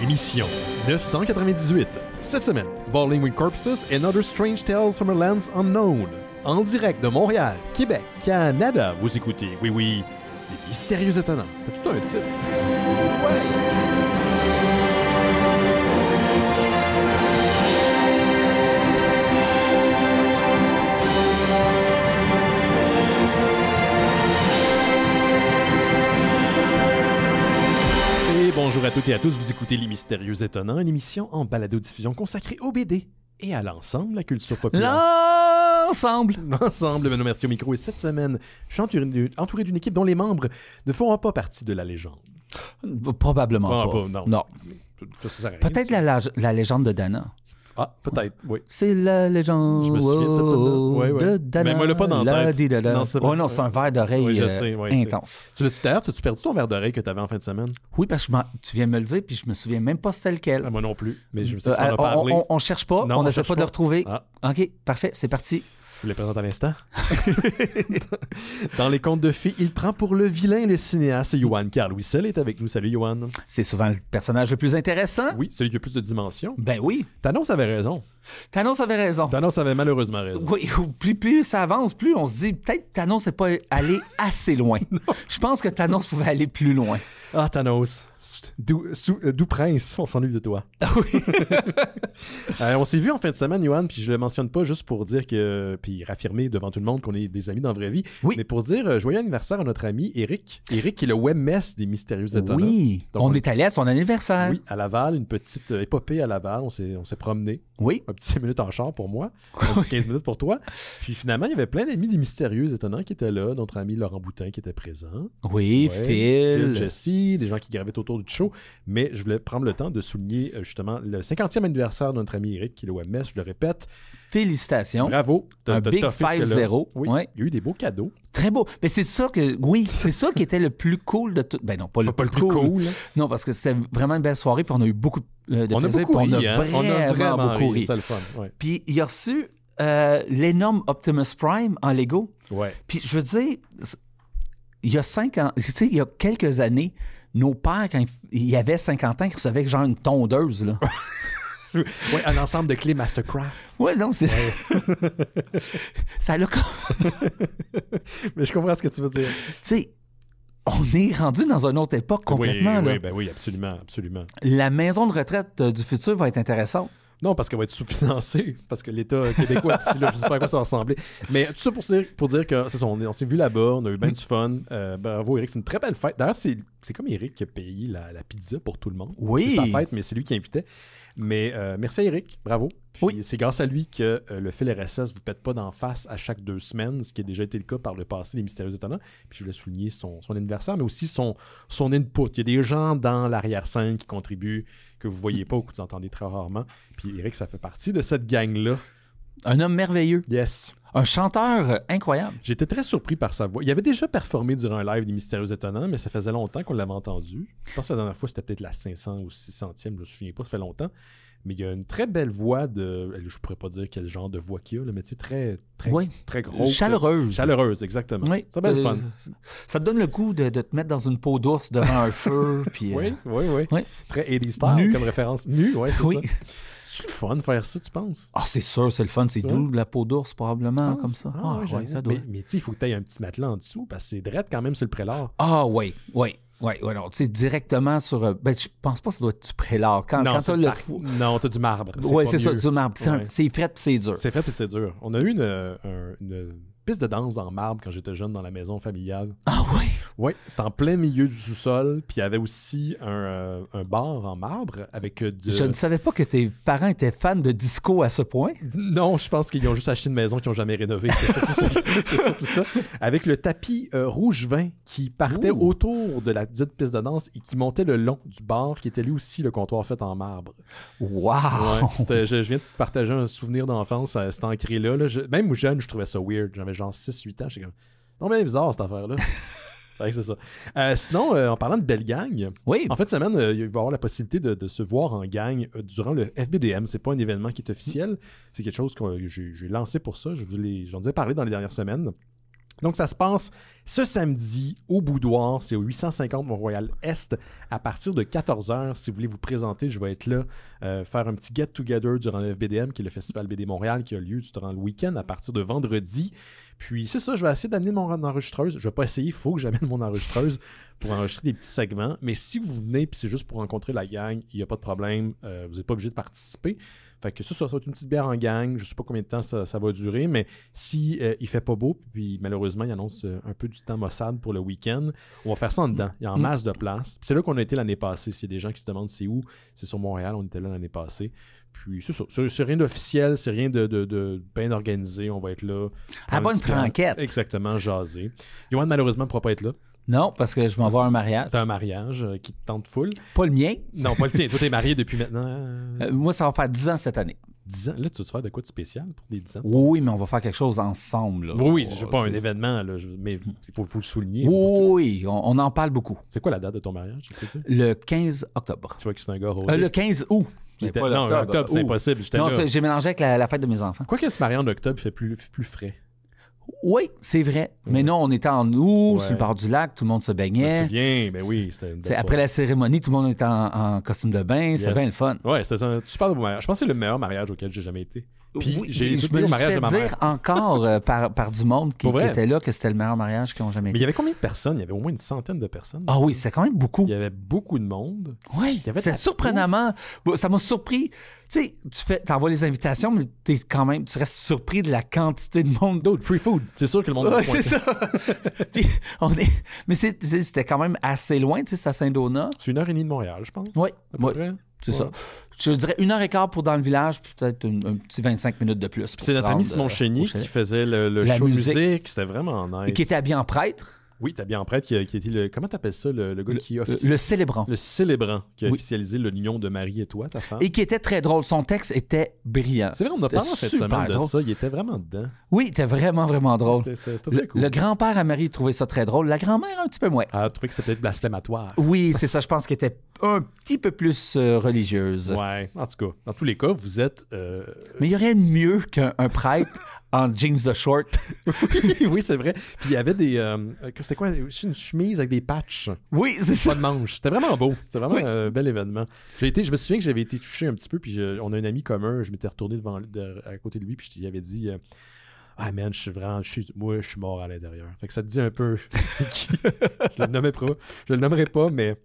Émission 998. Cette semaine, Bowling with Corpses and Other Strange Tales from a Lands Unknown. En direct de Montréal, Québec, Canada, vous écoutez, oui, Les Mystérieux Étonnants. C'est tout un titre. Ouais! Bonjour à toutes et à tous, vous écoutez Les Mystérieux Étonnants, une émission en balado-diffusion consacrée au BD et à l'ensemble, la culture populaire. L'ensemble, Benoît Mercier au micro, et cette semaine, je suis entouré d'une équipe dont les membres ne feront pas partie de la légende. Probablement pas. Non. Peut-être la légende de Dana. Ah, peut-être, oui. C'est la légende je me souviens de cette tune-là. de Dana. Mais moi, elle n'a pas dans la tête. Non, c'est un verre d'oreille intense. T'as-tu perdu ton verre d'oreille que tu avais en fin de semaine? Oui, parce que tu viens de me le dire, puis je me souviens même pas c'est lequel. Moi non plus, mais je me sais que tu en as parlé. On cherche pas, non, on n'essaie pas de le retrouver. Ah. OK, parfait, c'est parti. Je vous les présente à l'instant. Dans les contes de fées, il prend pour le vilain le cinéaste Johan Carl Wissel est avec nous. Salut Johan. C'est souvent le personnage le plus intéressant. Oui, celui qui a plus de dimensions. Ben oui. Thanos avait raison. Thanos avait raison. Thanos avait malheureusement raison. Oui, plus ça avance, plus on se dit peut-être Thanos n'est pas allé assez loin. Je pense que Thanos pouvait aller plus loin. Ah, Thanos. Doux prince, on s'ennuie de toi. Ah oui. On s'est vu en fin de semaine, Johan, puis je le mentionne pas juste pour dire que, puis raffirmer devant tout le monde qu'on est des amis dans la vraie vie, oui. Mais pour dire joyeux anniversaire à notre ami Eric. Eric qui est le webmess des Mystérieux Étonnants. Oui, donc, on est allé à son anniversaire. Oui, à Laval, une petite épopée à Laval, on s'est promené. Oui. Un petit 5 minutes en char pour moi, un petit 15 minutes pour toi. Puis finalement, il y avait plein d'amis des Mystérieux Étonnants qui étaient là. Notre ami Laurent Boutin qui était présent. Oui, Phil, Jesse, des gens qui gravitent autour du show. Mais je voulais prendre le temps de souligner justement le 50e anniversaire de notre ami Eric, qui est le webmess, je le répète. Félicitations. Bravo. Un big 5-0. Oui, ouais. Il y a eu des beaux cadeaux. Très beau. Mais c'est ça c'est ça qui était le plus cool de tout. Ben non, pas le plus cool. Non, parce que c'était vraiment une belle soirée, puis on a eu beaucoup de plaisir. On a beaucoup ri, on a vraiment beaucoup ri. C'est le fun, ouais. Puis il a reçu l'énorme Optimus Prime en Lego. Ouais. Puis je veux dire, il y a 5 ans, tu sais, il y a quelques années, nos pères, quand il y avait 50 ans, ils recevaient genre une tondeuse, là. Oui, un ensemble de clés Mastercraft. Oui, non, c'est... Ouais. Ça l'a... Mais je comprends ce que tu veux dire. Tu sais, on est rendu dans une autre époque complètement. Oui, absolument. La maison de retraite du futur va être intéressante. Non, parce qu'elle va être sous-financée, parce que l'État québécois d'ici là, je sais pas à quoi ça va ressembler. Mais tout ça pour dire que c'est ça, on s'est vu là-bas, on a eu bien du fun. Bravo Eric, c'est une très belle fête. D'ailleurs, c'est comme Eric qui a payé la pizza pour tout le monde. Oui. C'est sa fête, mais c'est lui qui invitait. Mais merci à Eric, bravo. Puis oui. C'est grâce à lui que le fil RSS ne vous pète pas d'en face à chaque 2 semaines, ce qui a déjà été le cas par le passé des Mystérieux Étonnants. Puis je voulais souligner son anniversaire, mais aussi son input. Il y a des gens dans l'arrière-scène qui contribuent, que vous ne voyez pas ou que vous entendez très rarement. Puis Eric, ça fait partie de cette gang-là. Un homme merveilleux. Yes. Un chanteur incroyable. J'étais très surpris par sa voix. Il avait déjà performé durant un live des Mystérieux Étonnants, mais ça faisait longtemps qu'on l'avait entendu. Je pense que la dernière fois, c'était peut-être la 500 ou 600e, je ne me souviens pas, ça fait longtemps. Mais il y a une très belle voix de... Je ne pourrais pas dire quel genre de voix qu'il y a, mais tu sais, très grosse. Chaleureuse, exactement. Oui. C'est bien le fun. Ça te donne le goût de te mettre dans une peau d'ours devant un feu. Puis, oui. Très 80s style comme référence. Nu, oui, c'est ça. C'est le fun de faire ça, tu penses? Ah, c'est sûr, c'est le fun. C'est doux, de la peau d'ours, probablement, comme ça. Ça doit. Mais tu sais, il faut que tu aies un petit matelas en dessous, parce que c'est drette quand même sur le prélat. Ah, oui. Non, tu sais, directement sur... je pense pas que ça doit être du prélat. Quand t'as le fou... Non, t'as du marbre. Oui, c'est ça, du marbre. C'est frais puis c'est dur. C'est frais puis c'est dur. On a eu une piste de danse en marbre quand j'étais jeune dans la maison familiale. Ah oui? Oui, c'était en plein milieu du sous-sol, puis il y avait aussi un bar en marbre avec de... Je ne savais pas que tes parents étaient fans de disco à ce point. Non, je pense qu'ils ont juste acheté une maison qu'ils n'ont jamais rénovée. C'était surtout ça. Avec le tapis rouge vin qui partait autour de la dite piste de danse et qui montait le long du bar, qui était lui aussi le comptoir fait en marbre. Wow! Ouais, je viens de partager un souvenir d'enfance, c'était ancré là. Même jeune, je trouvais ça weird. J'avais genre 6-8 ans, j'étais comme... Non, mais bizarre cette affaire-là. Ouais, c'est ça. Sinon, en parlant de belle gang, en fait, cette semaine, il va y avoir la possibilité de se voir en gang durant le FBDM. C'est pas un événement qui est officiel. C'est quelque chose que j'ai lancé pour ça. J'en ai parlé dans les dernières semaines. Donc, ça se passe ce samedi au Boudoir. C'est au 850 Mont-Royal-Est à partir de 14h. Si vous voulez vous présenter, je vais être là, faire un petit get-together durant le FBDM, qui est le Festival BD Montréal, qui a lieu durant le week-end à partir de vendredi. Puis, c'est ça, je vais essayer d'amener mon enregistreuse. Je ne vais pas essayer, il faut que j'amène mon enregistreuse pour enregistrer des petits segments. Mais si vous venez, puis c'est juste pour rencontrer la gang, il n'y a pas de problème. Vous n'êtes pas obligé de participer. Fait que ça va être une petite bière en gang. Je ne sais pas combien de temps ça va durer, mais si il fait pas beau, puis malheureusement, il annonce un peu du temps maussade pour le week-end, on va faire ça en dedans. Il y a en masse de place. Puis c'est là qu'on a été l'année passée. S'il y a des gens qui se demandent c'est où, c'est sur Montréal. On était là l'année passée. Puis c'est ça. C'est rien d'officiel, c'est rien de bien organisé. On va être là. À bonne tranquette. Exactement, jaser. Yoann, malheureusement, ne pourra pas être là. Non, parce que je m'en vais à un mariage. T'as un mariage qui te tente full. Pas le mien. Non, pas le tien. Toi, t'es marié depuis maintenant... Moi, ça va faire 10 ans cette année. 10 ans? Là, tu veux te faire de quoi de spécial pour des 10 ans? Oui, mais on va faire quelque chose ensemble. Là. Oui, je veux pas un événement, là, mais il faut le souligner. Oui, on en parle beaucoup. C'est quoi la date de ton mariage? Tu sais-tu? Le 15 octobre. Tu vois que c'est un gars rodé. Le 15 août. Non, octobre, c'est impossible. Non, j'ai mélangé avec la fête de mes enfants. Quoi que se marier en octobre, il fait plus frais. Oui, c'est vrai. Mais non, on était en août, sur le bord du lac, tout le monde se baignait. Je me souviens, mais oui, c'était une belle après la cérémonie, tout le monde était en costume de bain. C'était bien le fun. Oui, c'était un super beau mariage. Je pense que c'est le meilleur mariage auquel j'ai jamais été. Puis j'ai je me fait dire encore par du monde qui était là que c'était le meilleur mariage qu'ils ont jamais été. Mais il y avait combien de personnes? Il y avait au moins une centaine de personnes. Ah oui, c'est quand même beaucoup. Il y avait beaucoup de monde. Oui, c'est surprenamment. Ça m'a surpris. Tu sais, t'envoies les invitations, mais tu restes surpris de la quantité de monde. D'autres free food. C'est sûr que le monde va c'est ça. Puis, mais c'était quand même assez loin, tu sais, c'est à Saint-Donat. C'est 1h30 de Montréal, je pense. Oui. C'est ça. Je dirais 1h15 pour dans le village, puis peut-être un petit 25 minutes de plus. C'est notre ami Simon Chénier qui faisait le show musique. C'était vraiment nice. Et qui était habillé en prêtre. Oui, t'as bien en prêtre qui était le... Comment t'appelles ça, le gars qui Le célébrant. Le célébrant qui a officialisé l'union de Marie et toi, ta femme. Et qui était très drôle. Son texte était brillant. C'est vrai, on a parlé en cette semaine de ça. Il était vraiment dedans. Oui, il était vraiment, vraiment drôle. C'était très cool. Le grand-père à Marie trouvait ça très drôle. La grand-mère, un petit peu moins. Elle trouvait que c'était peut-être blasphématoire. Oui, c'est ça. Je pense qu'elle était un petit peu plus religieuse. Ouais, en tout cas. Dans tous les cas, vous êtes... Mais il y aurait mieux qu'un prêtre en jeans de short. Oui, c'est vrai. Puis il y avait des... c'était quoi? Une chemise avec des patchs. Oui, c'est ça. Pas de manches. C'était vraiment beau. C'était vraiment un bel événement. Je me souviens que j'avais été touché un petit peu, puis on a un ami commun. Je m'étais retourné à côté de lui, puis je lui avais dit... Ah man, moi, je suis mort à l'intérieur. Fait que ça te dit un peu c'est qui. Je le nommerai pas, mais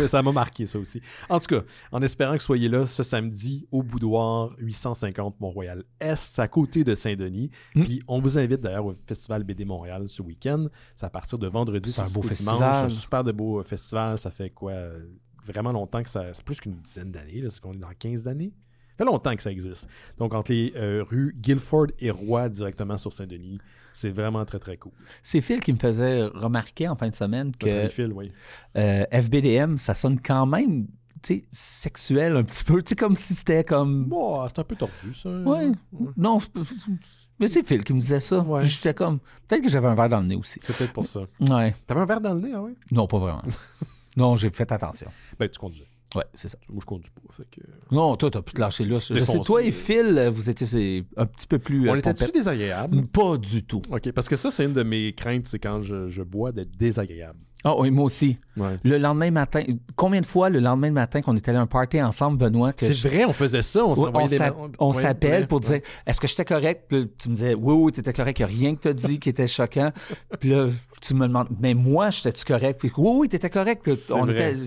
ça m'a marqué ça aussi. En tout cas, en espérant que vous soyez là ce samedi au Boudoir 850 Mont-Royal-Est, à côté de Saint-Denis. Puis on vous invite d'ailleurs au Festival BD Montréal ce week-end. C'est à partir de vendredi. C'est un beau festival. Dimanche, un super de beau festival. Ça fait quoi? Vraiment longtemps que c'est plus qu'une dizaine d'années. C'est qu'on est dans 15 années. Ça fait longtemps que ça existe. Donc, entre les rues Guilford et Roy, directement sur Saint-Denis, c'est vraiment très, très cool. C'est Phil qui me faisait remarquer en fin de semaine que Phil, oui. FBDM, ça sonne quand même sexuel un petit peu, comme si c'était comme... Oh, c'est un peu tordu, ça. Oui. Non, mais c'est Phil qui me disait ça. Ouais. Puis j'étais comme... Peut-être que j'avais un verre dans le nez aussi. C'est peut-être pour ça. Ouais. T'avais un verre dans le nez, ah oui? Non, pas vraiment. Non, j'ai fait attention. Ben, tu conduisais. Ouais, c'est ça. Moi, je conduis pas. Fait que... Non, toi, t'as pu te lâcher là. Je sais, toi et Phil, vous étiez un petit peu plus... On était-tu désagréable? Pas du tout. OK, parce que ça, c'est une de mes craintes, c'est quand je bois d'être désagréable. Ah oui, moi aussi. Ouais. Le lendemain matin, combien de fois le lendemain matin qu'on était allé à un party ensemble, Benoît? C'est vrai, on faisait ça. On s'appelle pour dire, est-ce que j'étais correct? Puis là, tu me disais, oui, t'étais correct, il n'y a rien que t'as dit qui était choquant. Puis là, tu me demandes, mais moi, j'étais-tu correct? Puis oui, t'étais correct.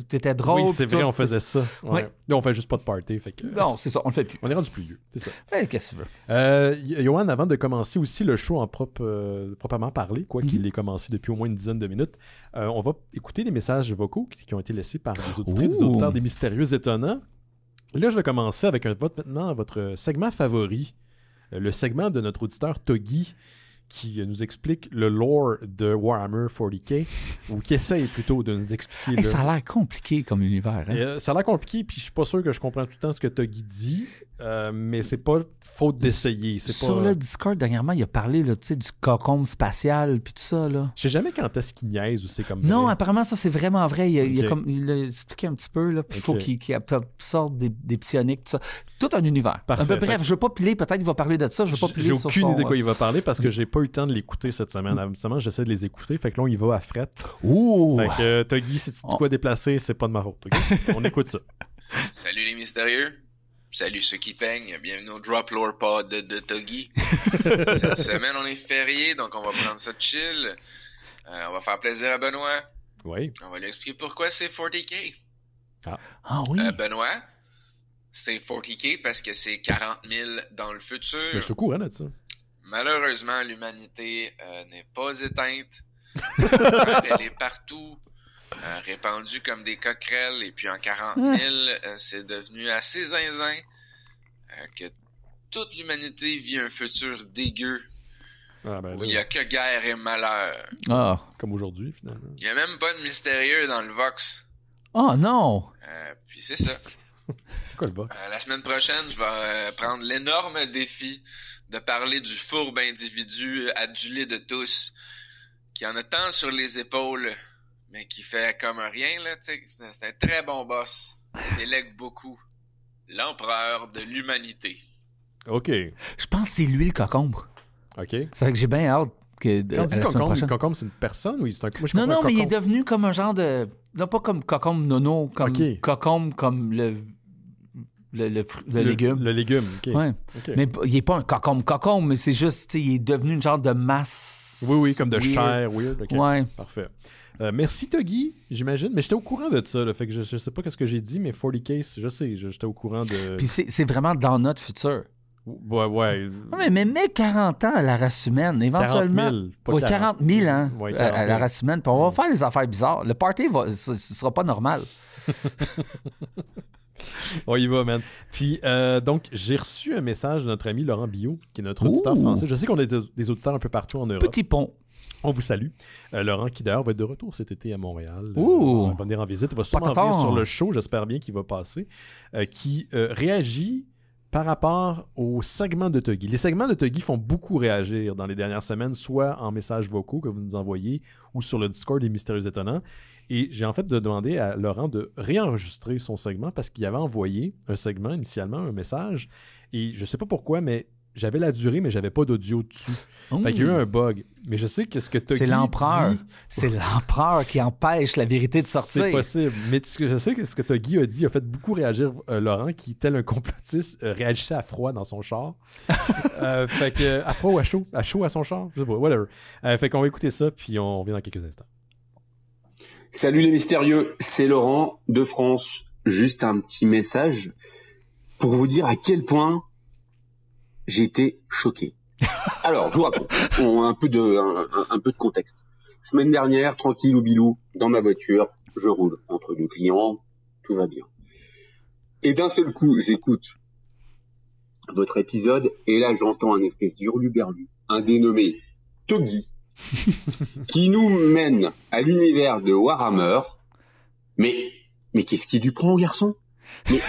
T'étais drôle. Oui, c'est vrai, on faisait ça. Ouais. Là, on fait juste pas de party. Fait que... Non, c'est ça, on le fait plus. On est rendu plus vieux, c'est ça. Qu'est-ce que tu veux? Yoann, avant de commencer aussi le show en proprement parlé, quoi qu'il ait commencé depuis au moins une dizaine de minutes, on va écouter les messages vocaux qui ont été laissés par des auditrices, des auditeurs des Mystérieux Étonnants. Là, je vais commencer avec un vote maintenant à votre segment favori, le segment de notre auditeur Togi, qui nous explique le lore de Warhammer 40K, ou qui essaye plutôt de nous expliquer... Ça a l'air compliqué comme univers. Hein? Ça a l'air compliqué, puis je suis pas sûr que je comprends tout le temps ce que Togi dit. mais c'est pas faute d'essayer. Sur le Discord, dernièrement, il a parlé là, du cocon spatial puis tout ça. Là. Je sais jamais quand est-ce qu'il niaise ou c'est comme Non, vrai. apparemment, ça, c'est vraiment vrai. Il a expliqué un petit peu. Là, puis il faut qu'il absorbe des psioniques, tout ça. Tout un univers. Parfait. Bref, je veux pas piler. Peut-être qu'il va parler de ça. Je veux pas piler. J'ai aucune idée de quoi il va parler parce que j'ai pas eu le temps de l'écouter cette semaine. Habituellement, j'essaie de les écouter. Fait que là, il va à fret. Ouh! Fait que Tuggy, si tu dis quoi déplacer, c'est pas de ma faute. Okay? On écoute ça. Salut les mystérieux. Salut ceux qui peignent. Bienvenue au Drop Lore Pod de Tuggy. Cette semaine, on est férié, donc on va prendre ça chill. On va faire plaisir à Benoît. Oui. On va lui expliquer pourquoi c'est 40K. Ah oui? Benoît, c'est 40K parce que c'est 40 000 dans le futur. Mais je suis au courant de ça. Malheureusement, l'humanité n'est pas éteinte. Elle est partout. Répandu comme des coquerelles, et puis en 40 000, c'est devenu assez zinzin que toute l'humanité vit un futur dégueu où il n'y a que guerre et malheur. Comme aujourd'hui, finalement. Il n'y a même pas de mystérieux dans le Vox. Oh non! Puis c'est ça. C'est quoi le Vox? La semaine prochaine, je vais prendre l'énorme défi de parler du fourbe individu adulé de tous, qui en a tant sur les épaules, mais qui fait comme un rien, là, tu sais. C'est un très bon boss. Il délègue beaucoup. L'empereur de l'humanité. OK. Je pense que c'est lui le cocombre. OK. C'est vrai que j'ai bien hâte que Quand tu dis cocombre, c'est une personne ou c'est un... Moi, je non, mais il est devenu comme un genre de... Non, pas comme cocombre nono, comme cocombre comme le légume. Le légume, OK. Ouais. Okay. Mais il n'est pas un cocombre, mais c'est juste, il est devenu une genre de masse... Oui, comme de chair weird. Okay. Ouais. Parfait. Merci Tuggy, j'imagine. Mais j'étais au courant de ça. Là, fait que je sais pas ce que j'ai dit, mais 40K, je sais, j'étais au courant de... Puis c'est vraiment dans notre futur. Ouais. Mais 40 ans à la race humaine, éventuellement. 40 000, pas 40 000 ans ouais, 40 000. à la race humaine. Puis on va faire des affaires bizarres. Le party, ce sera pas normal. On y va, man. Puis, donc, j'ai reçu un message de notre ami Laurent Billot, qui est notre auditeur français. Je sais qu'on a des auditeurs un peu partout en Europe. Petit pont. On vous salue. Laurent, qui d'ailleurs va être de retour cet été à Montréal. On va venir en visite. Il va sûrement venir sur le show, j'espère bien qu'il va passer. Qui réagit par rapport aux segments de Tuggy. Les segments de Tuggy font beaucoup réagir dans les dernières semaines, soit en messages vocaux que vous nous envoyez ou sur le Discord des Mystérieux Étonnants. Et j'ai en fait demandé à Laurent de réenregistrer son segment parce qu'il avait envoyé un segment initialement, un message. Et je sais pas pourquoi, mais j'avais la durée, mais j'avais pas d'audio dessus. Fait qu'il y a eu un bug. Mais je sais que ce que Tuggy c'est l'empereur. dit... C'est l'empereur qui empêche la vérité de sortir. C'est possible. Mais je sais que ce que Tuggy a dit a fait beaucoup réagir Laurent, qui, tel un complotiste, réagissait à froid dans son char. Fait que, à froid ou à chaud? À chaud à son char? Je sais pas, whatever. Fait qu'on va écouter ça, puis on revient dans quelques instants. Salut les mystérieux, c'est Laurent de France. Juste un petit message pour vous dire à quel point j'ai été choqué. Alors, je vous raconte. Un peu de contexte. Semaine dernière, tranquille ou bilou, dans ma voiture, je roule entre deux clients, tout va bien. Et d'un seul coup, j'écoute votre épisode, et là, j'entends un espèce d'hurluberlu, un dénommé Tuggy, qui nous mène à l'univers de Warhammer. Mais qu'est-ce qui lui prend, garçon? Mais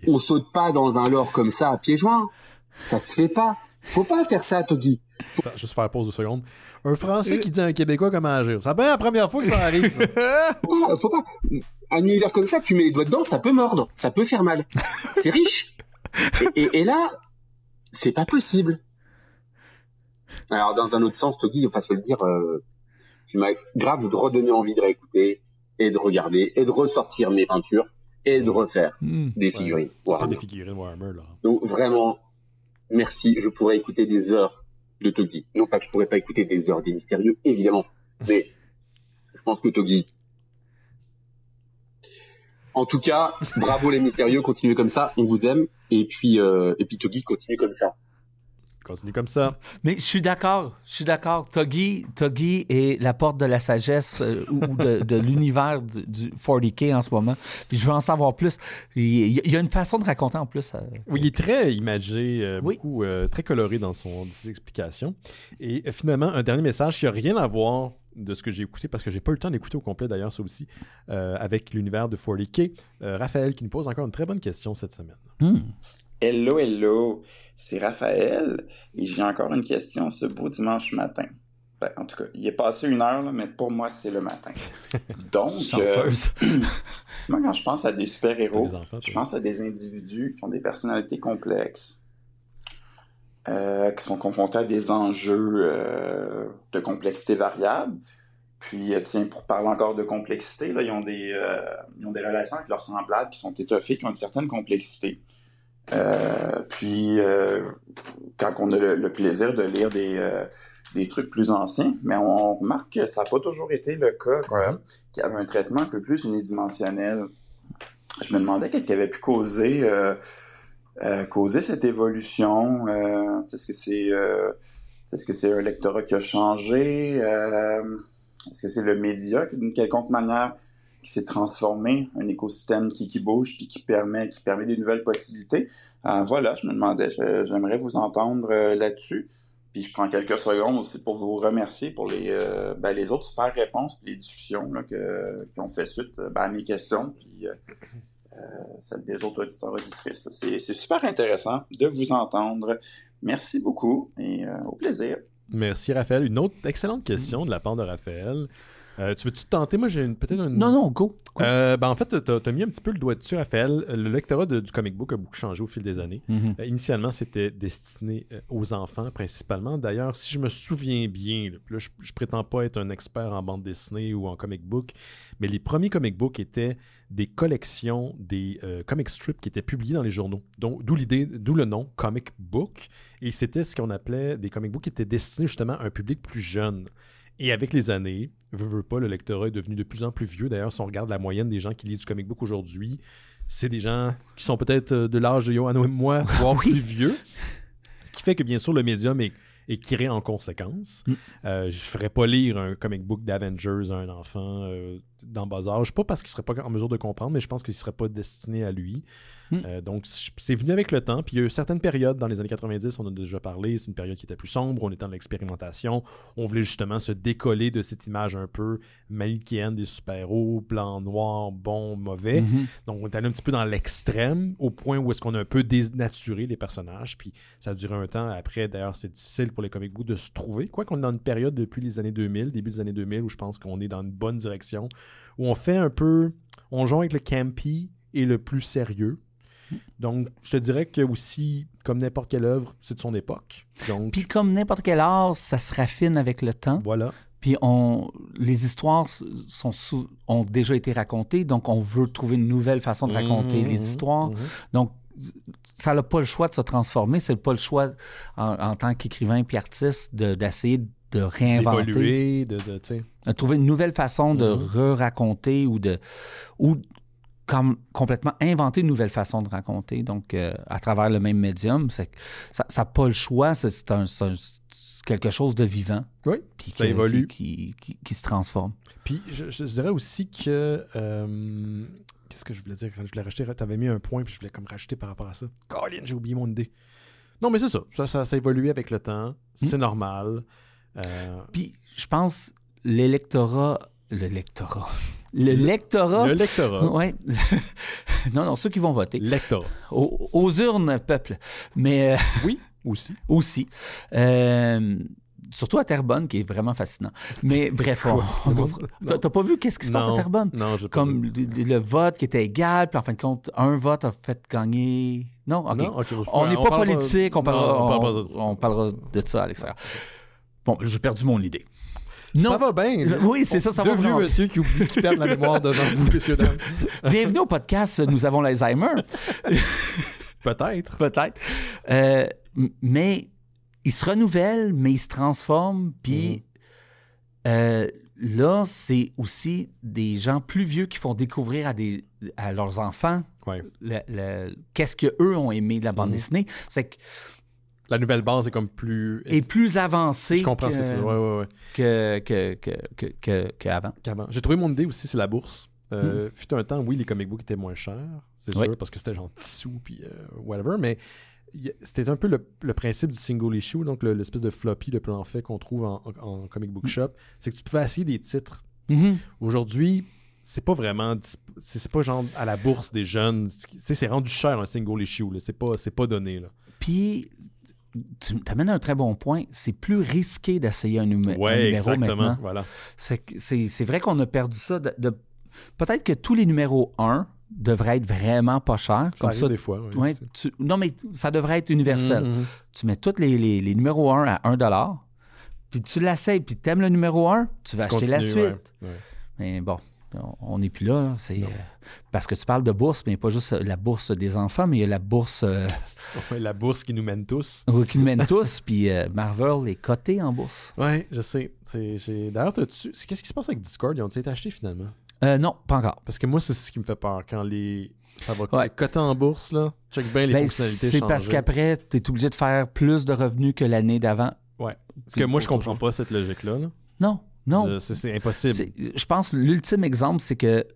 on saute pas dans un lore comme ça à pieds joints. Ça se fait pas. Faut pas faire ça, Tuggy. Attends, juste faire pause 2 secondes. Un Français qui dit à un Québécois comment agir. C'est pas la première fois que ça arrive, ça. Faut pas. Un univers comme ça, tu mets les doigts dedans, ça peut mordre. Ça peut faire mal. C'est riche. Et là, c'est pas possible. Alors, dans un autre sens, Tuggy, enfin, faut le dire, tu m'as grave redonné envie de réécouter et de regarder et de ressortir mes peintures et de refaire des figurines. Ouais. Des figurines Warhammer, là. Donc, vraiment, merci. Je pourrais écouter des heures de Tuggy. Non pas que je pourrais pas écouter des heures des mystérieux, évidemment. Mais je pense que Tuggy... En tout cas, bravo les mystérieux, continuez comme ça, on vous aime. Et puis Tuggy, continue comme ça. Continue comme ça. Mais je suis d'accord. Tuggy est la porte de la sagesse ou de l'univers du 40K en ce moment. Puis je veux en savoir plus. Il y a une façon de raconter en plus. Oui, il est très imagé, beaucoup, très coloré dans ses explications. Et finalement, un dernier message qui n'a rien à voir de ce que j'ai écouté, parce que j'ai pas eu le temps d'écouter au complet d'ailleurs, ça aussi, avec l'univers de 40K. Raphaël qui nous pose encore une très bonne question cette semaine. Hello, c'est Raphaël et j'ai encore une question ce beau dimanche matin. Ben, en tout cas, il est passé 1 heure, là, mais pour moi, c'est le matin. Donc, moi, quand je pense à des super-héros, je pense à des individus qui ont des personnalités complexes, qui sont confrontés à des enjeux de complexité variable. Puis, tiens, pour parler encore de complexité, là, ils ont des relations avec leurs semblables qui sont étoffées, qui ont une certaine complexité. Puis, quand on a le plaisir de lire des trucs plus anciens, mais on remarque que ça n'a pas toujours été le cas, quoi, qu'il y avait un traitement un peu plus unidimensionnel. Je me demandais qu'est-ce qui avait pu causer cette évolution. Est-ce que c'est un lectorat qui a changé? Est-ce que c'est le média d'une quelconque manière qui s'est transformé, un écosystème qui bouge puis qui permet des nouvelles possibilités? Voilà, je me demandais, j'aimerais vous entendre là-dessus. Puis je prends quelques secondes aussi pour vous remercier pour les autres super réponses et les discussions là, qui ont fait suite à mes questions puis celles des autres auditeurs auditrices. C'est super intéressant de vous entendre. Merci beaucoup et au plaisir. Merci Raphaël. Une autre excellente question de la part de Raphaël. Tu veux-tu te tenter? Moi, j'ai peut-être une... Non, go. En fait, tu as mis un petit peu le doigt dessus, Raphaël. Le lectorat du comic book a beaucoup changé au fil des années. Initialement, c'était destiné aux enfants, principalement. D'ailleurs, si je me souviens bien, là, je prétends pas être un expert en bande dessinée ou en comic book, mais les premiers comic books étaient des collections, des comic strips qui étaient publiés dans les journaux. Donc, d'où le nom comic book. Et c'était ce qu'on appelait des comic books qui étaient destinés justement à un public plus jeune. Et avec les années, veux pas, le lectorat est devenu de plus en plus vieux. D'ailleurs, si on regarde la moyenne des gens qui lisent du comic book aujourd'hui, c'est des gens qui sont peut-être de l'âge de Johanna et moi, voire plus vieux. Ce qui fait que, bien sûr, le médium est tiré en conséquence. Je ferais pas lire un comic book d'Avengers à un enfant dans bas âge. Pas parce qu'il serait pas en mesure de comprendre, mais je pense qu'il serait pas destiné à lui. Donc, c'est venu avec le temps. Puis il y a eu certaines périodes dans les années 90, on a déjà parlé, c'est une période qui était plus sombre, on était dans l'expérimentation. On voulait justement se décoller de cette image un peu manichéenne des super-héros, blanc, noir, bon, mauvais. Donc, on est allé un petit peu dans l'extrême, au point où est-ce qu'on a un peu dénaturé les personnages. Puis ça a duré un temps. Après, d'ailleurs, c'est difficile pour les comic books de se trouver. Quoi qu'on est dans une période depuis les années 2000, début des années 2000, où je pense qu'on est dans une bonne direction, où on fait un peu... On joue avec le campy et le plus sérieux. Donc, je te dirais que aussi, comme n'importe quelle œuvre, c'est de son époque. Donc... Puis comme n'importe quel art, ça se raffine avec le temps. Voilà. Puis les histoires ont déjà été racontées, donc on veut trouver une nouvelle façon de raconter les histoires. Donc, ça n'a pas le choix de se transformer. C'est pas le choix, en tant qu'écrivain puis artiste, d'essayer de réinventer. D'évoluer, de trouver une nouvelle façon de re-raconter ou comme complètement inventer une nouvelle façon de raconter. Donc, à travers le même médium, ça n'a pas le choix. C'est quelque chose de vivant. Oui, puis ça évolue. Qui se transforme. Puis, je dirais aussi que... qu'est-ce que je voulais dire? Quand je voulais rajouter, tu avais mis un point, puis je voulais comme rajouter par rapport à ça. Colin, j'ai oublié mon idée. Non, mais c'est ça. Ça évolue avec le temps. C'est normal. Puis, je pense, Le lectorat. Oui. non, ceux qui vont voter. Lectorat. Aux urnes, peuple. Mais. Oui, aussi. Aussi. Surtout à Terrebonne, qui est vraiment fascinant. Mais bref, t'as pas vu qu'est-ce qui se passe à Terrebonne? Non, j'ai pas comme le vote qui était égal, puis en fin de compte, un vote a fait gagner... Non? OK. Non, okay, on n'est pas politique, on parlera de ça à l'extérieur. Bon, j'ai perdu mon idée. Non. Ça va bien. Oui, c'est ça va bien. Deux vieux monsieur qui perdent la mémoire devant vous, messieurs, dames. Bienvenue au podcast « Nous avons l'Alzheimer ». Peut-être. Mais il se renouvelle, mais il se transforme. Puis là, c'est aussi des gens plus vieux qui font découvrir à leurs enfants qu'est-ce qu'eux ont aimé de la bande dessinée. C'est que la nouvelle base est comme plus avancée. Je comprends ce que c'est. Qu'avant. J'ai trouvé mon idée aussi, c'est la bourse. Fut un temps, oui, les comic books étaient moins chers, c'est sûr, parce que c'était genre 10 sous, puis whatever, mais c'était un peu le principe du single issue, donc l'espèce de floppy, le plan fait qu'on trouve en comic book shop, c'est que tu pouvais essayer des titres. Aujourd'hui, c'est pas vraiment... C'est pas genre à la bourse des jeunes. C'est rendu cher un single issue. Là. C'est pas donné. Là. Puis, tu t'amènes un très bon point. C'est plus risqué d'essayer un numéro exactement. maintenant. Voilà. C'est vrai qu'on a perdu ça. Peut-être que tous les numéros 1 devraient être vraiment pas chers. Ça arrive des fois. Ouais, non, mais ça devrait être universel. Tu mets tous les numéros 1 à $1, puis tu l'essayes, puis tu aimes le numéro 1, tu vas acheter la suite. Ouais. Mais bon, on n'est plus là. C'est parce que tu parles de bourse, mais il n'y a pas juste la bourse des enfants, mais il y a la bourse... la bourse qui nous mène tous. Qui nous mène tous, puis Marvel est coté en bourse. Oui, je sais. D'ailleurs, qu'est-ce qui se passe avec Discord? Ils ont-ils été achetés finalement? Non, pas encore. Parce que moi, c'est ce qui me fait peur. Quand ça va coter en bourse, là, check bien les fonctionnalités c'est changer. Parce qu'après, tu es obligé de faire plus de revenus que l'année d'avant. Ouais. Parce que moi, je comprends pas cette logique-là. Là. Non. C'est impossible. Je pense que l'ultime exemple, c'est que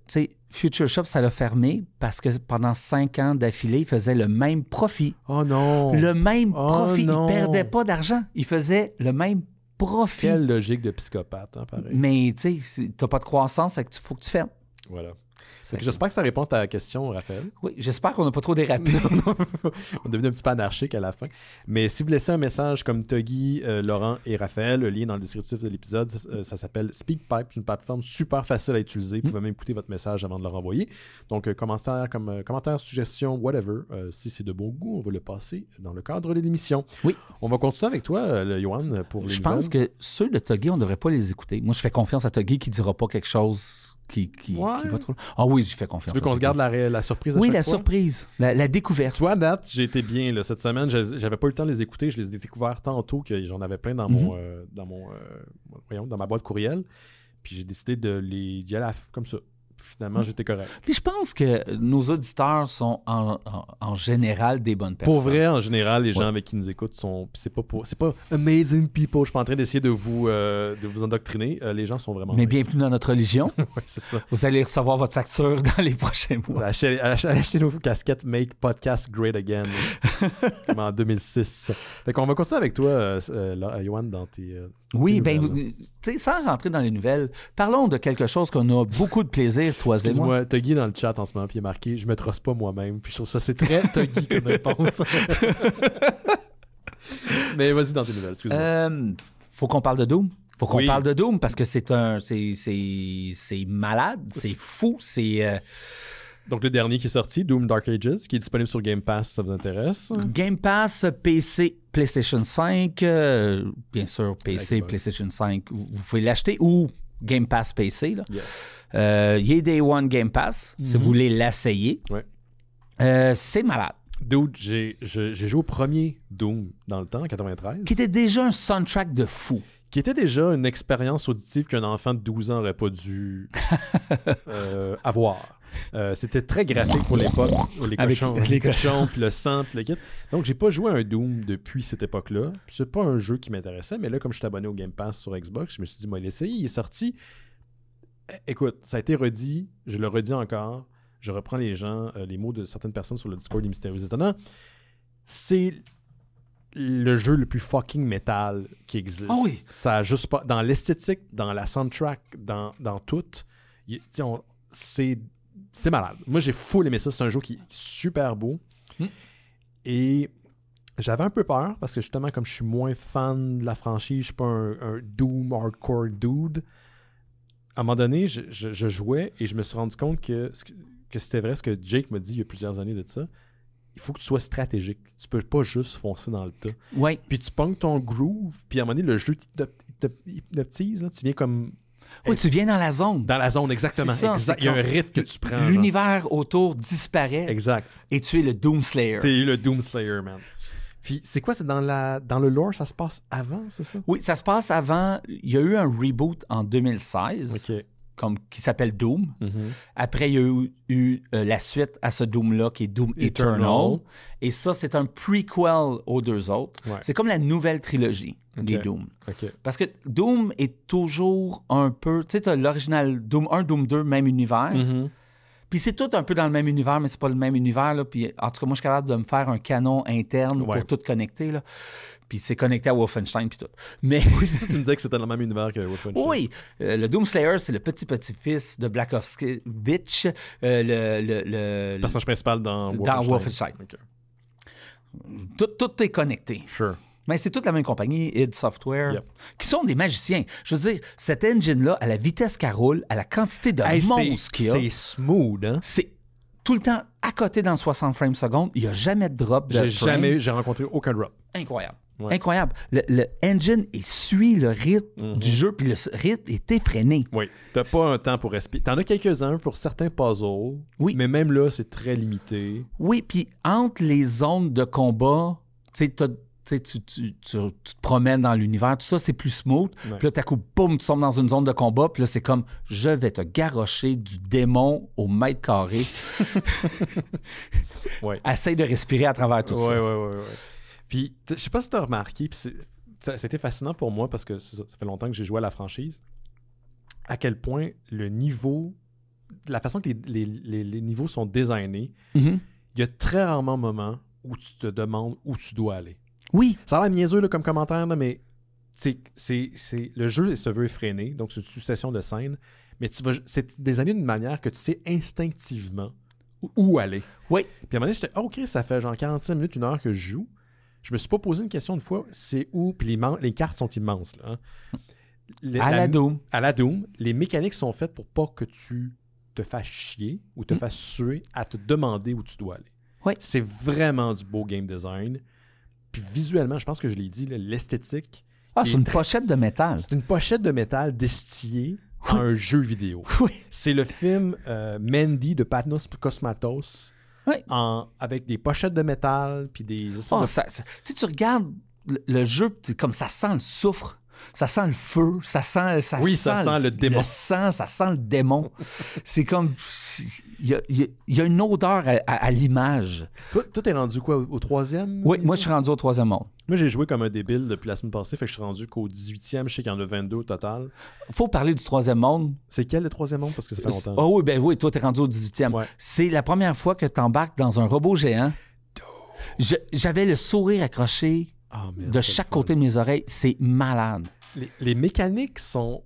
Future Shop, ça l'a fermé parce que pendant 5 ans d'affilée, il faisait le même profit. Oh non! Le même profit. Non. Il perdait pas d'argent. Il faisait le même profit. Quelle logique de psychopathe, hein, pareil. Mais tu sais, t'as pas de croissance, il faut que tu fermes. Voilà. J'espère que ça répond à ta question, Raphaël. Oui, j'espère qu'on n'a pas trop dérapé. On est devenu un petit peu anarchique à la fin. Mais si vous laissez un message comme Tuggy, Laurent et Raphaël, le lien dans le descriptif de l'épisode, ça s'appelle SpeakPipe. C'est une plateforme super facile à utiliser. Vous pouvez même écouter votre message avant de le renvoyer. Donc, commentaire, suggestion, whatever. Si c'est de bon goût, on va le passer dans le cadre de l'émission. Oui. On va continuer avec toi, Yoann, pour les Je pense que ceux de Tuggy, on ne devrait pas les écouter. Moi, je fais confiance à Tuggy qui ne dira pas quelque chose qui va trop... Ah oui, j'y fais confiance. Tu veux qu'on se garde la surprise à chaque fois? Oui, la surprise, la découverte. Toi, à date, j'ai été bien. Là, cette semaine, j'avais pas eu le temps de les écouter. Je les ai découverts tantôt que j'en avais plein dans ma boîte courriel. Puis j'ai décidé d'y aller comme ça. Finalement, j'étais correct. Puis je pense que nos auditeurs sont en général des bonnes personnes. Pour vrai, en général, les gens avec qui nous écoutent sont... C'est pas amazing people. Je suis pas en train d'essayer de vous endoctriner. Les gens sont vraiment... Mais bienvenue dans notre religion. Oui, c'est ça. Vous allez recevoir votre facture dans les prochains mois. Achetez nos casquettes Make Podcast Great Again. Comme en 2006. Fait qu'on va continuer avec toi, Yoann, dans tes... Oui, bien, tu sais, sans rentrer dans les nouvelles, parlons de quelque chose qu'on a beaucoup de plaisir, toi et moi. Excuse-moi, Tuggy dans le chat en ce moment, puis il est marqué « Je me trosse pas moi-même », puis je trouve ça, c'est très Tuggy comme réponse. Mais vas-y dans tes nouvelles, excuse-moi. Faut qu'on parle de Doom. Faut qu'on parle de Doom, parce que c'est malade, c'est fou, c'est... Donc, le dernier qui est sorti, Doom Dark Ages, qui est disponible sur Game Pass, si ça vous intéresse. Game Pass, PC, PlayStation 5, bien sûr, PC, PlayStation 5, vous pouvez l'acheter, ou Game Pass PC. Là. Yes. Il y a Day One Game Pass, si vous voulez l'essayer. Ouais. C'est malade. Dude, j'ai joué au premier Doom dans le temps, en 93. Qui était déjà un soundtrack de fou. Qui était déjà une expérience auditive qu'un enfant de 12 ans n'aurait pas dû avoir. C'était très graphique pour l'époque, les cochons, puis le sang, puis le kit. Donc, j'ai pas joué à un Doom depuis cette époque-là. C'est pas un jeu qui m'intéressait, mais là, comme je suis abonné au Game Pass sur Xbox, je me suis dit, moi, l'essayer, il est sorti. Écoute, ça a été redit, je le redis encore, je reprends les mots de certaines personnes sur le Discord des Mystérieux Étonnants. C'est le jeu le plus fucking métal qui existe. Oh oui. Ça a juste pas... Dans l'esthétique, dans la soundtrack, dans tout, c'est malade. Moi, j'ai full aimé ça. C'est un jeu qui est super beau. Et j'avais un peu peur parce que justement, comme je suis moins fan de la franchise, je suis pas un Doom hardcore dude. À un moment donné, je jouais et je me suis rendu compte que c'était vrai ce que Jake m'a dit il y a plusieurs années de ça. Il faut que tu sois stratégique. Tu peux pas juste foncer dans le tas. Ouais. Puis tu ponges ton groove, puis à un moment donné, le jeu hypnotise. Là, tu viens comme... Oui, tu viens dans la zone. Dans la zone, exactement. Il y a un rythme que tu prends. L'univers autour disparaît. Exact. Et tu es le Doomslayer. C'est le Doomslayer, man. Puis c'est quoi? C'est dans le lore, ça se passe avant, c'est ça? Oui, ça se passe avant. Il y a eu un reboot en 2016 qui s'appelle Doom. Mm-hmm. Après, il y a eu la suite à ce Doom-là qui est Doom Eternal. Et ça, c'est un prequel aux deux autres. Ouais. C'est comme la nouvelle trilogie des Doom. Okay. Parce que Doom est toujours un peu... Tu sais, tu as l'original Doom 1, Doom 2, même univers. Mm-hmm. Puis c'est tout un peu dans le même univers, mais c'est pas le même univers. Là. Puis, en tout cas, moi, je suis capable de me faire un canon interne pour tout connecter. Là. Puis c'est connecté à Wolfenstein puis tout. Mais... Oui, c'est ça, tu me disais que c'était dans le même univers que Wolfenstein. Oui, le Doomslayer, c'est le petit-petit-ffils de Blackovich, le personnage principal dans Wolfenstein. Okay. Tout est connecté. Sure. Mais c'est toute la même compagnie, id Software, qui sont des magiciens. Je veux dire, cette engine-là, à la vitesse qu'elle roule, à la quantité de monstres qu'il y a... C'est smooth, hein? C'est tout le temps à côté dans 60 frames secondes. Il n'y a jamais de drop de frame. J'ai rencontré aucun drop. Incroyable. Ouais. Incroyable. Le engine, il suit le rythme du jeu, puis le rythme est effréné. Oui. T'as pas un temps pour respirer. T'en as quelques-uns pour certains puzzles, mais même là, c'est très limité. Oui, puis entre les zones de combat, tu te promènes dans l'univers, tout ça, c'est plus smooth. Ouais. Puis là, t'as coup, boum, tu tombes dans une zone de combat, puis là, c'est comme, je vais te garrocher du démon au mètre carré. Ouais. Essaye de respirer à travers tout ça. Oui. Puis, je sais pas si tu as remarqué, puis c'était fascinant pour moi parce que ça fait longtemps que j'ai joué à la franchise, à quel point le niveau, la façon que les niveaux sont designés, il y a très rarement un moment où tu te demandes où tu dois aller. Oui. Ça a l'air niaiseux là, comme commentaire, là, mais le jeu se veut effréné, donc c'est une succession de scènes, mais c'est designé d'une manière que tu sais instinctivement où aller. Oui. Puis à un moment donné, j'étais, OK, ça fait genre 45 minutes, 1 heure que je joue. Je me suis pas posé une question une fois, c'est où, puis les cartes sont immenses. Là, hein. La Doom. À la Doom, les mécaniques sont faites pour pas que tu te fasses chier ou te fasses suer à te demander où tu dois aller. Oui. C'est vraiment du beau game design. Puis visuellement, je pense que je l'ai dit, là, l'esthétique. C'est une pochette de métal. C'est une pochette de métal destillée à un jeu vidéo. Oui. C'est le film Mandy de Panos Cosmatos. Oui. Avec des pochettes de métal puis des... Tu regardes le jeu, comme ça sent le soufre, ça sent le feu, ça sent le démon. Le sang, ça sent le démon. C'est comme... Il y a une odeur à l'image. Toi, t'es rendu quoi, au 3e? Oui, moi, je suis rendu au 3e monde. Moi, j'ai joué comme un débile depuis la semaine passée, fait que je suis rendu qu'au 18e, je sais qu'il y en a 22 au total. Faut parler du 3e monde. C'est quel le 3e monde? Parce que ça fait longtemps. Oh oui, toi, t'es rendu au 18e. Ouais. C'est la première fois que t'embarques dans un robot géant. J'avais le sourire accroché de chaque côté de mes oreilles. C'est malade. Les mécaniques sont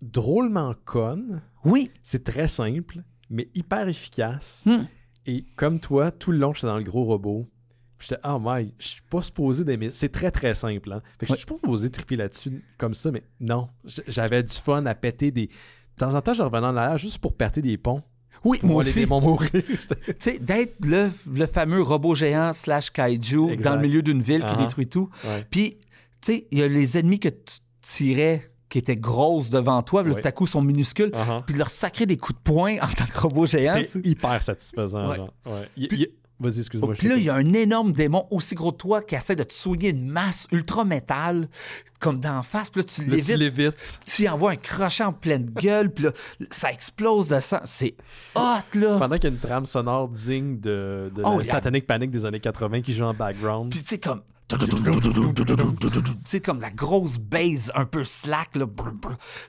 drôlement connes. Oui. C'est très simple, mais hyper efficace. Et comme toi, tout le long, j'étais dans le gros robot. J'étais, je suis pas supposé d'aimer. C'est très, très simple. Hein? Fait que je suis pas supposé triper là-dessus comme ça, mais non. J'avais du fun à péter des... De temps en temps, je revenais en arrière juste pour péter des ponts. Oui, moi aussi. Les démons mourir. Tu sais, d'être le fameux robot géant / kaiju exact. Dans le milieu d'une ville qui détruit tout. Ouais. Puis, tu sais, il y a les ennemis que tu tirais qui étaient grosses devant toi, puis tout à coup sont minuscules, puis de leur sacrer des coups de poing en tant que robot géant. C'est hyper satisfaisant. Ouais. Genre. Ouais. Vas-y, excuse-moi. Puis là, il y a un énorme démon aussi gros que toi qui essaie de te soigner une masse ultra métal, comme d'en face. Puis là, tu l'évites. Tu y envoies un crochet en pleine gueule. Puis là, ça explose de sang. C'est hot, là. Pendant qu'il y a une trame sonore digne de la Satanic Panic des années 80 qui joue en background. Puis tu sais, comme... Tu sais, comme la grosse base un peu slack, là.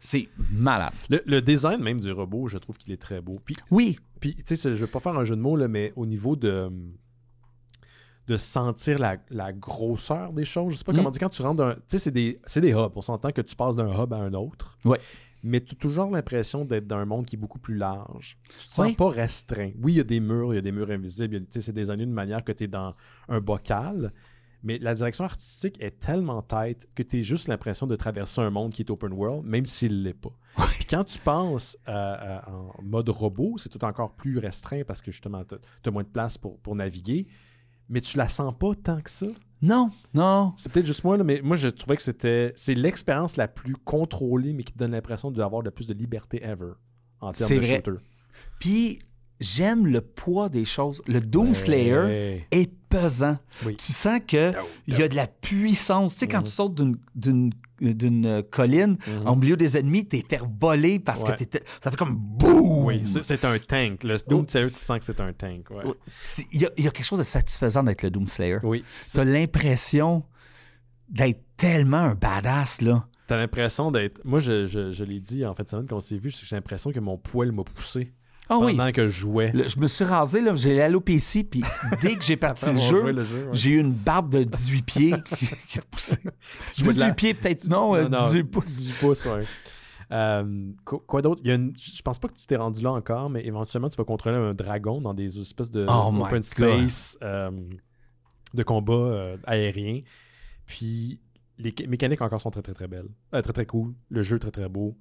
C'est malade. Le design même du robot, je trouve qu'il est très beau. Puis, oui. Puis, tu sais, je veux pas faire un jeu de mots, là, mais au niveau de sentir la grosseur des choses, je sais pas comment dire, quand tu rentres tu sais, c'est des hubs. On s'entend que tu passes d'un hub à un autre. Ouais. Mais tu as toujours l'impression d'être dans un monde qui est beaucoup plus large. Tu te sens pas restreint. Oui, il y a des murs invisibles. C'est designé d'une manière que tu es dans un bocal. Mais la direction artistique est tellement tight que tu as juste l'impression de traverser un monde qui est open world, même s'il ne l'est pas. Puis quand tu penses en mode robot, c'est tout encore plus restreint parce que justement, tu as moins de place pour naviguer. Mais tu la sens pas tant que ça. Non. C'est peut-être juste moi, là, mais moi, je trouvais que c'est l'expérience la plus contrôlée, mais qui te donne l'impression d'avoir le plus de liberté ever en termes de shooter. Puis, j'aime le poids des choses. Le Doomslayer est pesant. Oui. Tu sens qu'il y a de la puissance. Tu sais, quand tu sautes d'une colline au milieu des ennemis, t'es fait voler parce que ça fait comme boum! Oui, c'est un tank. Le Doomslayer, tu sens que c'est un tank. Ouais. Il y a quelque chose de satisfaisant d'être le Doomslayer. Oui. T'as l'impression d'être tellement un badass, là. T'as l'impression d'être... Moi, je l'ai dit en fait, semaine qu'on s'est vu, j'ai l'impression que mon poil m'a poussé. pendant que je jouais. Je me suis rasé, là, j'ai l'alopécie, puis dès que j'ai parti le jeu, j'ai eu une barbe de 18 pieds qui a poussé. 18 pieds, peut-être, non, 18 pouces. 18 pouces, oui. Quoi d'autre? Je pense pas que tu t'es rendu là encore, mais éventuellement, tu vas contrôler un dragon dans des espèces de open space de combat aérien. Puis les mécaniques encore sont très, très, très belles. Très, très cool. Le jeu, très, très beau.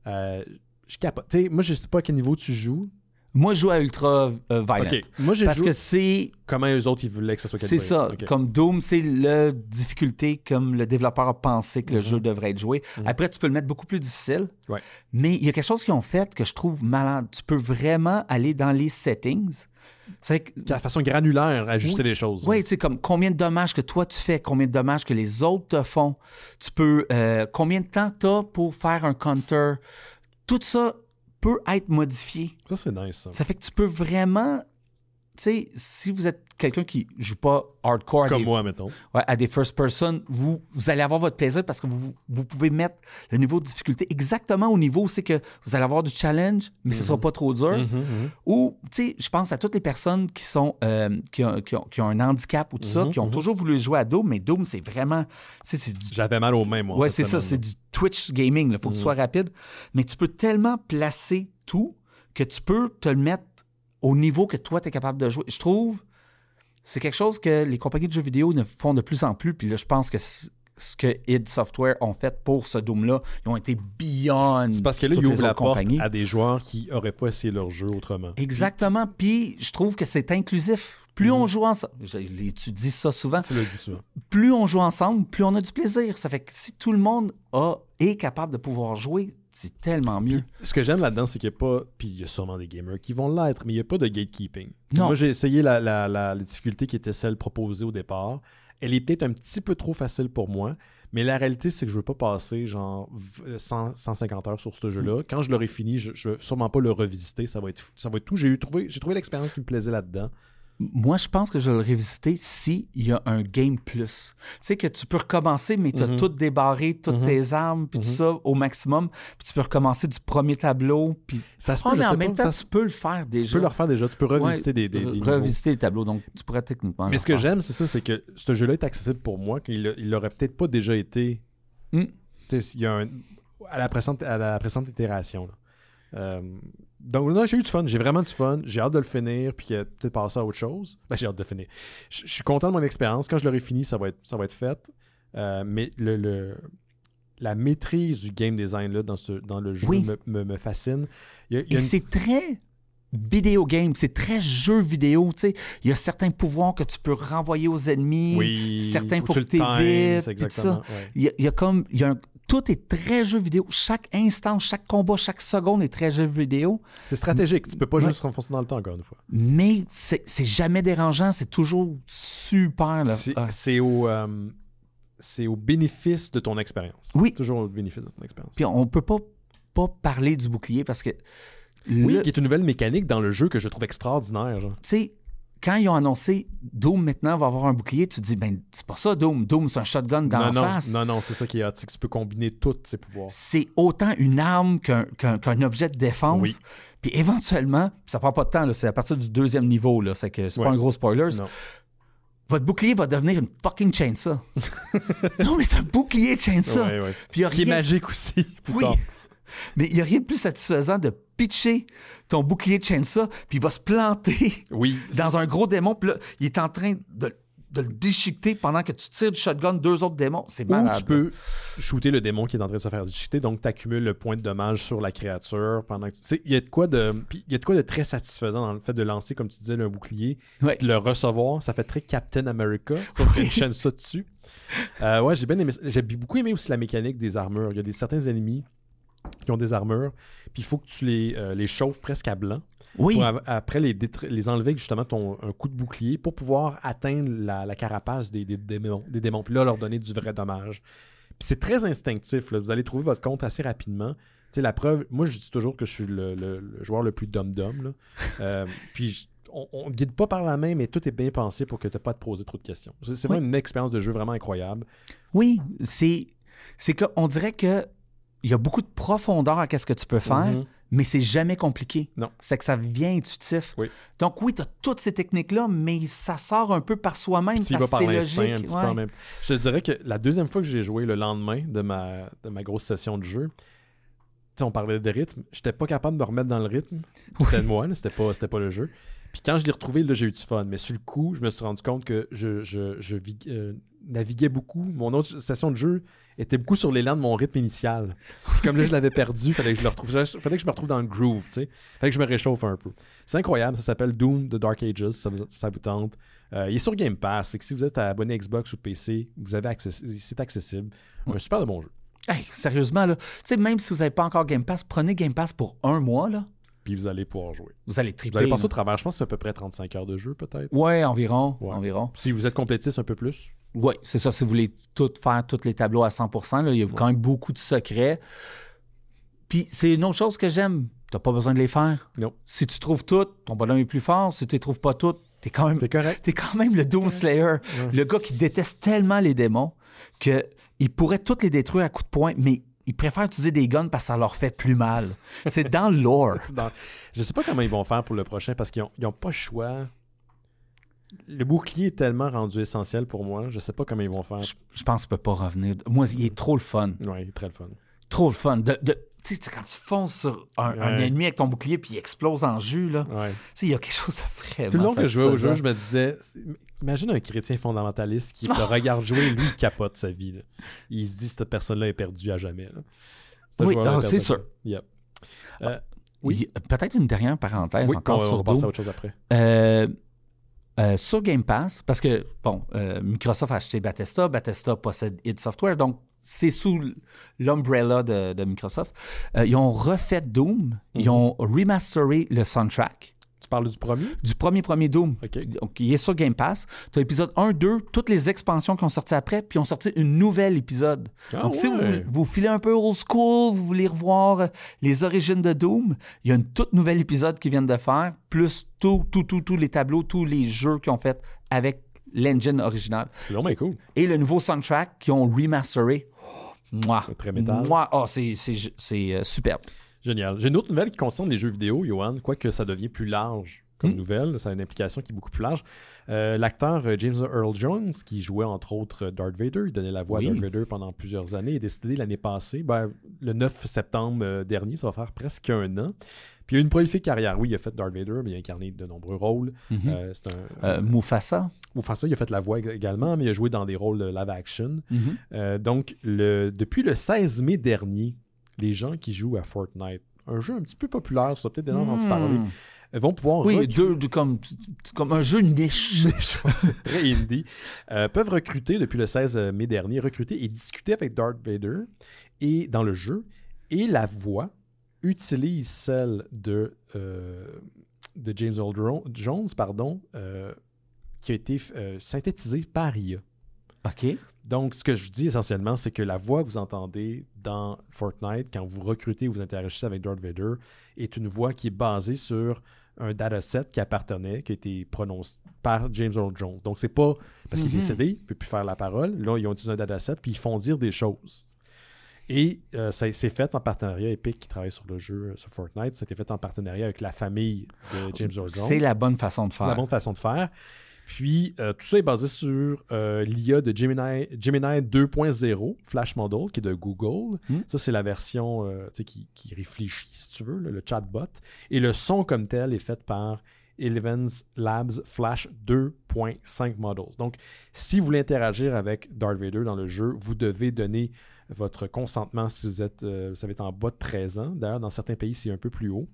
Je capote. T'sais, moi, je sais pas à quel niveau tu joues. Moi, je joue à Ultra Violent. OK. Moi, parce que c'est... Comment eux autres, ils voulaient que ça soit C'est ça. Okay. Comme Doom, c'est la difficulté comme le développeur a pensé que le jeu devrait être joué. Après, tu peux le mettre beaucoup plus difficile. Ouais. Mais il y a quelque chose qu'ils ont fait que je trouve malade. Tu peux vraiment aller dans les settings. C'est de façon granulaire, ajuster les choses. Oui, tu sais, comme combien de dommages que toi tu fais, combien de dommages que les autres te font. Tu peux... combien de temps tu as pour faire un counter. Tout ça peut être modifié. Ça, c'est nice, ça. Ça fait que tu peux vraiment... Tu sais, si vous êtes quelqu'un qui joue pas hardcore... Comme moi, mettons. Ouais, à des first person, vous allez avoir votre plaisir parce que vous pouvez mettre le niveau de difficulté exactement au niveau où c'est que vous allez avoir du challenge, mais ce ne sera pas trop dur. Ou, tu sais, je pense à toutes les personnes qui sont qui ont un handicap ou tout ça, qui ont toujours voulu jouer à Doom, mais Doom, c'est vraiment... J'avais mal aux mains, moi. Ouais, c'est ça, c'est du Twitch gaming. Il faut que tu sois rapide. Mais tu peux tellement placer tout que tu peux te le mettre au niveau que toi, tu es capable de jouer. Je trouve c'est quelque chose que les compagnies de jeux vidéo ne font de plus en plus. Puis là, je pense que ce que id Software ont fait pour ce Doom-là, ils ont été beyond. C'est parce que là, ils ouvrent la porte à des joueurs qui n'auraient pas essayé leur jeu autrement. Exactement. Puis je trouve que c'est inclusif. Plus on joue ensemble, tu dis ça souvent. Tu le dis souvent. Plus on joue ensemble, plus on a du plaisir. Ça fait que si tout le monde est capable de pouvoir jouer, c'est tellement mieux. Puis, ce que j'aime là-dedans, c'est qu'il n'y a pas... Puis il y a sûrement des gamers qui vont l'être, mais il n'y a pas de gatekeeping. Non. Moi, j'ai essayé la difficulté qui était celle proposée au départ. Elle est peut-être un petit peu trop facile pour moi, mais la réalité, c'est que je ne veux pas passer genre 150 heures sur ce jeu-là. Quand je l'aurai fini, je ne veux sûrement pas le revisiter. Ça va être tout. J'ai trouvé l'expérience qui me plaisait là-dedans. Moi, je pense que je vais le revisiter s'il y a un game plus. Tu sais que tu peux recommencer, mais tu as tout débarré, toutes tes armes, puis tout ça au maximum. Puis tu peux recommencer du premier tableau. Puis... Ça se peut, mais en même temps, tu peux le faire déjà. Tu peux le refaire déjà. Tu peux revisiter des niveaux. Revisiter les tableaux. Donc, tu pourrais techniquement mais ce que j'aime, c'est ça, c'est que ce jeu-là est accessible pour moi, qu'il l'aurait peut-être pas déjà été. Tu sais, il y a à la précédente itération. Là. Donc là, j'ai eu du fun. J'ai vraiment du fun. J'ai hâte de le finir puis peut-être passer à autre chose. Ben, j'ai hâte de le finir. Je suis content de mon expérience. Quand je l'aurai fini, ça va être fait. Mais la maîtrise du game design là, dans le jeu me fascine. C'est très vidéo game, c'est très jeu vidéo. Il y a certains pouvoirs que tu peux renvoyer aux ennemis, certains faut que tu évites. Tout est très jeu vidéo. Chaque instant, chaque combat, chaque seconde est très jeu vidéo. C'est stratégique. Tu peux pas juste renforcer dans le temps, encore une fois. Mais c'est jamais dérangeant. C'est toujours super. Là. C'est au bénéfice de ton expérience. Oui. C'est toujours au bénéfice de ton expérience. Puis on peut pas parler du bouclier parce que... Oui, qui est une nouvelle mécanique dans le jeu que je trouve extraordinaire. Tu sais, quand ils ont annoncé Doom maintenant va avoir un bouclier, tu te dis, ben c'est pas ça Doom. Doom, c'est un shotgun d'en face. Non, c'est ça qui est hot, c'est que tu peux combiner tous ces pouvoirs. C'est autant une arme qu'un objet de défense. Oui. Puis éventuellement, ça prend pas de temps, là, c'est à partir du 2e niveau, là, c'est que c'est pas un gros spoiler. Votre bouclier va devenir une fucking chainsaw. Non, mais c'est un bouclier chainsaw. Ouais. Puis qui est magique aussi. Oui. Mais il n'y a rien de plus satisfaisant de pitcher ton bouclier de chainsaw, puis il va se planter dans un gros démon, puis là, il est en train de le déchiqueter pendant que tu tires du shotgun 2 autres démons. C'est malade. Ou tu peux shooter le démon qui est en train de se faire déchiqueter, donc tu accumules le point de dommage sur la créature pendant que il y a de quoi de très satisfaisant dans le fait de lancer, comme tu disais, un bouclier, puis de le recevoir. Ça fait très Captain America, sauf qu'il y a une chainsaw dessus. J'ai bien aimé. J'ai beaucoup aimé aussi la mécanique des armures. Il y a certains ennemis qui ont des armures, puis il faut que tu les chauffes presque à blanc pour après les enlever justement un coup de bouclier pour pouvoir atteindre la carapace des démons, puis là leur donner du vrai dommage. Puis c'est très instinctif, là. Vous allez trouver votre compte assez rapidement. Tu sais, la preuve, moi je dis toujours que je suis le joueur le plus dum-dum, là. Puis on ne guide pas par la main, mais tout est bien pensé pour que tu n'aies pas à te poser trop de questions. C'est vraiment une expérience de jeu vraiment incroyable. Oui, c'est qu'on dirait que il y a beaucoup de profondeur à ce que tu peux faire, mais c'est jamais compliqué. Non. C'est que ça devient intuitif. Oui. Donc oui, tu as toutes ces techniques-là, mais ça sort un peu par soi-même Puis parce que c'est logique. Un petit peu en même. Je te dirais que la deuxième fois que j'ai joué le lendemain de ma grosse session de jeu, on parlait de rythme, j'étais pas capable de me remettre dans le rythme. C'était de moi, là, c'était pas le jeu. Puis quand je l'ai retrouvé, là, j'ai eu du fun. Mais sur le coup, je me suis rendu compte que je naviguais beaucoup. Mon autre session de jeu était beaucoup sur l'élan de mon rythme initial. Puis comme là, je l'avais perdu, il fallait que je le retrouve. Fallait que je me retrouve dans le groove, tu sais. Fallait que je me réchauffe un peu. C'est incroyable, ça s'appelle Doom The Dark Ages, ça vous tente. Il est sur Game Pass, fait que si vous êtes abonné Xbox ou PC, c'est accessible. Un super de bon jeu. Hey, sérieusement, là, tu sais, même si vous n'avez pas encore Game Pass, prenez Game Pass pour 1 mois, là. Puis vous allez pouvoir jouer. Vous allez triper. Vous allez passer au travers, je pense que c'est à peu près 35 heures de jeu, peut-être. Ouais, environ. Si vous êtes complétiste, un peu plus. Oui, c'est ça. Si vous voulez faire tous les tableaux à 100%, là, il y a quand même beaucoup de secrets. Puis c'est une autre chose que j'aime. Tu n'as pas besoin de les faire. Non. Si tu trouves toutes, ton bonhomme est plus fort. Si tu ne les trouves pas toutes, t'es correct. T'es quand même le Doom Slayer. Ouais. Le gars qui déteste tellement les démons qu'il pourrait toutes les détruire à coups de poing, mais ils préfèrent utiliser des guns parce que ça leur fait plus mal. C'est dans le lore. Je ne sais pas comment ils vont faire pour le prochain parce qu'ils n'ont pas le choix. Le bouclier est tellement rendu essentiel pour moi. Je ne sais pas comment ils vont faire. Je pense qu'il ne peut pas revenir. Moi, il est trop le fun. Oui, il est très le fun. Trop le fun. Tu sais, quand tu fonces sur un ennemi avec ton bouclier puis il explose en jus, là, il y a quelque chose de vraiment. Tout le long que je jouais au jeu, je me disais, imagine un chrétien fondamentaliste qui te regarde jouer, lui, il capote sa vie. Là. Il se dit, cette personne-là est perdue à jamais. Là. Oui, c'est sûr. Yep. Oui. Peut-être une dernière parenthèse encore sur on va passer à autre chose après. Sur Game Pass, parce que, Microsoft a acheté Bethesda. Bethesda possède id Software, donc c'est sous l'umbrella de Microsoft. Ils ont refait Doom. Ils ont remasteré le soundtrack. Tu parles du premier? Du premier Doom. Okay. Donc, il est sur Game Pass. Tu as l'épisode 1, 2, toutes les expansions qui ont sorti après, puis ils ont sorti une nouvelle épisode. Donc, si vous filez un peu old school, vous voulez revoir les origines de Doom, il y a une toute nouvelle épisode qu'ils viennent de faire, plus tous les tableaux, tous les jeux qu'ils ont fait avec l'engine original. C'est vraiment cool. Et le nouveau soundtrack qu'ils ont remasteré. Très métal. C'est superbe. Génial. J'ai une autre nouvelle qui concerne les jeux vidéo, Johan, quoique ça devient plus large comme nouvelle. Ça a une implication qui est beaucoup plus large. L'acteur James Earl Jones, qui jouait entre autres Darth Vader, il donnait la voix à Darth Vader pendant plusieurs années, est décédé l'année passée. Le 9 septembre dernier, ça va faire presque un an. Puis il a eu une prolifique carrière. Oui, il a fait Darth Vader, mais il a incarné de nombreux rôles. Mufasa. Mufasa, il a fait la voix également, mais il a joué dans des rôles de live action. Donc, depuis le 16 mai dernier, les gens qui jouent à Fortnite, un jeu un petit peu populaire, ça peut-être déjà entendu parler, vont pouvoir comme un jeu niche. C'est très indie. Peuvent recruter, depuis le 16 mai dernier, recruter et discuter avec Darth Vader et, dans le jeu, et la voix utilise celle de James Earl Jones, qui a été synthétisée par IA. OK. Donc, ce que je dis essentiellement, c'est que la voix que vous entendez dans Fortnite, quand vous recrutez ou vous interagissez avec Darth Vader, est une voix qui est basée sur un dataset qui a été prononcé par James Earl Jones. Donc, c'est pas parce qu'il est décédé, il ne peut plus faire la parole. Là, ils ont utilisé un dataset, puis ils font dire des choses. Et c'est fait en partenariat, Epic qui travaille sur le jeu, sur Fortnite, ça a été fait en partenariat avec la famille de James Earl Jones. C'est la bonne façon de faire. La bonne façon de faire. Puis, tout ça est basé sur l'IA de Gemini 2.0, Flash Model, qui est de Google. Ça, c'est la version qui réfléchit, si tu veux, le chatbot. Et le son comme tel est fait par Eleven's Labs Flash 2.5 Models. Donc, si vous voulez interagir avec Darth Vader dans le jeu, vous devez donner votre consentement si vous êtes en bas de 13 ans. D'ailleurs, dans certains pays, c'est un peu plus haut.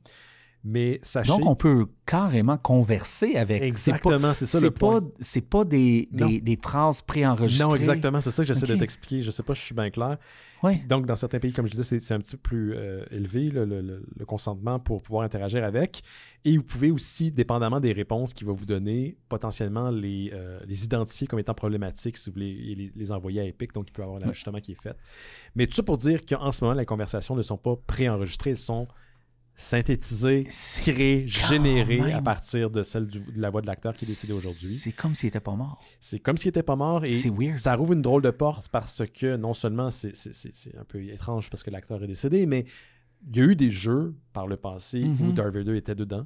Mais sachez... Donc, on peut carrément converser avec... Exactement, c'est ça le point. C'est pas des phrases préenregistrées. Non, exactement, c'est ça que j'essaie de t'expliquer. Je ne sais pas si je suis bien clair. Oui. Donc, dans certains pays, comme je disais, c'est un petit peu plus élevé, le consentement pour pouvoir interagir avec. Et vous pouvez aussi, dépendamment des réponses qu'il va vous donner, potentiellement les identifier comme étant problématiques si vous voulez les envoyer à Epic. Donc, il peut y avoir un ajustement qui est fait. Mais tout ça pour dire qu'en ce moment, les conversations ne sont pas préenregistrées, elles sont synthétisées, créées, générées à partir de celle de la voix de l'acteur qui est décédé aujourd'hui. C'est comme s'il n'était pas mort. C'est comme s'il n'était pas mort et c'est weird. Ça rouvre une drôle de porte parce que non seulement c'est un peu étrange parce que l'acteur est décédé, mais il y a eu des jeux par le passé où Darth Vader était dedans,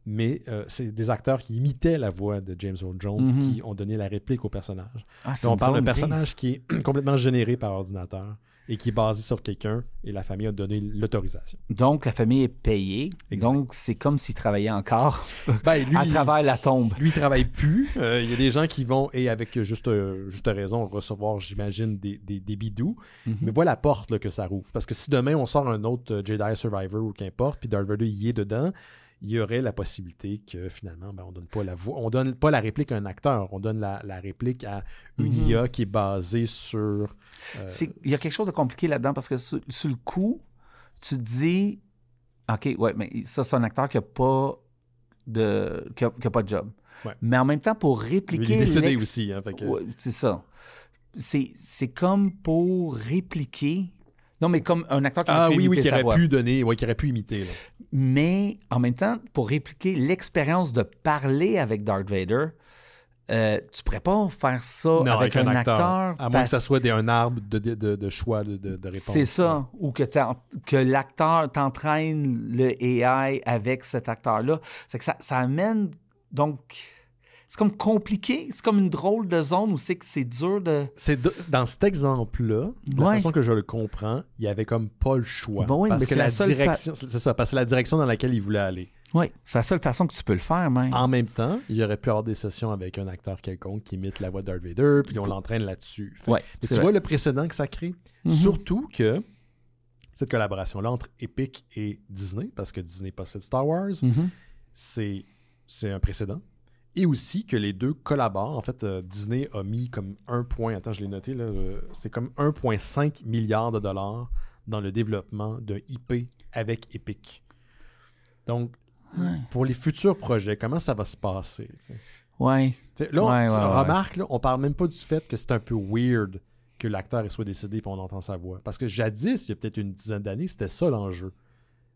mais c'est des acteurs qui imitaient la voix de James Earl Jones qui ont donné la réplique au personnage. On parle d'un personnage qui est complètement généré par ordinateur et qui est basé sur quelqu'un, et la famille a donné l'autorisation. Donc, la famille est payée. Exact. Donc, c'est comme s'il travaillait encore lui, à travers la tombe. Lui, il ne travaille plus. Il y a des gens qui vont, et avec juste raison, recevoir, j'imagine, des bidous. Mais voilà la porte là, que ça rouvre. Parce que si demain, on sort un autre Jedi Survivor ou qu'importe, puis Darth Vader y est dedans, il y aurait la possibilité que finalement, on donne pas la voix, on donne pas la réplique à un acteur, on donne la réplique à une IA qui est basée sur... Il y a quelque chose de compliqué là-dedans parce que sur le coup, tu te dis, OK, ouais, mais ça, c'est un acteur qui n'a pas de job. Ouais. Mais en même temps, pour répliquer... Il est décédé aussi. Hein, fait que... ouais, c'est ça. C'est comme pour répliquer... Non, mais comme un acteur qui aurait pu imiter sa voix. Qui aurait pu imiter. Là. Mais en même temps, pour répliquer l'expérience de parler avec Darth Vader, tu pourrais pas faire ça avec un acteur. À moins que ça soit un arbre de choix de réponse. C'est ça. Ou que l'acteur t'entraîne le AI avec cet acteur-là. C'est que ça amène... Donc... C'est comme compliqué. C'est comme une drôle de zone où c'est que c'est dur de... Dans cet exemple-là, de la façon que je le comprends, il n'y avait comme pas le choix. Oui, parce que la direction... C'est ça, parce que c'est la direction dans laquelle il voulait aller. Oui, c'est la seule façon que tu peux le faire, même. En même temps, il aurait pu avoir des sessions avec un acteur quelconque qui imite la voix de Darth Vader, puis on l'entraîne là-dessus. Mais tu vois le précédent que ça crée? Surtout que cette collaboration-là entre Epic et Disney, parce que Disney possède Star Wars, c'est un précédent. Et aussi que les deux collaborent. En fait, Disney a mis comme je l'ai noté, là, c'est comme 1,5 milliard de dollars dans le développement d'un IP avec Epic. Donc, pour les futurs projets, comment ça va se passer? Oui. Remarque, là, on parle même pas du fait que c'est un peu weird que l'acteur soit décédé et on entend sa voix. Parce que jadis, il y a peut-être une dizaine d'années, c'était ça l'enjeu.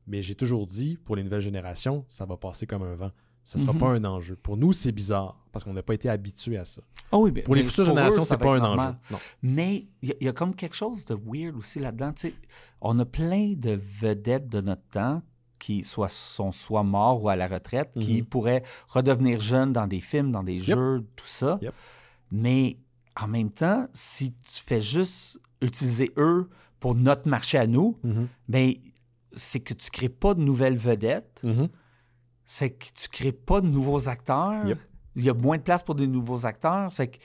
Mais j'ai toujours dit, pour les nouvelles générations, ça va passer comme un vent. Ça ne sera pas un enjeu. Pour nous, c'est bizarre parce qu'on n'a pas été habitués à ça. Oh oui, pour les futures générations, c'est pas un enjeu. Non. Mais il y a comme quelque chose de weird aussi là-dedans. Tu sais, on a plein de vedettes de notre temps qui sont soit morts ou à la retraite, qui pourraient redevenir jeunes dans des films, dans des jeux, tout ça. Mais en même temps, si tu fais juste utiliser eux pour notre marché à nous, ben, c'est que tu ne crées pas de nouvelles vedettes. C'est que tu ne crées pas de nouveaux acteurs. Il y a moins de place pour de nouveaux acteurs. C'est que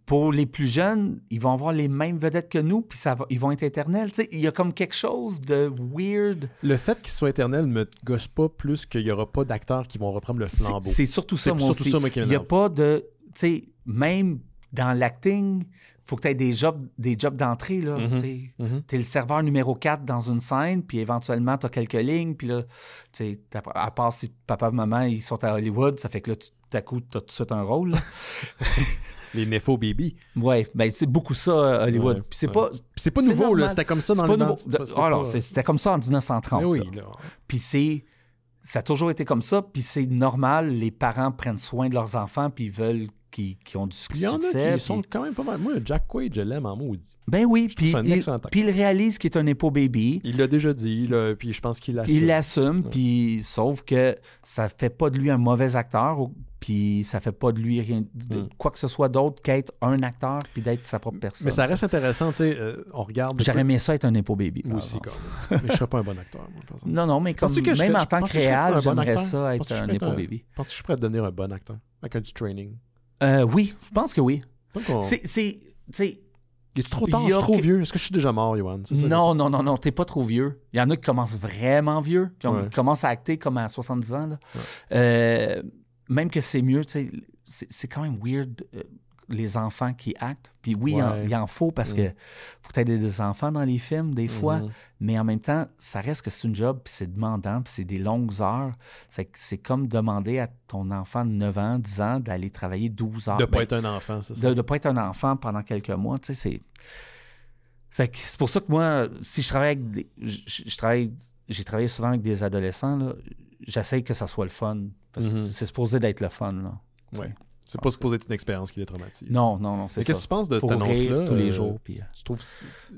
pour les plus jeunes, ils vont avoir les mêmes vedettes que nous, puis ils vont être éternels. Tu sais, il y a comme quelque chose de weird. Le fait qu'ils soient éternels ne me gosse pas plus qu'il n'y aura pas d'acteurs qui vont reprendre le flambeau. C'est surtout ça, moi aussi. Il n'y a pas de... Tu sais, même dans l'acting... Il faut que tu aies des jobs d'entrée. Là. Tu es le serveur numéro 4 dans une scène, puis éventuellement, tu as quelques lignes. Puis là, à part si papa et maman ils sont à Hollywood, ça fait que là, tout à coup, tu as tout de suite un rôle. Les Nefo Baby. Oui, ben, c'est beaucoup ça, Hollywood. Ouais, puis c'est pas nouveau, là. C'était comme ça dans le C'était comme ça en 1930. Oui, là. Puis ça a toujours été comme ça, puis c'est normal, les parents prennent soin de leurs enfants, puis ils veulent qui ont du succès. Il y en a qui sont quand même pas mal. Moi, Jack Quaid, je l'aime en maudit. Ben oui, puis il réalise qu'il est un Nepo Baby. Il l'a déjà dit, là, puis je pense qu'il l'assume. Il l'assume, puis sauf que ça fait pas de lui un mauvais acteur, puis ça fait pas de lui rien, quoi que ce soit d'autre qu'être un acteur, puis d'être sa propre personne. Mais ça reste intéressant, tu sais, on regarde... J'aurais aimé ça être un Nepo Baby. Moi aussi, quand même. Mais je serais pas un bon acteur, moi, par exemple. Non, mais comme, même en tant que réel, j'aimerais ça être un Nepo Baby. Penses-tu que je suis prêt à devenir un bon acteur, avec du training? Oui, je pense que oui. Es-tu trop tard? Je suis trop vieux. Est-ce que je suis déjà mort, Yoann? Non, t'es pas trop vieux. Il y en a qui commencent vraiment vieux, qui commencent à acter comme à 70 ans. Là. Même que c'est mieux, c'est quand même weird, les enfants qui actent. Puis oui, il en faut parce que faut que tu aies des enfants dans les films, des fois. Mais en même temps, ça reste que c'est une job, puis c'est demandant, puis c'est des longues heures. C'est comme demander à ton enfant de 9 ans, 10 ans d'aller travailler 12 heures. De ne pas être un enfant, c'est ça? De ne pas être un enfant pendant quelques mois, tu sais, c'est pour ça que moi, si je travaille avec j'ai travaillé souvent avec des adolescents, là, j'essaie que ça soit le fun. Parce que c'est supposé d'être le fun, là. Ouais. C'est pas supposé être une expérience qui les traumatise. Non, c'est ça. Qu'est-ce que tu penses de cette annonce-là? Tous les jours. Puis... Je trouve...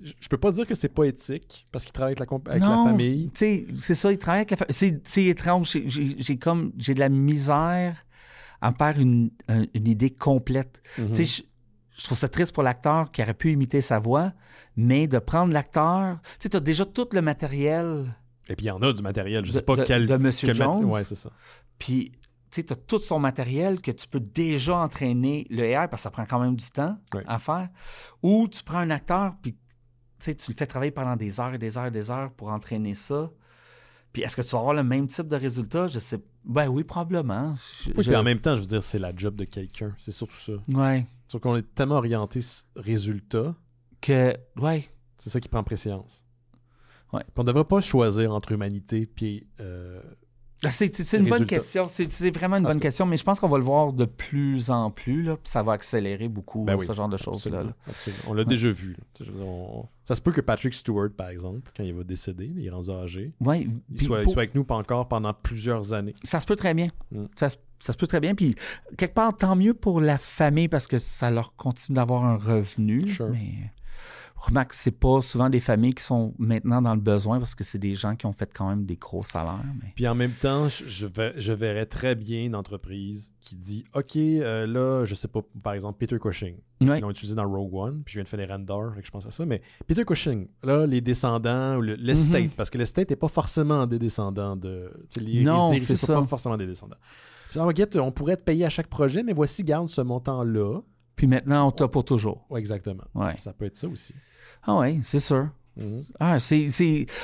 Je peux pas dire que c'est pas éthique parce qu'ils travaillent avec la famille. Tu sais, c'est ça, ils travaillent avec la famille. C'est étrange. J'ai de la misère à me faire une idée complète. Tu sais, je trouve ça triste pour l'acteur qui aurait pu imiter sa voix, mais de prendre l'acteur... Tu sais, tu as déjà tout le matériel... Et puis il y en a du matériel. Je sais pas quel... De M. Jones. Ouais, c'est ça. Puis... Tu sais, tu as tout son matériel que tu peux déjà entraîner le AI, parce que ça prend quand même du temps à faire. Ou tu prends un acteur, puis tu le fais travailler pendant des heures et des heures et des heures pour entraîner ça. Puis est-ce que tu vas avoir le même type de résultat? Je sais. Ben oui, probablement. Puis en même temps, je veux dire, c'est la job de quelqu'un. C'est surtout ça. Ouais. Sauf qu'on est tellement orienté résultat que, ouais. C'est ça qui prend préséance. Ouais. Puis on devrait pas choisir entre humanité puis... C'est une bonne question. C'est vraiment une bonne question, mais je pense qu'on va le voir de plus en plus, là, puis ça va accélérer beaucoup ce genre de choses-là. Absolument. On l'a déjà vu. Je veux dire, ça se peut que Patrick Stewart, par exemple, quand il va décéder, il est rendu âgé, il soit avec nous encore pendant plusieurs années. Ça se peut très bien. Ça se peut très bien. Puis, quelque part, tant mieux pour la famille parce que ça leur continue d'avoir un revenu. Sure. Mais... Remarque, c'est pas souvent des familles qui sont maintenant dans le besoin parce que c'est des gens qui ont fait quand même des gros salaires. Mais... Puis en même temps, je verrais très bien une entreprise qui dit « OK, là, je sais pas, par exemple, Peter Cushing. Ils l'ont utilisé dans Rogue One, puis je viens de faire les renders, fait que je pense à ça. Mais Peter Cushing, là, les descendants, ou l'estate, parce que l'estate n'est pas forcément des descendants de... Les héritiers sont pas forcément des descendants. Genre, regarde, on pourrait te payer à chaque projet, mais voici, garde ce montant-là. Puis maintenant, on t'a pour toujours. Oui, exactement. Ouais. Ça peut être ça aussi. Ah oui, c'est sûr.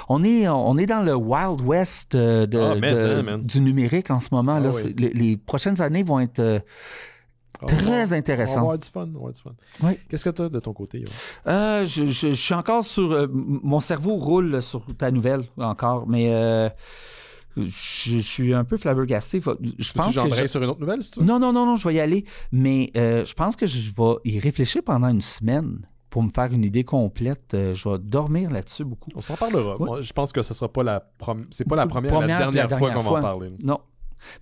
On est dans le Wild West du numérique en ce moment. Là. Les prochaines années vont être très intéressantes. On va avoir du fun. Ouais. Qu'est-ce que tu as de ton côté? Je suis encore sur... mon cerveau roule sur ta nouvelle encore, mais... Je suis un peu flabbergasté. Je pense que sur une autre nouvelle, si tu veux? Non, je vais y aller. Mais je pense que je vais y réfléchir pendant une semaine pour me faire une idée complète. Je vais dormir là-dessus beaucoup. On s'en parlera. Ouais. Moi, je pense que ce sera pas la première la dernière fois qu'on va en parler. Non.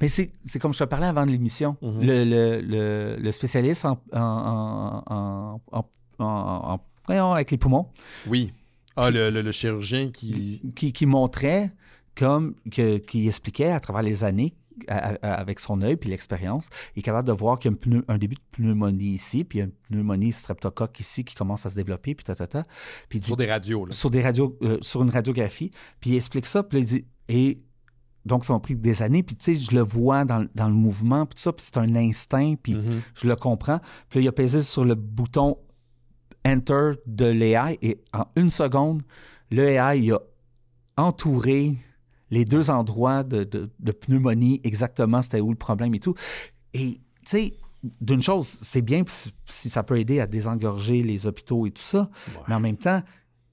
Mais c'est comme je te parlais avant de l'émission. Le spécialiste avec les poumons. Oui. Le chirurgien qui montrait... qui expliquait à travers les années, avec son œil puis l'expérience, il est capable de voir qu'il y a un début de pneumonie ici, puis il y a une pneumonie streptocoque ici qui commence à se développer, puis Puis sur des radios, là. Sur une radiographie. Puis il explique ça, puis il dit... Et donc, ça m'a pris des années, puis tu sais, je le vois dans le mouvement, puis tout ça, puis c'est un instinct, puis je le comprends. Puis là, il a pesé sur le bouton Enter de l'AI, et en une seconde, le AI, il a entouré les deux endroits de pneumonie, exactement, c'était où le problème et tout. Et, tu sais, d'une chose, c'est bien si ça peut aider à désengorger les hôpitaux et tout ça, mais en même temps,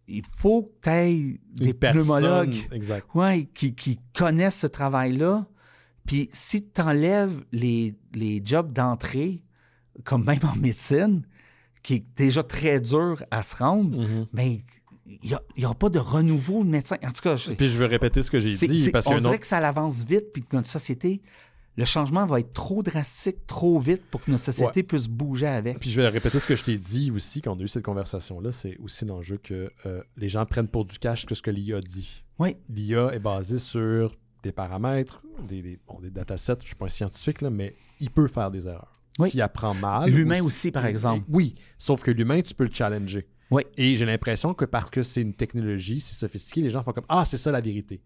il faut que tu aies des pneumologues qui connaissent ce travail-là. Puis si tu enlèves les jobs d'entrée, comme même en médecine, qui est déjà très dur à se rendre, mais... Il n'y aura pas de renouveau de médecins. En tout cas, puis je veux répéter ce que j'ai dit. Parce on dirait que ça avance vite, puis que notre société, le changement va être trop drastique, trop vite pour que notre société puisse bouger avec. Puis je vais répéter ce que je t'ai dit aussi quand on a eu cette conversation-là. C'est aussi l'enjeu que les gens prennent pour du cash que ce que l'IA dit. Oui. L'IA est basée sur des paramètres, des datasets. Je ne suis pas un scientifique, là, mais il peut faire des erreurs. Oui. S'il apprend mal. L'humain aussi, par exemple. Oui, sauf que l'humain, tu peux le challenger. Oui. Et j'ai l'impression que parce que c'est une technologie, c'est sophistiqué, les gens font comme « Ah, c'est ça la vérité ».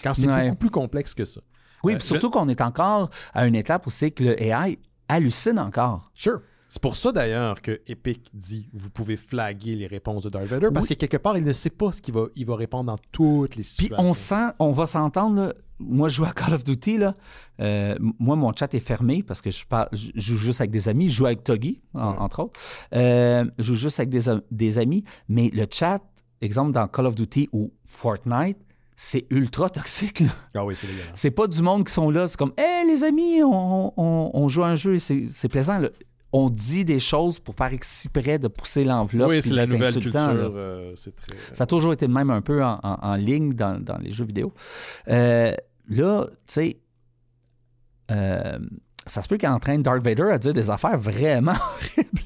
Quand c'est beaucoup plus complexe que ça. Oui, surtout qu'on est encore à une étape où c'est que le AI hallucine encore. Sure. C'est pour ça d'ailleurs que Epic dit vous pouvez flaguer les réponses de Darth Vader parce que quelque part, il ne sait pas ce qu'il va répondre dans toutes les situations. Puis on va s'entendre, là. Moi, je joue à Call of Duty, là. Moi, mon chat est fermé parce que je joue juste avec des amis. Je joue avec Toggy, entre autres. Je joue juste avec des amis. Mais le chat, exemple, dans Call of Duty ou Fortnite, c'est ultra toxique, là. Ah oui, c'est dégueulasse. C'est pas du monde qui sont là. C'est comme, hey, les amis, on joue à un jeu et c'est plaisant, là. On dit des choses pour faire exprès de pousser l'enveloppe. Oui, c'est la nouvelle culture. C'est très... Ça a toujours été le même un peu en ligne dans les jeux vidéo. Là, tu sais, ça se peut qu'il entraîne Darth Vader à dire des affaires vraiment horribles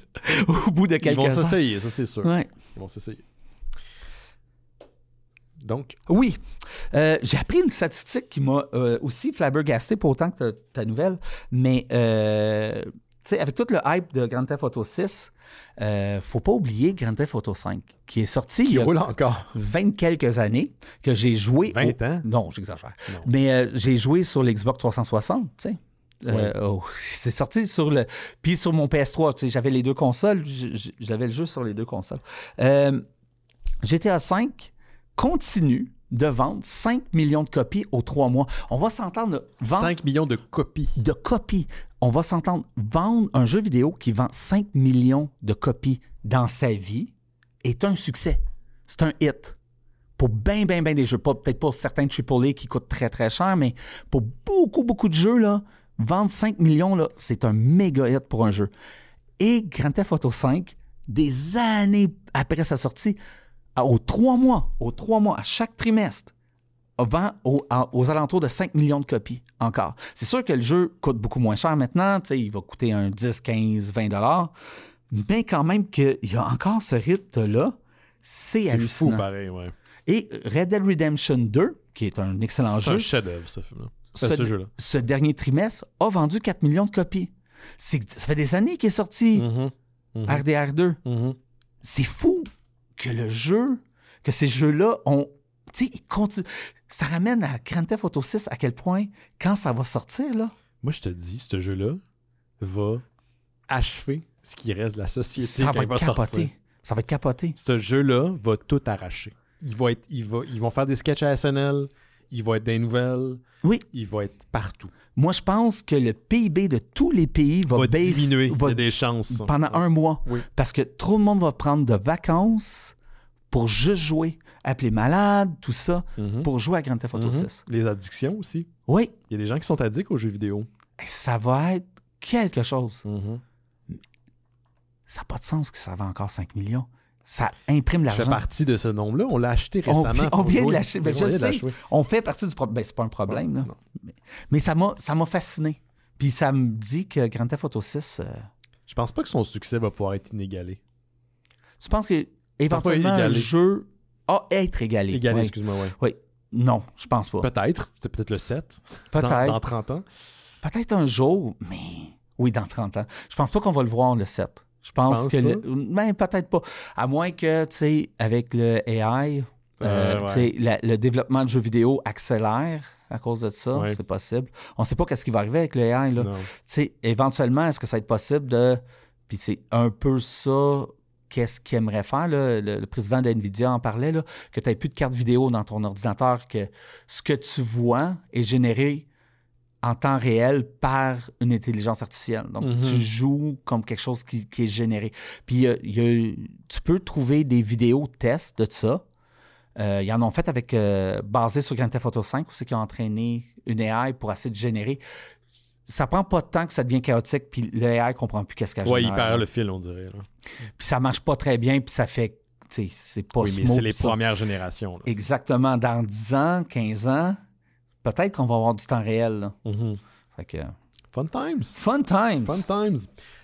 au bout de quelques heures. Ils vont s'essayer, ça c'est sûr. Ouais. Ils vont s'essayer. Donc? Oui. J'ai appris une statistique qui m'a aussi flabbergasté, pas autant que ta nouvelle, mais tu sais, avec tout le hype de Grand Theft Auto 6, faut pas oublier Grand Theft Auto 5, qui est sorti il y a roule encore. 20 quelques années, que j'ai joué... 20 ans? Non, j'exagère. Non. Mais j'ai joué sur l'Xbox 360, tu sais. C'est sorti sur le... Puis sur mon PS3, tu sais, j'avais les deux consoles, j'avais le jeu sur les deux consoles. GTA 5 continue de vendre 5 millions de copies aux 3 mois. On va s'entendre vendre... 5 millions de copies. De copies. On va s'entendre vendre un jeu vidéo qui vend 5 millions de copies dans sa vie est un succès. C'est un hit. Pour bien des jeux. Peut-être pas certains AAA qui coûtent très, très cher, mais pour beaucoup de jeux, là, vendre 5 millions, là, c'est un méga hit pour un jeu. Et Grand Theft Auto 5, des années après sa sortie, aux 3 mois, à chaque trimestre, vend aux alentours de 5 millions de copies encore. C'est sûr que le jeu coûte beaucoup moins cher maintenant. Il va coûter un 10, 15, 20 $. Mais quand même qu'il y a encore ce rythme-là, c'est hallucinant. C'est fou pareil, ouais. Et Red Dead Redemption 2, qui est un excellent jeu. C'est un chef-d'œuvre, ce film-là. Ce jeu-là. Ce dernier trimestre a vendu 4 millions de copies. Ça fait des années qu'il est sorti. RDR2. C'est fou que ces jeux-là ont... Tu sais, ils continuent. Ça ramène à Grand Theft Auto 6 à quel point, quand ça va sortir, là... Moi, je te dis, ce jeu-là va achever ce qui reste de la société ça quand il va sortir. Ça va être capoté. Ce jeu-là va tout arracher. Ils vont faire des sketchs à SNL, il va être des nouvelles, oui. Il va être partout. Moi, je pense que le PIB de tous les pays va diminuer. Il y a des chances. Pendant un mois. Oui. Parce que trop de monde va prendre de vacances pour juste jouer. Appeler malade, tout ça, pour jouer à Grand Theft Auto 6. Les addictions aussi. Oui. Il y a des gens qui sont addicts aux jeux vidéo. Ça va être quelque chose. Ça n'a pas de sens que ça va encore 5 millions. Ça imprime l'argent. Je fais partie de ce nombre-là. On l'a acheté récemment. On vient jouer. de l'acheter. Ben, je sais. On fait partie du problème. Ben, c'est pas un problème. Là. Mais ça m'a fasciné. Puis ça me dit que Grand Theft Auto 6... Je pense pas que son succès va pouvoir être inégalé. Tu penses que éventuellement le jeu a être égalé? Égalé, oui. Excuse-moi, oui. Oui. Non, je pense pas. Peut-être. C'est peut-être le 7. Peut-être. Dans 30 ans. Peut-être un jour, mais... Oui, dans 30 ans. Je pense pas qu'on va le voir, le 7. Je pense que... Ben, peut-être pas. À moins que, tu sais, avec le AI, le développement de jeux vidéo accélère à cause de ça. Ouais. C'est possible. On sait pas qu'est-ce qui va arriver avec le AI, là. Tu sais, éventuellement, est-ce que ça va être possible de... Puis c'est un peu ça... Qu'est-ce qu'il aimerait faire, là? Le président d'NVIDIA en parlait, là, que tu n'aies plus de carte vidéo dans ton ordinateur, que ce que tu vois est généré en temps réel par une intelligence artificielle. Donc, tu joues comme quelque chose qui est généré. Puis, tu peux trouver des vidéos tests de ça. Ils en ont fait avec basé sur Grand Theft Auto 5, où c'est qu'ils ont entraîné une AI pour essayer de générer. Ça prend pas de temps que ça devient chaotique, puis l'AI ne comprend plus qu'est-ce qu'elle génère. Oui, il perd le fil, on dirait. Là. Puis ça marche pas très bien, puis ça fait... c'est pas smooth. Oui, mais c'est les premières générations. Là, exactement. Dans 10 ans, 15 ans, peut-être qu'on va avoir du temps réel. Là. Fait que... Fun times. Fun times. Fun times.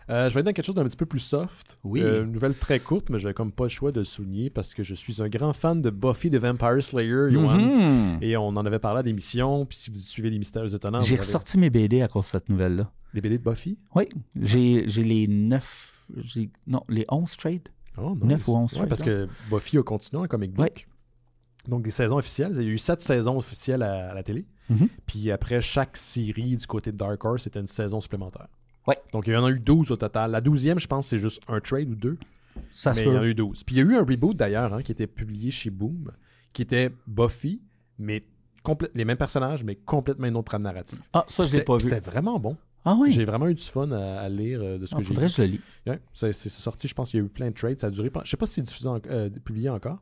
Je vais être dans quelque chose d'un petit peu plus soft. Oui. Une nouvelle très courte, mais je n'avais comme pas le choix de le souligner parce que je suis un grand fan de Buffy the Vampire Slayer, Johan. Et on en avait parlé à l'émission. Puis si vous suivez les Mystères Étonnants... J'ai ressorti mes BD à cause de cette nouvelle-là. Les BD de Buffy? Oui. J'ai les 9... Non, les 11 trades. Oh, nice. 9 ou 11 trades. Oui, parce que Buffy a continué en comic book. Donc, des saisons officielles. Il y a eu 7 saisons officielles à la télé. Puis après, chaque série du côté de Dark Horse, c'était une saison supplémentaire. Ouais. Donc, il y en a eu 12 au total. La 12e, je pense, c'est juste un trade ou 2. Ça se peut. Mais il y en a eu 12. Puis il y a eu un reboot, d'ailleurs, qui était publié chez Boom, qui était Buffy, mais les mêmes personnages, mais complètement une autre trame narrative. Ah, ça, je l'ai pas vu. C'était vraiment bon. Ah oui? J'ai vraiment eu du fun à lire de ce que j'ai vu. Faudrait que je le lis. Ouais, c'est sorti, je pense qu'il y a eu plein de trades. Ça a duré... Je sais pas si c'est diffusé publié encore.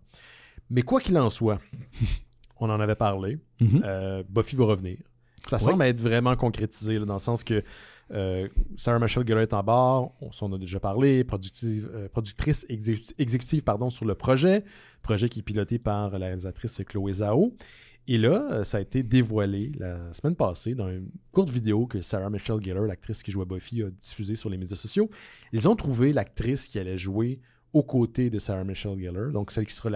Mais quoi qu'il en soit, on en avait parlé. Buffy va revenir. Ça semble être vraiment concrétisé, là, dans le sens que Sarah Michelle Gellar est en barre, on s'en a déjà parlé, productrice exécutive sur le projet qui est piloté par la réalisatrice Chloé Zhao. Et là, ça a été dévoilé la semaine passée dans une courte vidéo que Sarah Michelle Gellar, l'actrice qui jouait Buffy, a diffusée sur les médias sociaux. Ils ont trouvé l'actrice qui allait jouer aux côtés de Sarah Michelle Gellar, donc celle qui sera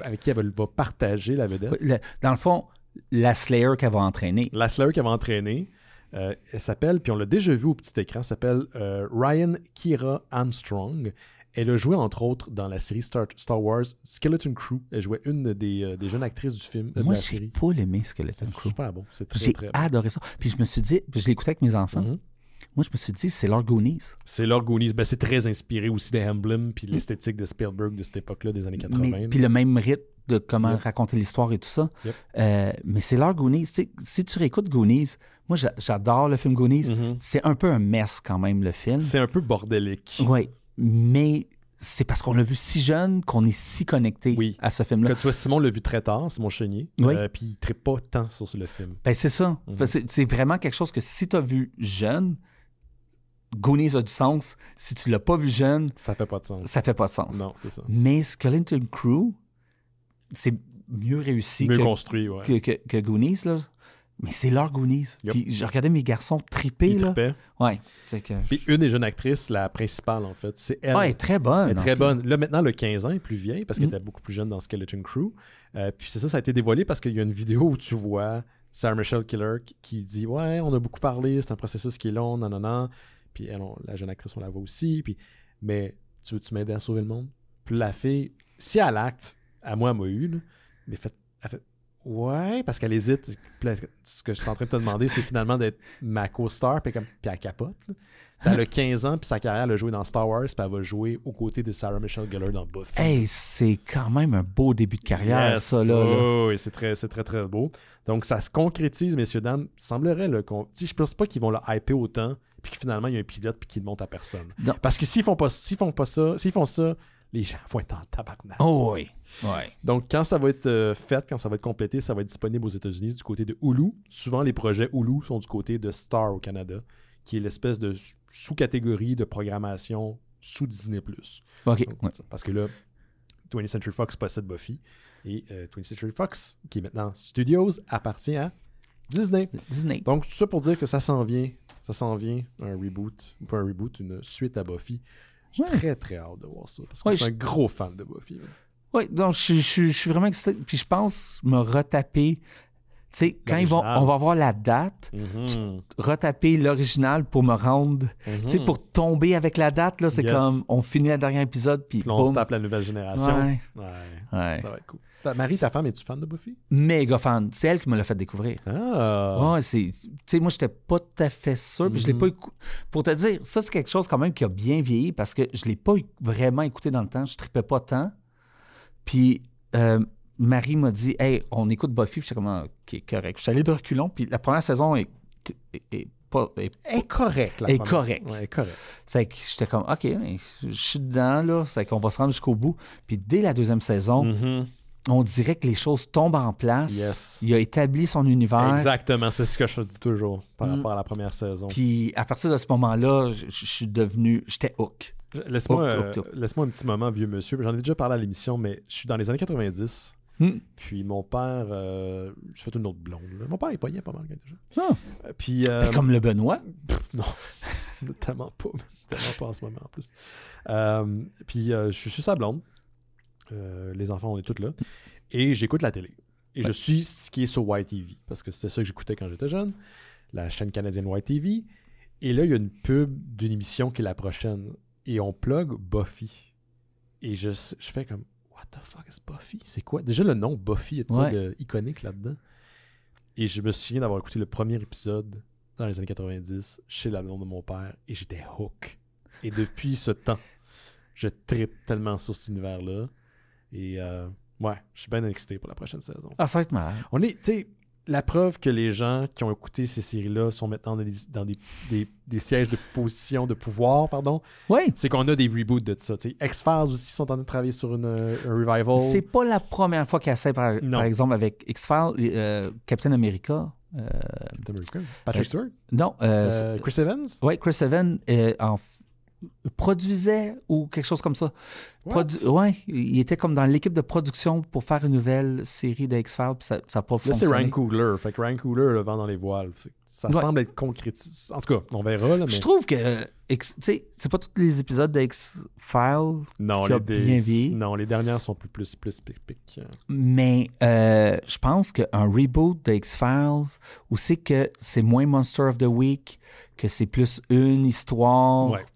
avec qui elle va partager la vedette. Dans le fond, la Slayer qu'elle va entraîner. La Slayer qu'elle va entraîner, elle s'appelle, puis on l'a déjà vu au petit écran, s'appelle Ryan Kira Armstrong. Elle a joué, entre autres, dans la série Star Wars Skeleton Crew. Elle jouait une des jeunes actrices du film. Moi, de la série. j'ai pas aimé Skeleton Crew. C'est super bon. C'est très, j'ai très bon. adoré ça. Puis je me suis dit, je l'écoutais avec mes enfants. Mm-hmm. Moi, je me suis dit, c'est leur Goonies. C'est leur Goonies. Ben, c'est très inspiré aussi des Emblem puis l'esthétique de Spielberg de cette époque-là, des années 80. Puis le même rythme de comment raconter l'histoire et tout ça. Mais c'est leur Goonies. Si tu réécoutes Goonies, moi, j'adore le film Goonies. Mm-hmm. C'est un peu un mess quand même, le film. C'est un peu bordélique. Oui, mais c'est parce qu'on l'a vu si jeune qu'on est si connecté à ce film-là. Quand tu vois, Simon l'a vu très tard, Simon Chenier, puis il ne trippe pas tant sur le film. Ben, c'est ça. Mm-hmm. C'est vraiment quelque chose que si tu as vu jeune, Goonies a du sens. Si tu l'as pas vu jeune, ça fait pas de sens. Ça fait pas de sens. Non, c'est ça. Mais Skeleton Crew, c'est mieux réussi construit, que Goonies, là. Mais c'est leur Goonies. Puis je regardais mes garçons triper, là. Ouais. Puis une des jeunes actrices, la principale, en fait, c'est elle. Ah, elle est très bonne. Elle est très bonne. Là, maintenant, elle a 15 ans, elle est plus vieille parce qu'elle était beaucoup plus jeune dans Skeleton Crew. Puis c'est ça, ça a été dévoilé parce qu'il y a une vidéo où tu vois Sarah Michelle Gellar qui dit « Ouais, on a beaucoup parlé, c'est un processus qui est long, non. » Puis elle, la jeune actrice, on la voit aussi. Puis, mais tu veux-tu m'aider à sauver le monde? Puis la fille, si elle acte, à moi, elle m'a eu, là, mais elle fait ouais, parce qu'elle hésite. Puis là, ce que je suis en train de te demander, c'est finalement d'être ma co-star, puis elle capote. Elle a 15 ans, puis sa carrière, elle a joué dans Star Wars, puis elle va jouer aux côtés de Sarah Michelle Gellar dans Buffy. Hey, c'est quand même un beau début de carrière, ça, là. Oui, c'est très, très beau. Donc, ça se concrétise, messieurs, dames. Il semblerait, là, je pense pas qu'ils vont le hyper autant, puis que finalement, il y a un pilote, puis qu'il ne monte à personne. Non, parce que s'ils font ça, les gens vont être en tabarnak. Oh oui. Donc, quand ça va être fait, quand ça va être complété, ça va être disponible aux États-Unis du côté de Hulu. Souvent, les projets Hulu sont du côté de Star au Canada, qui est l'espèce de sous-catégorie de programmation sous Disney+. OK. Donc, parce que là, 20th Century Fox possède Buffy, et 20th Century Fox, qui est maintenant Studios, appartient à Disney. Donc, tout ça pour dire que ça s'en vient. Ça s'en vient, un reboot, pas un reboot, une suite à Buffy. J'ai très, très hâte de voir ça. Parce que je suis un gros fan de Buffy. Oui, donc je suis vraiment excité. Puis je pense me retaper. Tu sais, quand on va voir la date, retaper l'original pour me rendre. Tu sais, pour tomber avec la date, là, c'est comme on finit le dernier épisode. Puis on se tape la nouvelle génération. Ouais. Ça va être cool. Marie, ta femme, es-tu fan de Buffy? Méga fan. C'est elle qui me l'a fait découvrir. Ah! Ouais, tu sais, moi, j'étais pas tout à fait sûr. Puis je l'ai pas écouté. Pour te dire, ça, c'est quelque chose quand même qui a bien vieilli parce que je l'ai pas vraiment écouté dans le temps. Je tripais pas tant. Puis Marie m'a dit, hey, on écoute Buffy. Puis j'étais comme, OK, correct. Je suis allé de reculons. Puis la première saison est correcte. Elle est correcte. Ouais, correct. C'est que j'étais comme, OK, je suis dedans, là. C'est qu'on va se rendre jusqu'au bout. Puis dès la deuxième saison, on dirait que les choses tombent en place. Yes. Il a établi son univers. Exactement, c'est ce que je dis toujours par rapport à la première saison. Puis à partir de ce moment-là, j'étais hook. Laisse-moi un petit moment, vieux monsieur. J'en ai déjà parlé à l'émission, mais je suis dans les années 90. Puis mon père, je fais une autre blonde. Là. Mon père, il pognait pas mal déjà. Puis, comme le Benoît? Non, tellement pas en ce moment en plus. Puis je suis sa blonde. Les enfants, on est tous là. Et j'écoute la télé. Et je suis ce qui est sur YTV. Parce que c'était ça que j'écoutais quand j'étais jeune. La chaîne canadienne YTV. Et là, il y a une pub d'une émission qui est la prochaine. Et on plug Buffy. Et je fais comme, what the fuck is Buffy? C'est quoi? Déjà, le nom Buffy, il y a de quoi iconique là-dedans. Et je me souviens d'avoir écouté le premier épisode dans les années 90 chez la blonde de mon père. Et j'étais hook. Et depuis ce temps, je trippe tellement sur cet univers-là. Et je suis bien excité pour la prochaine saison. Ah, ça va être marrant. On est, tu sais, la preuve que les gens qui ont écouté ces séries-là sont maintenant dans des sièges de position de pouvoir, pardon. Oui. C'est qu'on a des reboots de ça. T'sais, X-Files aussi sont en train de travailler sur un revival. C'est pas la première fois qu'ils essaient, par exemple, avec X-Files, Captain America. Captain America? Patrick Stewart? Non. Chris Evans? Oui, Chris Evans produisait ou quelque chose comme ça. Ouais, il était comme dans l'équipe de production pour faire une nouvelle série de X-Files, puis ça n'a pas fonctionné. Là, c'est Ryan Coogler. Fait que Ryan Coogler le vend dans les voiles. Ça semble être concrétisé. En tout cas, on verra. Là, mais... Je trouve que, tu sais, c'est pas tous les épisodes de X-Files qui ont bien vieilli. Non, les dernières sont plus pic. Mais je pense qu'un reboot de X-Files, où c'est que c'est moins Monster of the Week, que c'est plus une histoire... Ouais.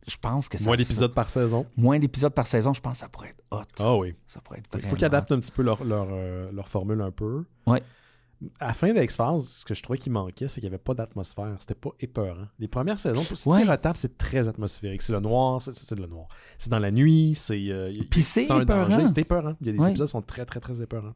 Je pense que ça... Moins d'épisodes par saison. Moins d'épisodes par saison, je pense que ça pourrait être hot. Ah oui. Ça pourrait être Il vraiment faut qu'ils adaptent un petit peu leur formule un peu. Ouais. À la fin d'X-Files, ce que je trouvais qu'il manquait, c'est qu'il n'y avait pas d'atmosphère. C'était pas épeurant. Les premières saisons, pour Stereotype, c'est très atmosphérique. C'est le noir, c'est de le noir. C'est dans la nuit, puis c'est épeurant. C'est épeurant. Il y a des épisodes qui sont très, très, très épeurants.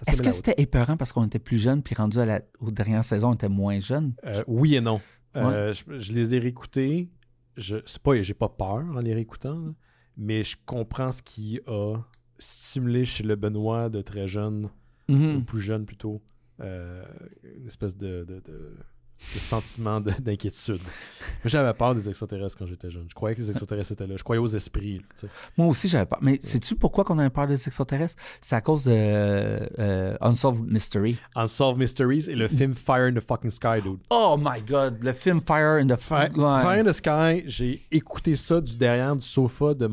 Est-ce que c'était épeurant parce qu'on était plus jeunes, puis rendu aux dernières saisons, on était moins jeunes? Oui et non. Je les ai réécoutés. J'ai pas peur en les réécoutant, là, mais je comprends ce qui a stimulé chez le Benoît de très jeune, ou plus jeune plutôt, une espèce de sentiment d'inquiétude. J'avais peur des extraterrestres quand j'étais jeune. Je croyais que les extraterrestres étaient là. Je croyais aux esprits. Là, moi aussi, j'avais peur. Mais sais-tu pourquoi qu'on avait peur des extraterrestres? C'est à cause de Unsolved Mystery. Unsolved Mysteries et le film Fire in the fucking Sky, dude. Oh my God! Le film Fire in the Fire in the Sky, j'ai écouté ça du derrière du sofa de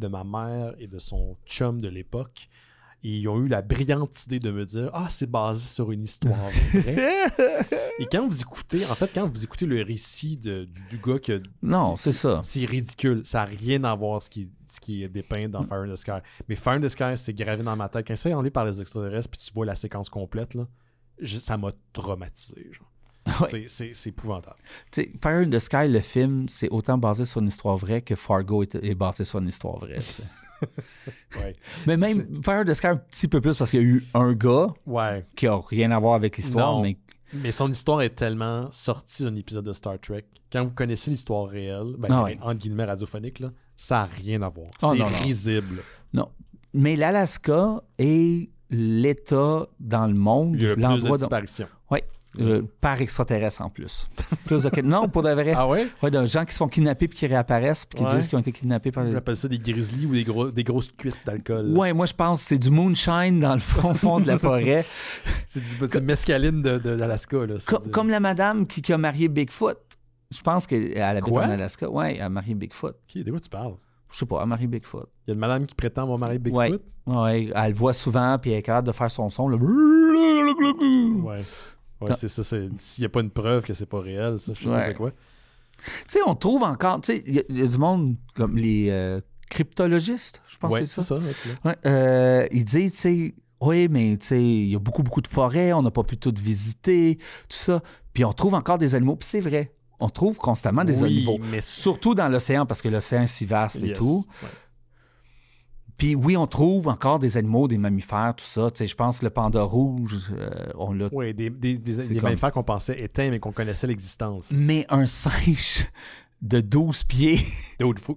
ma mère et de son chum de l'époque. Et ils ont eu la brillante idée de me dire « Ah, c'est basé sur une histoire vraie. » Et quand vous écoutez le récit du gars que... Non, c'est ça. C'est ridicule. Ça n'a rien à voir ce qui est dépeint dans Fire in the Sky. Mais Fire in the Sky, c'est gravé dans ma tête. Quand ça est enlevé par les extraterrestres puis tu vois la séquence complète, là, ça m'a traumatisé. Genre. Ouais. C'est épouvantable. T'sais, Fire in the Sky, le film, c'est autant basé sur une histoire vraie que Fargo est basé sur une histoire vraie. Ouais. Mais même Fire in the Sky un petit peu plus parce qu'il y a eu un gars qui a rien à voir avec l'histoire. Mais son histoire est tellement sortie d'un épisode de Star Trek. Quand vous connaissez l'histoire réelle, entre guillemets radiophonique, là, ça n'a rien à voir. C'est risible. Non. Mais l'Alaska est l'État dans le monde. Il y a plus de disparitions. Oui. Par extraterrestre en plus. Non, pour de vrai. Ah ouais? Ouais, de gens qui sont kidnappés puis qui réapparaissent puis qui disent qu'ils ont été kidnappés par les... J'appelle ça des grizzlies ou des grosses cuites d'alcool. Ouais, moi je pense que c'est du moonshine dans le fond de la forêt. C'est du mescaline d'Alaska. Là, comme la madame qui a marié Bigfoot. Je pense qu'elle habite en Alaska. Ouais, elle a marié Bigfoot. De quoi tu parles? Je sais pas, elle a marié Bigfoot. Il y a une madame qui prétend avoir marié Bigfoot? Ouais, elle le voit souvent puis elle est capable de faire son son. Là. Ouais. Ouais, c'est ça. S'il n'y a pas une preuve que c'est pas réel, ça, je sais pas c'est quoi. Tu sais, on trouve encore... Tu sais, il y a du monde comme les cryptologistes, je pense que c'est ça. Ils disent, tu sais, oui, mais tu sais, il y a beaucoup, beaucoup de forêts, on n'a pas pu toutes visiter, tout ça. Puis on trouve encore des animaux, puis c'est vrai. On trouve constamment des animaux. Mais surtout dans l'océan, parce que l'océan est si vaste et tout. Ouais. Puis oui, on trouve encore des animaux, des mammifères, tout ça. Tu sais, je pense que le panda rouge, on l'a... Oui, des mammifères qu'on pensait éteints, mais qu'on connaissait l'existence. Mais un singe de 12 pieds...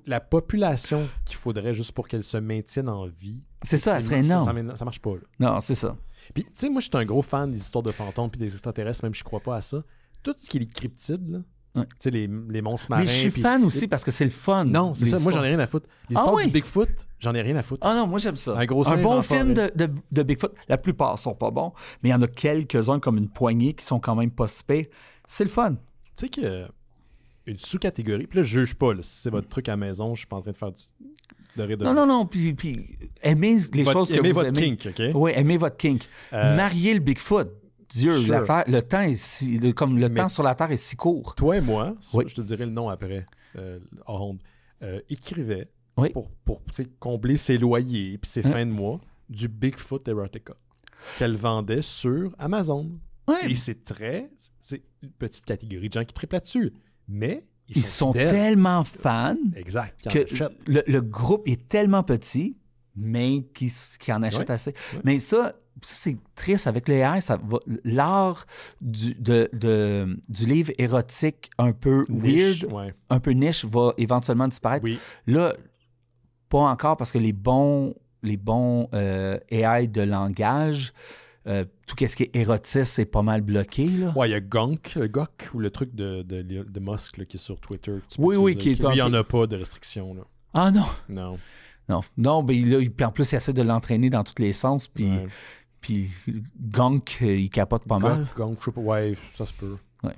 La population qu'il faudrait juste pour qu'elle se maintienne en vie... C'est ça, elle serait énorme. Ça marche pas, là. Non, c'est ça. Puis, tu sais, moi, je suis un gros fan des histoires de fantômes puis des extraterrestres, même je crois pas à ça. Tout ce qui est les cryptides, là, tu sais, les monstres marins. Mais je suis fan aussi parce que c'est le fun. Non, c'est ça. Moi, j'en ai rien à foutre. L'histoire du Bigfoot, j'en ai rien à foutre. Ah non, moi, j'aime ça. Un bon film de Bigfoot. La plupart sont pas bons, mais il y en a quelques-uns, comme une poignée, qui sont quand même pas si pires. C'est le fun. Tu sais qu'une sous-catégorie, puis là, je juge pas. Là, si c'est votre truc à la maison, je suis pas en train de faire de rire de Non. Puis aimez les choses que vous aimez. Aimez votre kink, OK? Oui, aimez votre kink. Mariez le Bigfoot. Dieu, le temps est si... le temps sur la Terre est si court. Toi et moi, je te dirai le nom après, écrivait pour combler ses loyers et ses fins de mois du Bigfoot Erotica qu'elle vendait sur Amazon. Ouais. Et c'est une petite catégorie de gens qui triplent là-dessus. Mais ils sont tellement fans que le groupe est tellement petit, mais qui en achète assez. Ouais. Mais ça, c'est triste avec les AI. L'art du livre érotique un peu niche, weird, un peu niche, va éventuellement disparaître. Oui. Là, pas encore parce que les bons AI de langage tout ce qui est érotisme, c'est pas mal bloqué. Là. Ouais, il y a Gok, ou le truc de Musk là, qui est sur Twitter. Oui, qui est lui, il n'y en a pas de restrictions. Là. Ah non? Non, ben, puis en plus, il essaie de l'entraîner dans tous les sens, puis Gunk, il capote pas mal. Gunk, ouais, ça se peut. Ouais.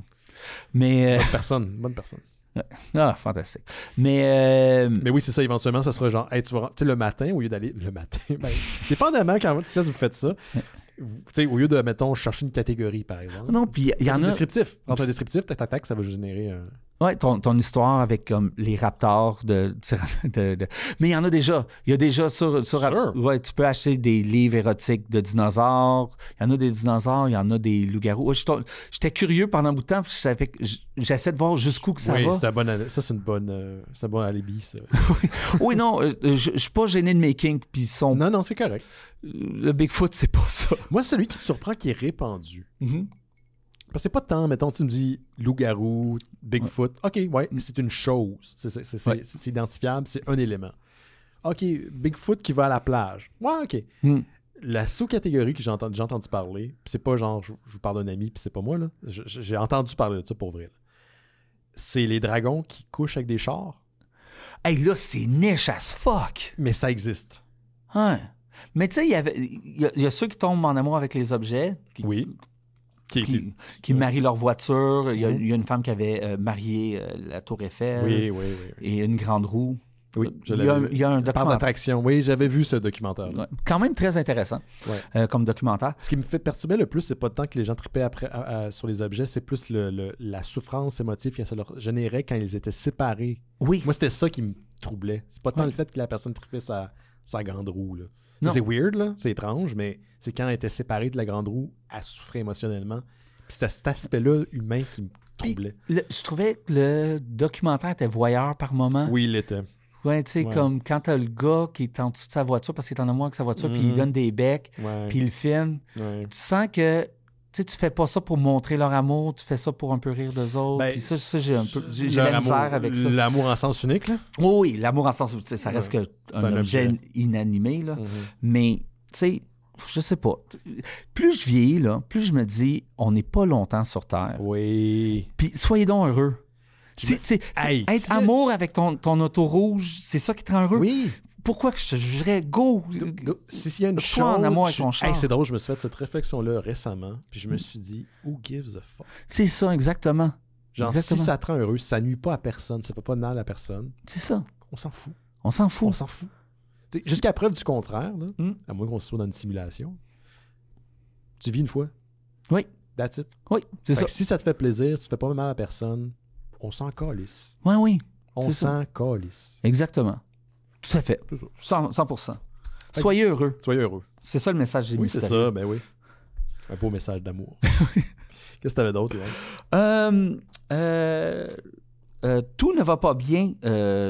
Mais... Bonne personne. Ouais. Ah, fantastique. Mais oui, c'est ça, éventuellement, ça sera genre, hey, tu vas, le matin, au lieu d'aller... Le matin, ben, dépendamment quand vous faites ça... au lieu de, mettons, chercher une catégorie, par exemple. Non, puis il y en a... Descriptif. Dans un descriptif, tac, ça va générer un... Ouais, ton histoire avec comme les raptors Mais il y en a déjà. Il y a déjà sur ouais, tu peux acheter des livres érotiques de dinosaures. Il y en a des dinosaures, il y en a des loups-garous. Ouais, j'étais curieux pendant un bout de temps, j'essaie de voir jusqu'où que ça va. Oui, c'est un bon alibi, ça. Oui, non, je suis pas gêné de mes kinks, puis Non, c'est correct. Le Bigfoot, c'est pas ça. Moi, celui qui te surprend, qui est répandu. Mm-hmm. Parce que c'est pas tant, mettons, tu me dis loup-garou, Bigfoot. OK, ouais, c'est une chose. C'est identifiable, c'est un élément. OK, Bigfoot qui va à la plage. Ouais, OK. La sous-catégorie que j'ai entendu parler, pis c'est pas genre, je vous parle d'un ami, puis c'est pas moi, là. J'ai entendu parler de ça pour vrai. Là. C'est les dragons qui couchent avec des chars. Hey, là, c'est niche as fuck. Mais ça existe. Ouais. Mais tu sais, il y a ceux qui tombent en amour avec les objets. Oui. Qui marient leur voiture. Il y a une femme qui avait marié la Tour Eiffel. Oui. Et une grande roue. Oui, il y a un documentaire. Par d'attraction. Oui, j'avais vu ce documentaire. Ouais. Quand même très intéressant comme documentaire. Ce qui me fait perturber le plus, c'est pas tant que les gens tripaient sur les objets, c'est plus la souffrance émotive que ça leur générait quand ils étaient séparés. Oui. Moi, c'était ça qui me troublait. C'est pas tant le fait que la personne tripait sa grande roue. Là. C'est weird, là. C'est étrange, mais c'est quand elle était séparée de la grande roue, elle souffrait émotionnellement. Puis c'est cet aspect-là humain qui me troublait. Je trouvais que le documentaire était voyeur par moment. Oui, il était. Ouais, tu sais, comme quand t'as le gars qui est en dessous de sa voiture parce qu'il est en amour avec sa voiture, puis il donne des becs, puis il filme. Ouais. Tu sens que tu fais pas ça pour montrer leur amour, tu fais ça pour un peu rire d'eux autres. Puis ça, j'ai la misère avec ça. L'amour en sens unique, là? Oui, l'amour en sens unique. Ça reste qu'un objet inanimé, là. Mais, tu sais, je sais pas. Plus je vieillis, là, plus je me dis, on n'est pas longtemps sur Terre. Oui. Puis soyez donc heureux. Être amour avec ton auto rouge, c'est ça qui te rend heureux? Oui. Pourquoi que je te jugerais? Go! S'il y a une chose... en amour avec ton char. C'est drôle, je me suis fait cette réflexion-là récemment, puis je me suis dit, who gives a fuck? C'est ça, exactement. Genre, si ça te rend heureux, ça nuit pas à personne, ça fait pas de mal à personne. C'est ça. On s'en fout. On s'en fout. On s'en fout. Jusqu'à preuve du contraire, là, à moins qu'on soit dans une simulation, tu vis une fois. Oui. That's it. Oui, c'est ça. Si ça te fait plaisir, tu fais pas mal à personne, on s'en calisse. Oui. On s'en calisse. Exactement. Tout à fait. 100%. Soyez heureux. Soyez heureux. C'est ça le message des mystérieux. C'est ça, ben oui. Un beau message d'amour. Qu'est-ce que t'avais d'autre, tout ne va pas bien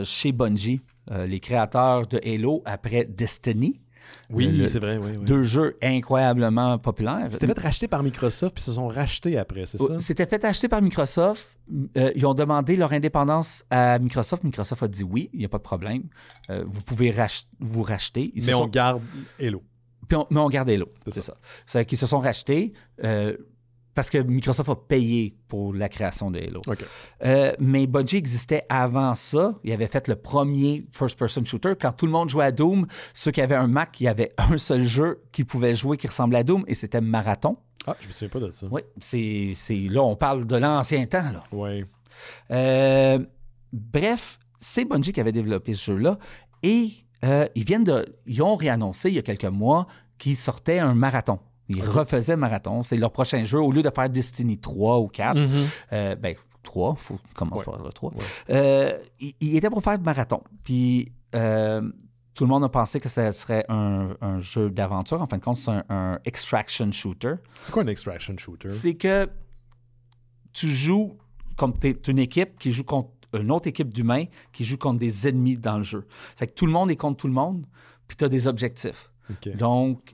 chez Bungie, les créateurs de Halo après Destiny. Oui, c'est vrai, oui. Deux jeux incroyablement populaires. C'était fait racheter par Microsoft, puis se sont rachetés après, c'est ça? C'était fait acheter par Microsoft. Ils ont demandé leur indépendance à Microsoft. Microsoft a dit oui, il n'y a pas de problème. Vous pouvez vous racheter. On garde Halo. Mais on garde Halo, c'est ça. C'est qu'ils se sont rachetés parce que Microsoft a payé pour la création de Halo. Okay. Mais Bungie existait avant ça. Il avait fait le premier first-person shooter. Quand tout le monde jouait à Doom, ceux qui avaient un Mac, il y avait un seul jeu qu'ils pouvaient jouer qui ressemblait à Doom, et c'était Marathon. Ah, je me souviens pas de ça. Oui, là, on parle de l'ancien temps. Là. Oui. Bref, c'est Bungie qui avait développé ce jeu-là, et ils ont réannoncé il y a quelques mois qu'ils sortaient un Marathon. Ils refaisaient Marathon. C'est leur prochain jeu. Au lieu de faire Destiny 3 ou 4, 3, il faut commencer par le 3. Ouais. Il était pour faire Marathon. Puis tout le monde a pensé que ça serait un jeu d'aventure. En fin de compte, c'est un extraction shooter. C'est quoi un extraction shooter? C'est que tu joues comme tu es une équipe qui joue contre une autre équipe d'humains qui joue contre des ennemis dans le jeu. C'est que tout le monde est contre tout le monde, puis tu as des objectifs. Okay. Donc,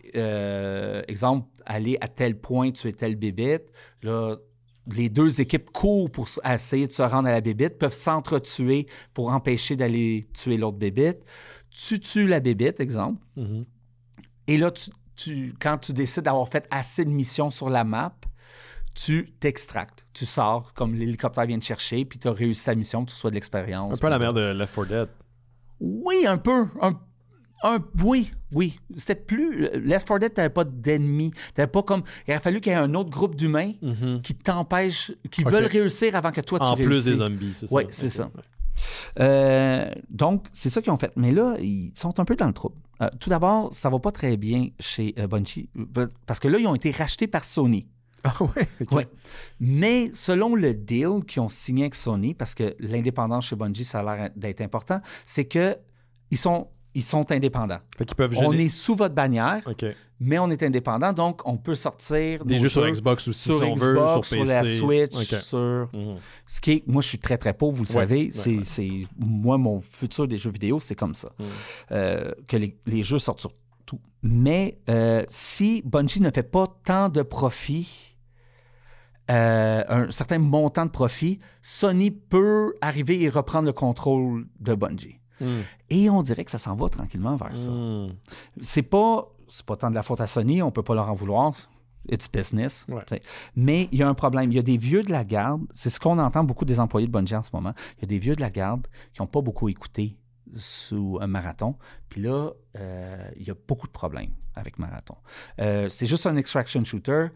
exemple, aller à tel point, tuer telle bébite. Là, les deux équipes courent pour essayer de se rendre à la bébite, peuvent s'entretuer pour empêcher d'aller tuer l'autre bébite. Tu tues la bébite, exemple. Mm-hmm. Et là, tu quand tu décides d'avoir fait assez de missions sur la map, tu t'extractes. Tu sors, comme l'hélicoptère vient te chercher, puis tu as réussi ta mission, tu reçois de l'expérience. Un peu à la mère de Left 4 Dead. Oui, un peu. Oui. C'était plus... Left 4 Dead, t'avais pas d'ennemis. T'avais pas comme... Il aurait fallu qu'il y ait un autre groupe d'humains qui t'empêchent, qui veulent réussir avant que toi, tu réussisses. En plus des zombies, c'est ça? Oui, c'est ça. Ouais. Donc, c'est ça qu'ils ont fait. Mais là, ils sont un peu dans le trouble. Tout d'abord, ça va pas très bien chez Bungie, parce que là, ils ont été rachetés par Sony. Ah ouais? Okay. Ouais. Mais selon le deal qu'ils ont signé avec Sony, parce que l'indépendance chez Bungie, ça a l'air d'être important, c'est que ils sont indépendants. Fait qu'ils peuvent On est sous votre bannière, mais on est indépendant, donc on peut sortir des jeux sur Xbox aussi, sur si on veut, sur PC. Sur la Switch, sur... Ce qui est... Moi, je suis très, très pauvre, vous le savez. C'est moi, mon futur des jeux vidéo, c'est comme ça. Que les jeux sortent sur tout. Mais si Bungie ne fait pas tant de profit... un certain montant de profit, Sony peut arriver et reprendre le contrôle de Bungie. Et on dirait que ça s'en va tranquillement vers ça. C'est pas tant de la faute à Sony, on peut pas leur en vouloir. It's business. Mais il y a un problème. Il y a des vieux de la garde, c'est ce qu'on entend beaucoup des employés de Bungie en ce moment. Il y a des vieux de la garde qui n'ont pas beaucoup écouté sous un Marathon. Puis là, il y a beaucoup de problèmes avec Marathon. C'est juste un extraction shooter.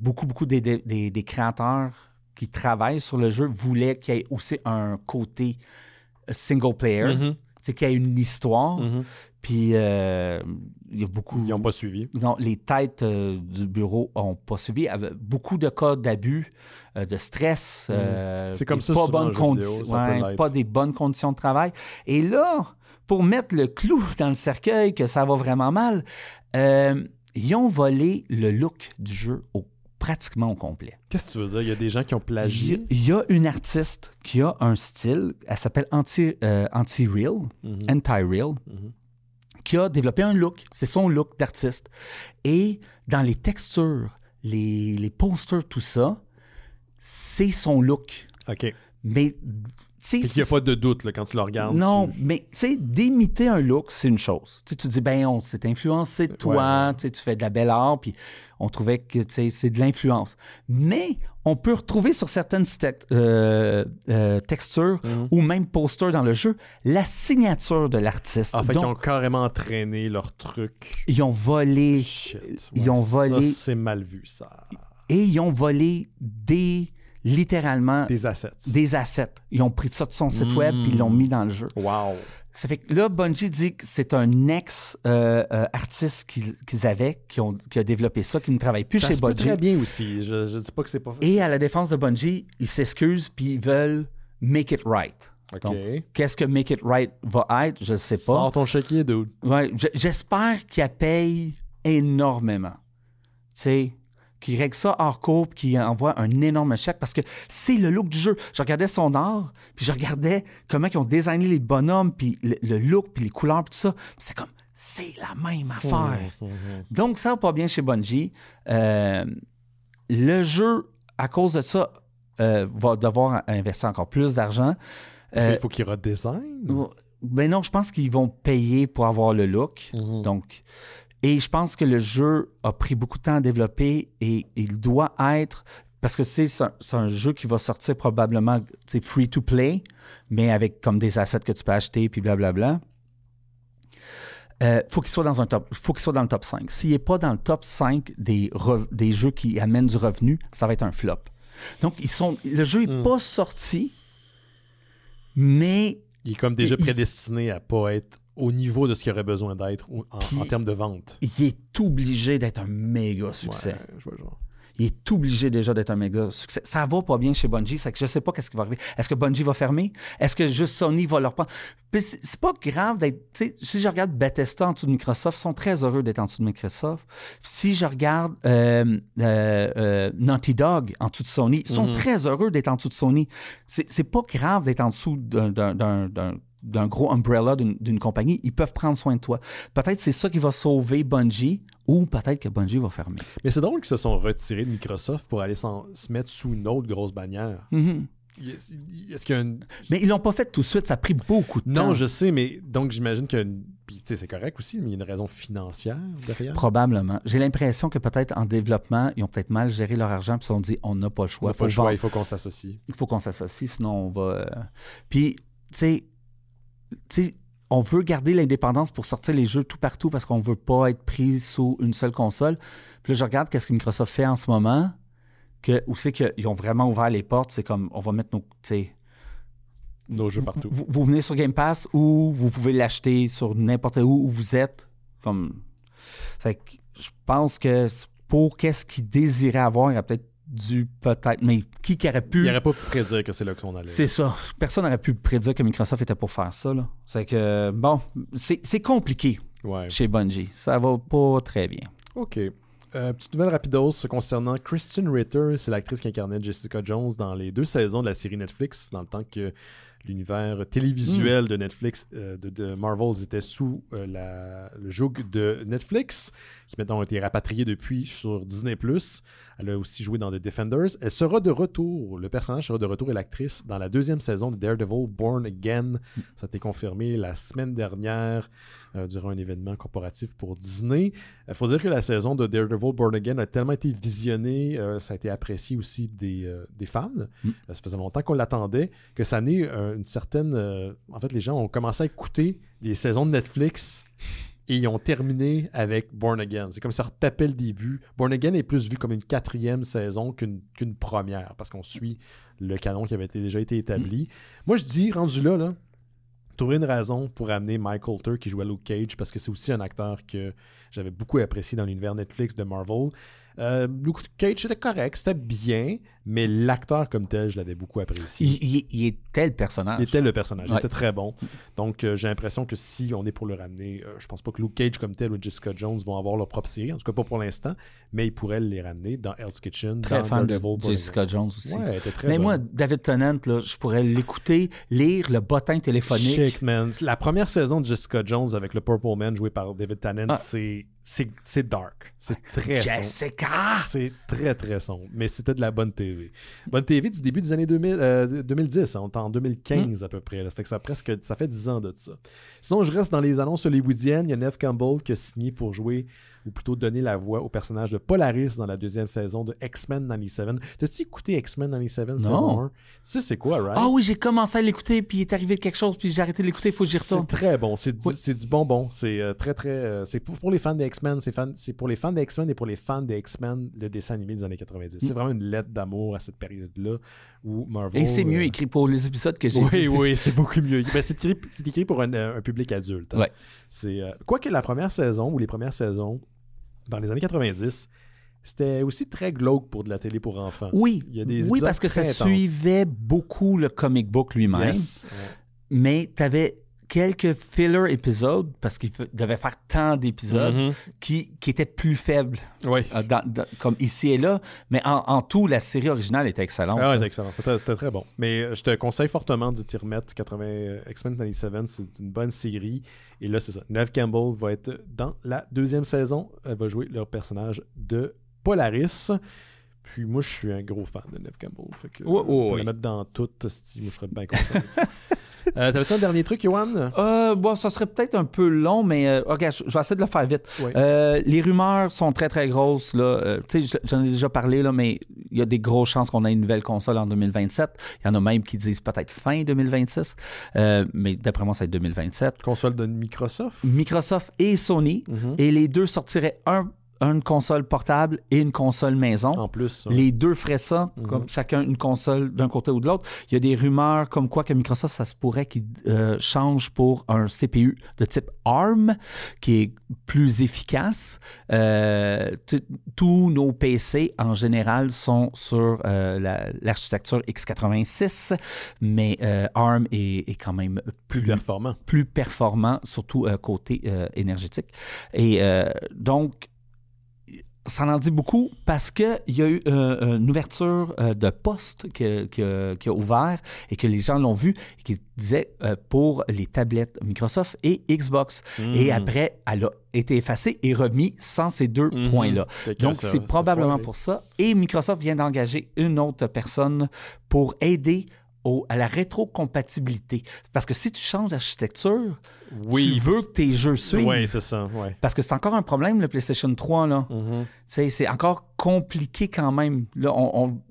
Beaucoup des créateurs qui travaillent sur le jeu voulaient qu'il y ait aussi un côté single player, qu'il y ait une histoire. Puis, il y a beaucoup... Ils n'ont pas suivi. Non, les têtes du bureau n'ont pas suivi. Il y avait beaucoup de cas d'abus, de stress. C'est comme ça, pas souvent, pas des bonnes conditions de travail. Et là, pour mettre le clou dans le cercueil que ça va vraiment mal, ils ont volé le look du jeu pratiquement au complet. Qu'est-ce que tu veux dire? Il y a des gens qui ont plagié? Il y a une artiste qui a un style, elle s'appelle Anti-Real, Anti-Real, qui a développé un look. C'est son look d'artiste. Et dans les textures, les posters, tout ça, c'est son look. OK. Mais... Il n'y a pas de doute là, quand tu le regardes. Non, mais tu sais, d'imiter un look, c'est une chose. T'sais, tu dis, ben, on s'est influencé de toi, tu fais de la belle art, puis on trouvait que c'est de l'influence. Mais on peut retrouver sur certaines textures ou même posters dans le jeu la signature de l'artiste. En fait, ils ont carrément entraîné leur truc. Ils ont volé. Ils ont volé. Ça, c'est mal vu, ça. Et ils ont volé littéralement... Des assets. Des assets. Ils ont pris ça de son site web puis ils l'ont mis dans le jeu. Wow. Ça fait que là, Bungie dit que c'est un ex-artiste qu'ils avaient, qui a développé ça, qui ne travaille plus chez Bungie. Ça très bien aussi. Je dis pas que c'est pas fait. Et à la défense de Bungie, ils s'excusent puis ils veulent make it right. OK. Donc, qu'est-ce que make it right va être? Je ne sais pas. Sors ton chéquier, dude. Ouais, j'espère qu'ils payent énormément. Tu sais... qui règle ça hors cours, qui envoie un énorme chèque, parce que c'est le look du jeu. Je regardais son art, puis je regardais comment ils ont designé les bonhommes, puis le look, puis les couleurs, puis tout ça. Puis c'est comme, c'est la même affaire. Donc, ça va pas bien chez Bungie. Le jeu, à cause de ça, va devoir investir encore plus d'argent. Il faut qu'ils redesignent? Ben non, je pense qu'ils vont payer pour avoir le look. Donc... Et je pense que le jeu a pris beaucoup de temps à développer et il doit être... Parce que c'est un jeu qui va sortir probablement free to play, mais avec comme des assets que tu peux acheter, puis blablabla. Faut qu'il soit dans le top 5. S'il n'est pas dans le top 5 des jeux qui amènent du revenu, ça va être un flop. Donc, le jeu n'est pas sorti, mais... Il est comme déjà prédestiné à pas être au niveau de ce qu'il aurait besoin d'être en termes de vente. Il est obligé d'être un méga succès. Ouais, je vois le genre. Il est obligé déjà d'être un méga succès. Ça va pas bien chez Bungie, c'est que je sais pas qu'est-ce qui va arriver. Est-ce que Bungie va fermer? Est-ce que juste Sony va leur prendre? Puis c'est pas grave d'être... Si je regarde Bethesda en dessous de Microsoft, ils sont très heureux d'être en dessous de Microsoft. Si je regarde Naughty Dog en dessous de Sony, ils sont très heureux d'être en dessous de Sony. C'est pas grave d'être en dessous d'un gros umbrella d'une compagnie, ils peuvent prendre soin de toi. Peut-être c'est ça qui va sauver Bungie, ou peut-être que Bungie va fermer. Mais c'est drôle qu'ils se sont retirés de Microsoft pour aller se mettre sous une autre grosse bannière. Est-ce qu'il y a Mais ils l'ont pas fait tout de suite, ça a pris beaucoup de temps. Non, je sais, mais donc j'imagine que Puis, tu sais, c'est correct aussi, mais il y a une raison financière derrière. Probablement. J'ai l'impression que peut-être en développement, ils ont peut-être mal géré leur argent, puis ils se sont dit, on n'a pas le choix. On n'a pas le choix, il faut qu'on s'associe. Il faut qu'on s'associe, sinon on va... Puis, tu sais, on veut garder l'indépendance pour sortir les jeux tout partout parce qu'on ne veut pas être pris sous une seule console. Puis là, je regarde qu'est-ce que Microsoft fait en ce moment, où c'est qu'ils ont vraiment ouvert les portes. C'est comme, on va mettre nos jeux partout. Vous venez sur Game Pass ou vous pouvez l'acheter sur n'importe où vous êtes. Comme... Fait que je pense que pour qu'est-ce qu'ils désiraient avoir, il y a peut-être mais qui aurait pu... Il n'aurait pas pu prédire que c'est là qu'on allait. C'est ça. Personne n'aurait pu prédire que Microsoft était pour faire ça. Là. C'est que, bon, c'est compliqué chez Bungie. Ça va pas très bien. OK. Petite nouvelle rapidos concernant Kristen Ritter. C'est l'actrice qui incarnait Jessica Jones dans les 2 saisons de la série Netflix, dans le temps que l'univers télévisuel de Netflix, de Marvel, était sous le joug de Netflix, qui maintenant ont été rapatriés depuis sur Disney+. Elle a aussi joué dans The Defenders. Elle sera de retour. Le personnage sera de retour et l'actrice dans la 2e saison de Daredevil Born Again. Ça a été confirmé la semaine dernière durant un événement corporatif pour Disney. Il faut dire que la saison de Daredevil Born Again a tellement été visionnée, ça a été apprécié aussi des fans. Ça faisait longtemps qu'on l'attendait, que ça n'est une certaine... en fait, les gens ont commencé à écouter les saisons de Netflix et ils ont terminé avec Born Again. C'est comme ça retapait le début. Born Again est plus vu comme une 4e saison qu'une première, parce qu'on suit le canon qui avait déjà été établi. Moi, je dis, rendu là, trouver une raison pour amener Mike Colter qui jouait Luke Cage, parce que c'est aussi un acteur que j'avais beaucoup apprécié dans l'univers Netflix de Marvel. Luke Cage, c'était correct, c'était bien, mais l'acteur comme tel, je l'avais beaucoup apprécié. Il était le personnage. Il était le personnage, il était très bon. Donc, j'ai l'impression que si on est pour le ramener, je pense pas que Luke Cage comme tel ou Jessica Jones vont avoir leur propre série, en tout cas pas pour l'instant, mais ils pourraient les ramener dans Hell's Kitchen, très dans fan Daredevil, de Jessica Jones aussi. Ouais, elle était très mais bonne. moi, David Tennant, là, je pourrais l'écouter, lire le bottin téléphonique. Chic, man. La première saison de Jessica Jones avec le Purple Man joué par David Tennant, c'est dark. C'est très Jessica! sombre. C'est très, très sombre. Mais c'était de la bonne TV. Bonne TV du début des années 2010. On est en 2015 à peu près. Là. Ça fait que ça fait 10 ans de ça. Sinon, je reste dans les annonces hollywoodiennes. Il y a Neve Campbell qui a signé pour jouer, ou plutôt donner la voix au personnage de Polaris dans la 2e saison de X-Men 97. T'as-tu écouté X-Men 97 saison 1? Tu sais c'est quoi, right? Ah oui, j'ai commencé à l'écouter, puis il est arrivé quelque chose, puis j'ai arrêté de l'écouter, il faut que j'y retourne. C'est très bon. C'est du bonbon. C'est très, très... c'est pour les fans des X-Men. C'est pour les fans des X-Men et pour les fans des X-Men, le dessin animé des années 90. C'est vraiment une lettre d'amour à cette période-là où Marvel... Et c'est mieux écrit pour les épisodes que j'ai vus. Oui, c'est beaucoup mieux. Ben, c'est écrit pour un public adulte. Hein. Ouais. Quoique la première saison ou les premières saisons, dans les années 90, c'était aussi très glauque pour de la télé pour enfants. Oui, il y a des parce que ça intenses. Suivait beaucoup le comic book lui-même. Yes. Mais tu avais quelques filler épisodes, parce qu'il devait faire tant d'épisodes, qui étaient plus faibles, comme ici et là. Mais en tout, la série originale était excellente. Ah, excellent. C'était très bon. Mais je te conseille fortement de t'y remettre. X-Men 97, c'est une bonne série. Et là, c'est ça. Neve Campbell va être dans la 2e saison. Elle va jouer leur personnage de Polaris. Puis moi, je suis un gros fan de Neve Campbell. Fait que, pour la mettre dans tout, moi, je serais bien content. T'avais-tu un dernier truc, Yoann? Bon, ça serait peut-être un peu long, mais regarde, je vais essayer de le faire vite. Oui. Les rumeurs sont très, très grosses. Tu sais, j'en ai déjà parlé, là, mais il y a des grosses chances qu'on ait une nouvelle console en 2027. Il y en a même qui disent peut-être fin 2026. Mais d'après moi, c'est 2027. Console de Microsoft? Microsoft et Sony. Et les deux sortiraient une console portable et une console maison. En plus. Les deux feraient ça, comme chacun une console d'un côté ou de l'autre. Il y a des rumeurs comme quoi que Microsoft, ça se pourrait qu'il change pour un CPU de type ARM, qui est plus efficace. Tous nos PC, en général, sont sur l'architecture x86, mais ARM est quand même plus performant, surtout côté énergétique. Et donc, ça en dit beaucoup parce qu'il y a eu une ouverture de poste qui a ouvert et que les gens l'ont vu et qui disait pour les tablettes Microsoft et Xbox. Et après, elle a été effacée et remis sans ces deux points-là. Donc, c'est probablement pour ça. Et Microsoft vient d'engager une autre personne pour aider à la rétrocompatibilité. Parce que si tu changes d'architecture, tu veux que tes jeux suivent. Oui, c'est ça. Ouais. Parce que c'est encore un problème, le PlayStation 3. Là. C'est encore compliqué quand même. Là,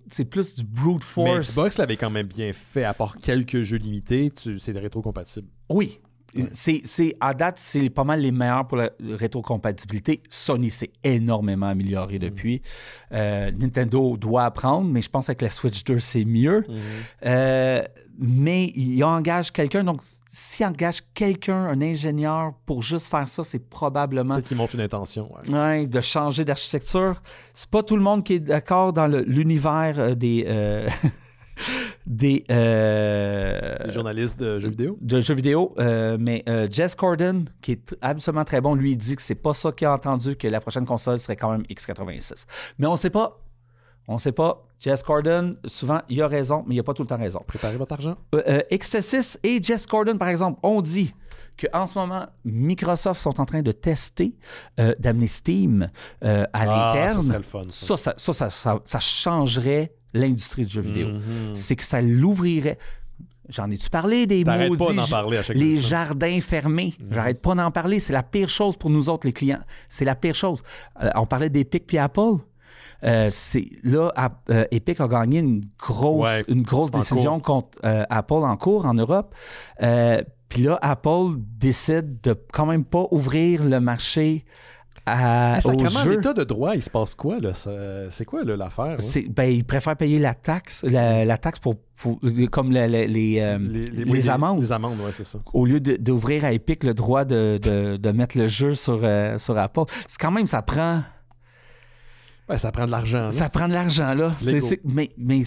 c'est plus du brute force. Mais Xbox l'avait quand même bien fait. À part quelques jeux limités, c'est rétro-compatible. Oui. À date, c'est pas mal les meilleurs pour la rétrocompatibilité. Sony s'est énormément amélioré depuis. Nintendo doit apprendre, mais je pense qu'avec la Switch 2, c'est mieux. Mais il engage quelqu'un. Donc, s'il engage quelqu'un, un ingénieur, pour juste faire ça, c'est probablement... Peut-être qu'il montre une intention. Ouais, de changer d'architecture. C'est pas tout le monde qui est d'accord dans l'univers des... des journalistes de jeux vidéo. De jeux vidéo, mais Jez Corden, qui est absolument très bon, lui, il dit que c'est pas ça qu'il a entendu, que la prochaine console serait quand même x86. Mais on sait pas. On sait pas. Jez Corden, souvent, il a raison, mais il n'a pas tout le temps raison. Préparez votre argent. X86 et Jez Corden, par exemple, ont dit qu'en ce moment, Microsoft sont en train de tester d'amener Steam à l'interne. Ça serait le fun. Ça changerait l'industrie du jeu vidéo. C'est que ça l'ouvrirait. J'en ai-tu parlé des maudits... pas d'en parler à chaque les jardins fermés. J'arrête pas d'en parler. C'est la pire chose pour nous autres, les clients. C'est la pire chose. On parlait d'Epic puis Apple. Epic a gagné une grosse décision contre Apple en cours en Europe. Puis là, Apple décide de quand même pas ouvrir le marché aux jeux. L'état de droit, il se passe quoi, là? C'est quoi, là, l'affaire? Ils préfèrent payer la taxe, la taxe pour comme les amendes. Les amendes, oui, c'est ça. Au lieu d'ouvrir à Epic le droit de mettre le jeu sur Apple. C'est quand même, ça prend... Ouais, ça prend de l'argent. Là. Ça prend de l'argent, là. Mais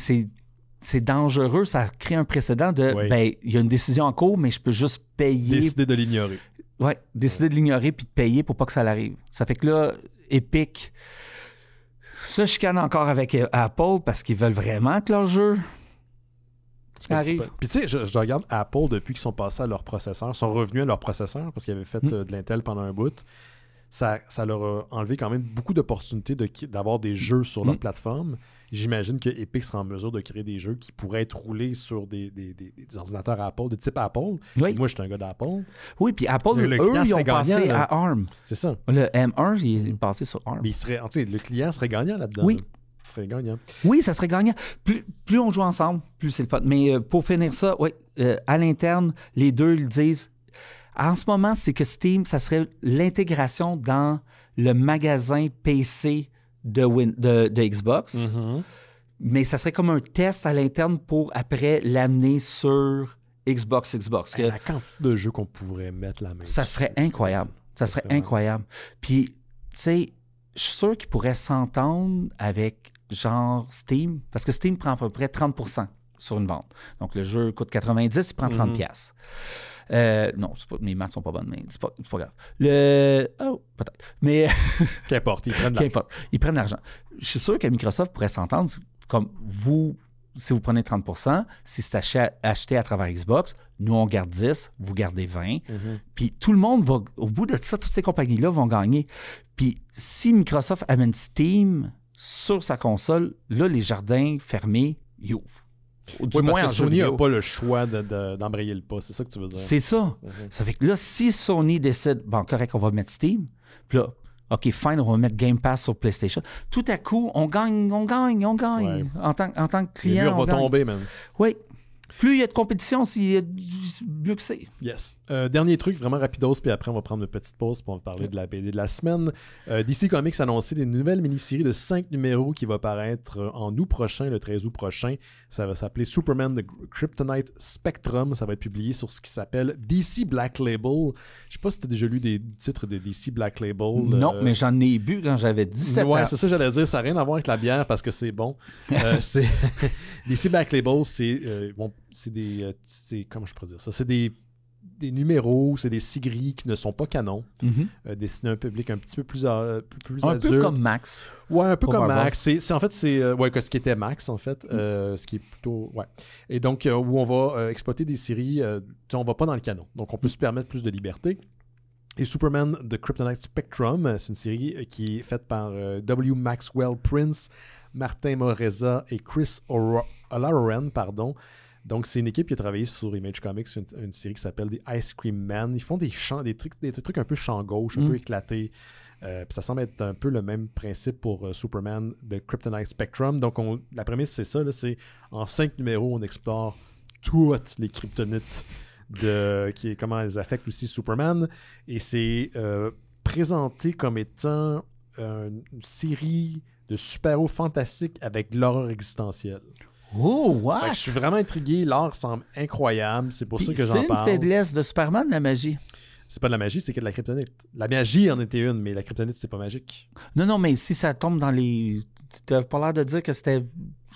c'est dangereux, ça crée un précédent de... il y a une décision en cours, mais je peux juste payer... Décider de l'ignorer. Oui, décider de l'ignorer puis de payer pour pas que ça l'arrive. Ça fait que là, Epic se chicane encore avec Apple parce qu'ils veulent vraiment que leur jeu arrive. Puis tu sais, je regarde Apple depuis qu'ils sont passés à leur processeur, sont revenus à leur processeur parce qu'ils avaient fait de l'Intel pendant un bout. Ça leur a enlevé quand même beaucoup d'opportunités d'avoir des jeux sur leur plateforme. J'imagine que Epic sera en mesure de créer des jeux qui pourraient être roulés sur des ordinateurs Apple, de type Apple. Oui. Moi, je suis un gars d'Apple. Oui, puis Apple, eux, ils ont passé à ARM. C'est ça. Le M1, il est passé sur ARM. Mais le client serait gagnant là-dedans. Oui. Serait gagnant. Oui, ça serait gagnant. Plus on joue ensemble, plus c'est le fun. Mais pour finir ça, à l'interne, les deux le disent. En ce moment, c'est que Steam, ça serait l'intégration dans le magasin PC de Xbox. Mais ça serait comme un test à l'interne pour après l'amener sur Xbox. La quantité de jeux qu'on pourrait mettre la main. Ça serait incroyable. Ça serait incroyable. Puis, tu sais, je suis sûr qu'ils pourraient s'entendre avec genre Steam, parce que Steam prend à peu près 30% sur une vente. Donc, le jeu coûte 90, il prend 30$. Non, mes maths sont pas bonnes, mais c'est pas grave. Peut-être. Mais. Qu'importe, ils prennent de l'argent. Ils prennent l'argent. Je suis sûr que Microsoft pourrait s'entendre comme vous, si vous prenez 30%, si c'est acheté à travers Xbox, nous on garde 10, vous gardez 20. Puis tout le monde va, au bout de ça, toutes ces compagnies-là vont gagner. Puis si Microsoft amène Steam sur sa console, là, les jardins fermés, ils ouvrent. Du moins, parce que Sony n'a pas le choix d'embrayer le pas. C'est ça que tu veux dire? C'est ça. Ça fait que là, si Sony décide, bon, correct, on va mettre Steam, puis là, OK, fine, on va mettre Game Pass sur PlayStation. Tout à coup, on gagne. Ouais. En tant que client, on va tomber, même. Oui. Plus il y a de compétition, mieux que c'est. Yes. Dernier truc, vraiment rapidos, puis après, on va prendre une petite pause pour parler de la BD de la semaine. DC Comics a annoncé une nouvelle mini-série de 5 numéros qui va paraître en août prochain, le 13 août prochain. Ça va s'appeler Superman The Kryptonite Spectrum. Ça va être publié sur ce qui s'appelle DC Black Label. Je sais pas si tu as déjà lu des titres de DC Black Label. Non, mais j'en ai bu quand j'avais 17 ans. Ouais, c'est ça que j'allais dire. Ça n'a rien à voir avec la bière parce que c'est bon. DC Black Label, c'est comment je pourrais dire ça? C'est des numéros, c'est des sigris qui ne sont pas canons, destinés à un public un petit peu plus adulte. Un peu comme Max. Ouais, un peu comme Max. C'est ce qui était Max, en fait. Ce qui est plutôt... Ouais. Et donc, où on va exploiter des séries... on va pas dans le canon. Donc, on peut se permettre plus de liberté. Et Superman The Kryptonite Spectrum, c'est une série qui est faite par W. Maxwell Prince, Martin Moreza et Chris O'Halloran, pardon. Donc, c'est une équipe qui a travaillé sur Image Comics, une série qui s'appelle The Ice Cream Man. Ils font des trucs un peu champ gauche, un peu éclatés. Puis ça semble être un peu le même principe pour Superman de Kryptonite Spectrum. Donc, la prémisse, c'est ça. Là, c'est en 5 numéros, on explore toutes les kryptonites, comment elles affectent aussi Superman. Et c'est présenté comme étant une série de super-héros fantastiques avec de l'horreur existentielle. Oh, what? Je suis vraiment intrigué. L'art semble incroyable. C'est pour ça que j'en parle. C'est une faiblesse de Superman, la magie. C'est pas de la magie, c'est que de la kryptonite. La magie en était une, mais la kryptonite, c'est pas magique. Non, mais si ça tombe dans les... Tu n'as pas l'air de dire que c'était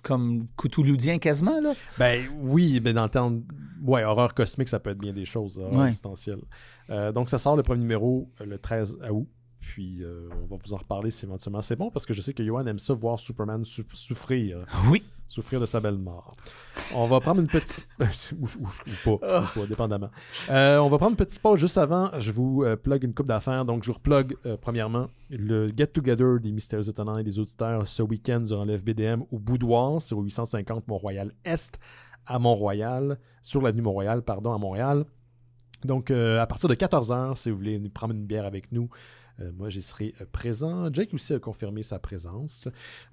comme Cthulhudien quasiment, là? Ben oui, mais dans le terme... Ouais, horreur cosmique, ça peut être bien des choses, horreur existentielle. Donc, ça sort le premier numéro le 13 août. Puis, on va vous en reparler si éventuellement c'est bon, parce que je sais que Johan aime ça, voir Superman souffrir. Oui. Souffrir de sa belle mort. On va prendre une petite... ou pas, dépendamment. On va prendre une petite pause juste avant. Je vous plug une coupe d'affaires. Donc, je vous replug, premièrement, le get-together des Mystérieux Étonnants et des auditeurs ce week-end durant le FBDM au Boudoir. C'est au 850 Mont-Royal-Est à Mont-Royal, sur l'avenue Mont-Royal, pardon, à Montréal. Donc, à partir de 14h, si vous voulez prendre une bière avec nous, moi, j'y serai présent. Jake aussi a confirmé sa présence.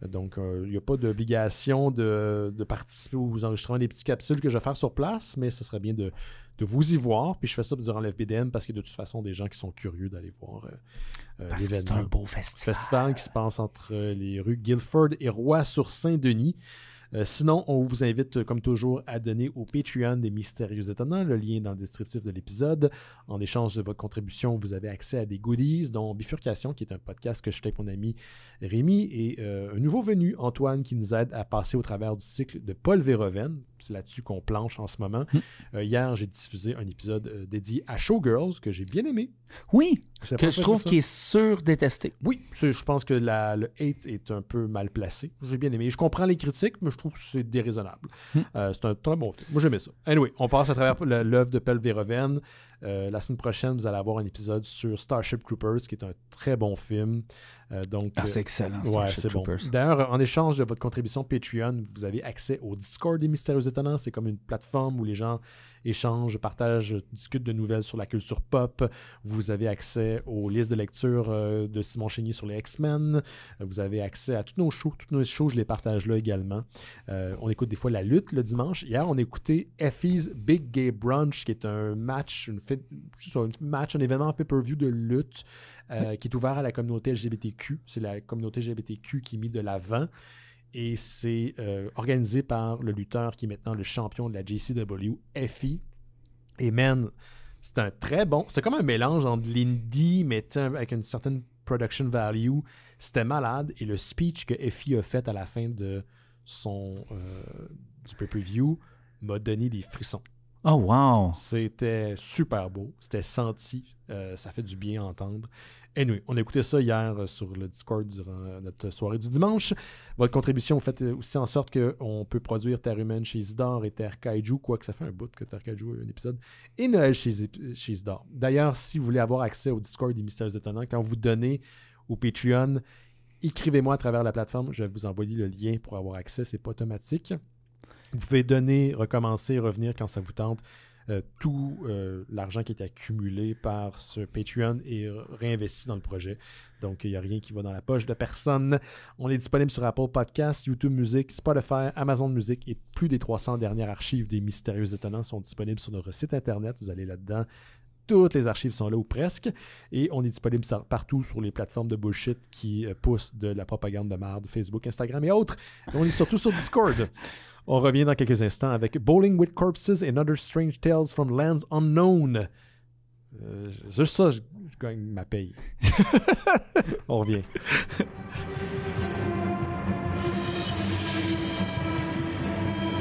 Donc, il n'y a pas d'obligation de participer aux enregistrements des petites capsules que je vais faire sur place, mais ce serait bien de vous y voir. Puis je fais ça durant le FBDM parce qu'il y a de toute façon des gens qui sont curieux d'aller voir parce l'événement. que c'est un beau festival. Festival qui se passe entre les rues Guilford et Roy-sur-Saint-Denis. Sinon, on vous invite, comme toujours, à donner au Patreon des Mystérieux Étonnants. Le lien est dans le descriptif de l'épisode. En échange de votre contribution, vous avez accès à des goodies, dont Bifurcation, qui est un podcast que je fais avec mon ami Rémi, et un nouveau venu, Antoine, qui nous aide à passer au travers du cycle de Paul Verhoeven. C'est là-dessus qu'on planche en ce moment. Hier, j'ai diffusé un épisode dédié à Showgirls, que j'ai bien aimé. Oui, que je trouve qu'il est surdétesté. Oui, je pense que le hate est un peu mal placé. J'ai bien aimé. Je comprends les critiques, mais je trouve que c'est déraisonnable. C'est un très bon film. Moi, j'aimais ça. Anyway, on passe à travers l'œuvre de Paul Verhoeven. La semaine prochaine, vous allez avoir un épisode sur Starship Troopers, qui est un très bon film. C'est excellent, Starship Troopers. Bon. D'ailleurs, en échange de votre contribution Patreon, vous avez accès au Discord des Mystérieux Étonnants. C'est comme une plateforme où les gens échangent, partagent, discutent de nouvelles sur la culture pop. Vous avez accès aux listes de lecture de Simon Chénier sur les X-Men. Vous avez accès à tous nos shows. Tous nos shows, je les partage là également. On écoute des fois La Lutte le dimanche. Hier, on a écouté Effie's Big Gay Brunch, qui est un match, un événement pay-per-view de lutte qui est ouvert à la communauté LGBTQ. C'est la communauté LGBTQ qui est mise de l'avant. Et c'est organisé par le lutteur qui est maintenant le champion de la JCW, Effie. Et man, c'est un très bon... C'est comme un mélange entre l'indie, mais avec une certaine production value. C'était malade. Et le speech que Effie a fait à la fin de du pay-per-view m'a donné des frissons. Oh wow! C'était super beau. C'était senti. Ça fait du bien à entendre. Anyway, on a écouté ça hier sur le Discord durant notre soirée du dimanche. Votre contribution, vous faites aussi en sorte qu'on peut produire Terre Humaine chez Isidore et Terre Kaiju, quoique ça fait un bout que Terre Kaiju a eu un épisode, et Noël chez Isidore. D'ailleurs, si vous voulez avoir accès au Discord des Mystérieux Étonnants, quand vous donnez au Patreon, écrivez-moi à travers la plateforme. Je vais vous envoyer le lien pour avoir accès. C'est pas automatique. Vous pouvez donner, recommencer, revenir quand ça vous tente. Tout l'argent qui est accumulé par ce Patreon est réinvesti dans le projet. Donc, il n'y a rien qui va dans la poche de personne. On est disponible sur Apple Podcasts, YouTube Music, Spotify, Amazon Music et plus des 300 dernières archives des Mystérieux Étonnants sont disponibles sur notre site Internet. Vous allez là-dedans. Toutes les archives sont là ou presque. Et on est disponible partout sur les plateformes de bullshit qui poussent de la propagande de merde, Facebook, Instagram et autres. Et on est surtout sur Discord. On revient dans quelques instants avec Bowling with Corpses and Other Strange Tales from Lands Unknown. Juste ça, je gagne ma paye. On revient.